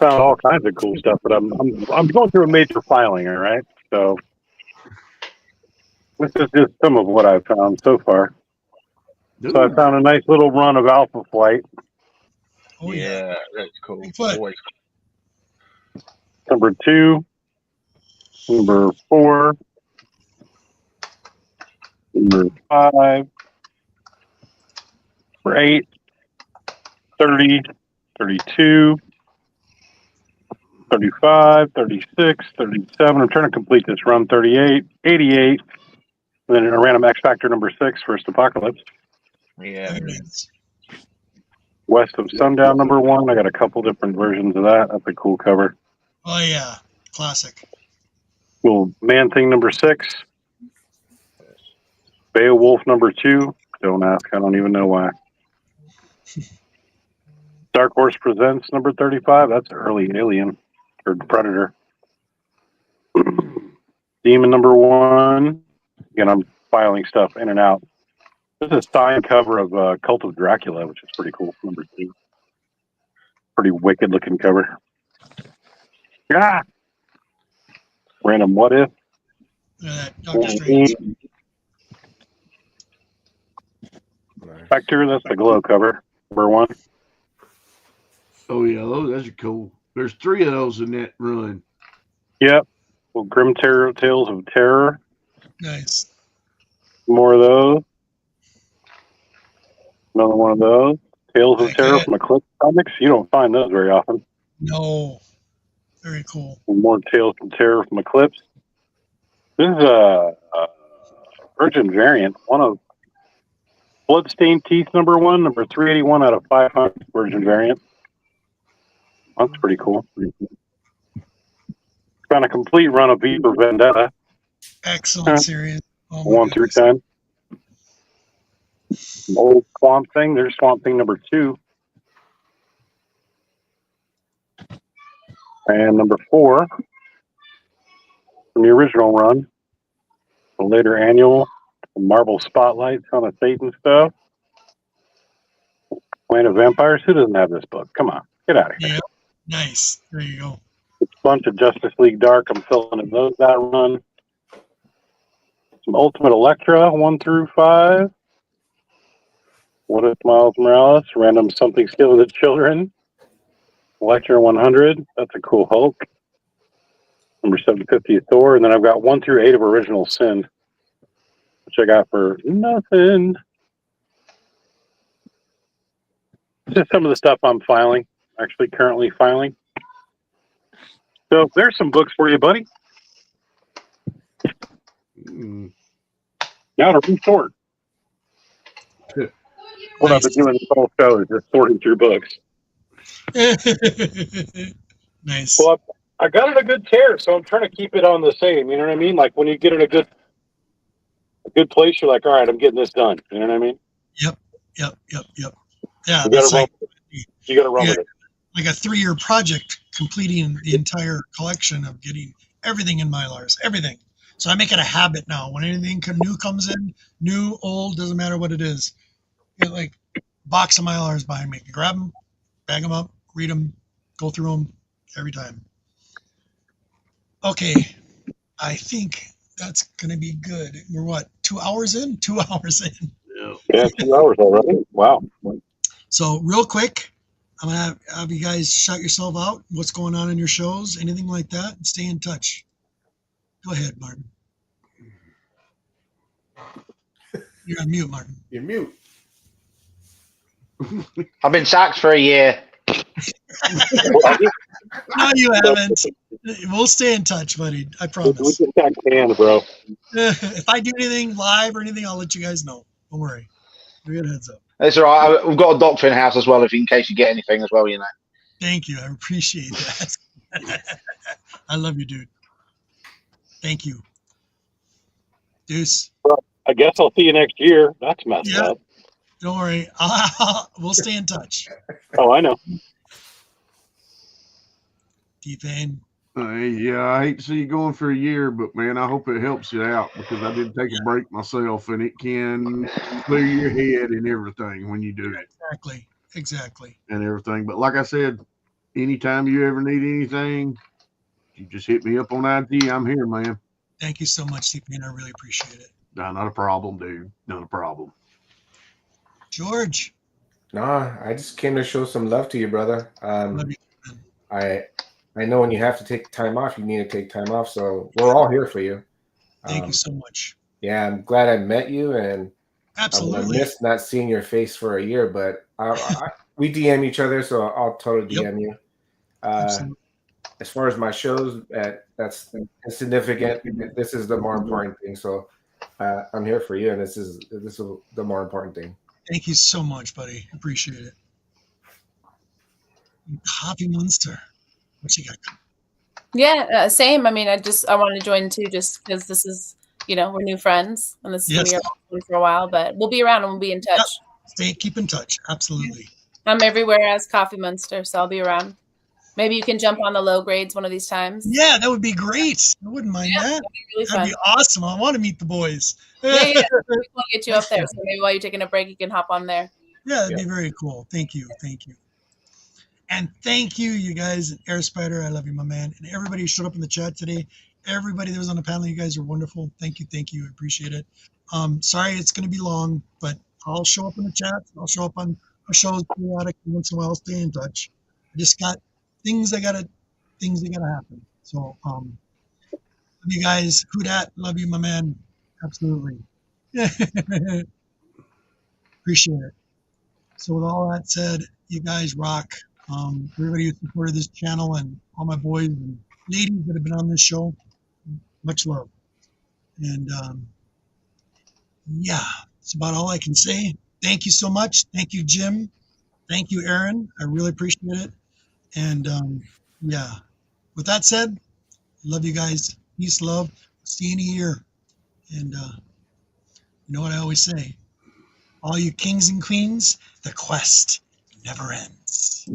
all kinds of cool stuff. But I'm going through a major filing. All right, so this is just some of what I've found so far. So I found a nice little run of Alpha Flight. Oh, yeah, that's cool. Always. Number 2, number 4, number 5, number 8, 30, 32, 35, 36, 37. I'm trying to complete this run. 38, 88, and then a random X Factor number 6, First Apocalypse. Yeah. West of Sundown number 1. I got a couple different versions of that. That's a cool cover. Oh yeah, classic. Little Man Thing number 6. Beowulf number 2. Don't ask. I don't even know why. Dark Horse Presents number 35. That's early Alien or Predator. Demon number 1. Again, I'm filing stuff in and out. This is a signed cover of Cult of Dracula, which is pretty cool. Number 2. Pretty wicked looking cover. Ah! Random What If. Doctor Strange. Spectre, that's the Glow cover. Number 1. Oh yeah, those are cool. There's 3 of those in that run. Yep. Well, Grim Terror Tales of Terror. Nice. More of those. Another one of those. Tales of Terror from Eclipse Comics. You don't find those very often. No. Very cool. More Tales from Terror from Eclipse. This is a Virgin variant. One of Bloodstained Teeth number 1, number 381 out of 500 Virgin variant. That's pretty cool. Found a complete run of V for Vendetta. Excellent series. 1 through 10. Old Swamp Thing. There's Swamp Thing number 2. And number 4 from the original run. The later annual. Marvel Spotlight, Son of Satan stuff. Land of Vampires. Who doesn't have this book? Come on. Get out of here. Yeah. Nice. There you go. A bunch of Justice League Dark. I'm filling in that run. Some Ultimate Elektra, 1 through 5. What If Miles Morales? Random Something Stealing the Children. Elektra 100. That's a cool Hulk. Number 750 Thor, and then I've got 1 through 8 of Original Sin, which I got for nothing. Just some of the stuff I'm filing, actually currently filing. So there's some books for you, buddy. Now to resort. What I've been doing this whole show is just sorting through books. Nice. Well, I got it a good tear, so I'm trying to keep it on the same. You know what I mean? Like when you get in a good place, you're like, all right, I'm getting this done. You know what I mean? Yep. Yeah, You that's got like to run with it. like a 3-year project completing the entire collection of getting everything in Mylars, everything. So I make it a habit now. When anything new comes in, new, old, doesn't matter what it is. Get like a box of Mylars behind me. Grab them, bag them up, read them, go through them every time. Okay, I think that's going to be good. We're what, 2 hours in? 2 hours in. Yeah, 2 hours already. Wow. So real quick, I'm going to have you guys shout yourself out. What's going on in your shows, anything like that, and stay in touch. Go ahead, Martin. You're on mute, Martin. You're mute. I've been sacked for a year. No, you haven't. We'll stay in touch, buddy. I promise. We just got canned, bro. If I do anything live or anything, I'll let you guys know. Don't worry. Give it a heads up. It's all right. We've got a doctor in the house as well, in case you get anything as well, you know. Thank you. I appreciate that. I love you, dude. Thank you. Deuce. Well, I guess I'll see you next year. That's messed up. Don't worry. We'll stay in touch. Oh, I know. T-Pain. Yeah, I hate to see you going for a year, but man, I hope it helps you out because I did take a break myself, and it can clear your head and everything when you do it. Exactly. And everything. But like I said, anytime you ever need anything, you just hit me up on IG. I'm here, man. Thank you so much, T-Pain. I really appreciate it. No, not a problem, dude. Not a problem. George. Nah, I just came to show some love to you, brother. Love you, I know when you have to take time off, you need to take time off. So we're all here for you. Thank you so much. Yeah, I'm glad I met you, and absolutely I missed not seeing your face for a year. But we DM each other, so I'll totally DM you. As far as my shows, that's insignificant. This is the more important thing. So I'm here for you, and this is the more important thing. Thank you so much, buddy. Appreciate it. Coffee Monster. What you got? Yeah, same. I mean, I want to join too, just because this is, we're new friends, and this is going to be for a while, but we'll be around and we'll be in touch. Keep in touch. Absolutely. I'm everywhere as Coffee Monster, so I'll be around. Maybe you can jump on the low grades one of these times. Yeah, that would be great. I wouldn't mind that. That'd be really fun. That'd be awesome. I want to meet the boys. Yeah. We want to get you up there, so maybe while you're taking a break, you can hop on there. Yeah, that'd be very cool. Thank you. And thank you, you guys, and Air Spider. I love you, my man. And everybody who showed up in the chat today, everybody that was on the panel, you guys are wonderful. Thank you. I appreciate it. Sorry it's going to be long, but I'll show up in the chat. I'll show up on our shows periodically once in a while. I'll stay in touch. I just got things that gotta happen. So, love you guys. Who dat? Love you, my man. Absolutely. Appreciate it. So with all that said, you guys rock. Everybody who supported this channel and all my boys and ladies that have been on this show, much love. And that's about all I can say. Thank you so much. Thank you, Jim. Thank you, Aaron. I really appreciate it. And with that said, love you guys. Peace, love. See you in a year. And you know what I always say? All you kings and queens, the quest never ends.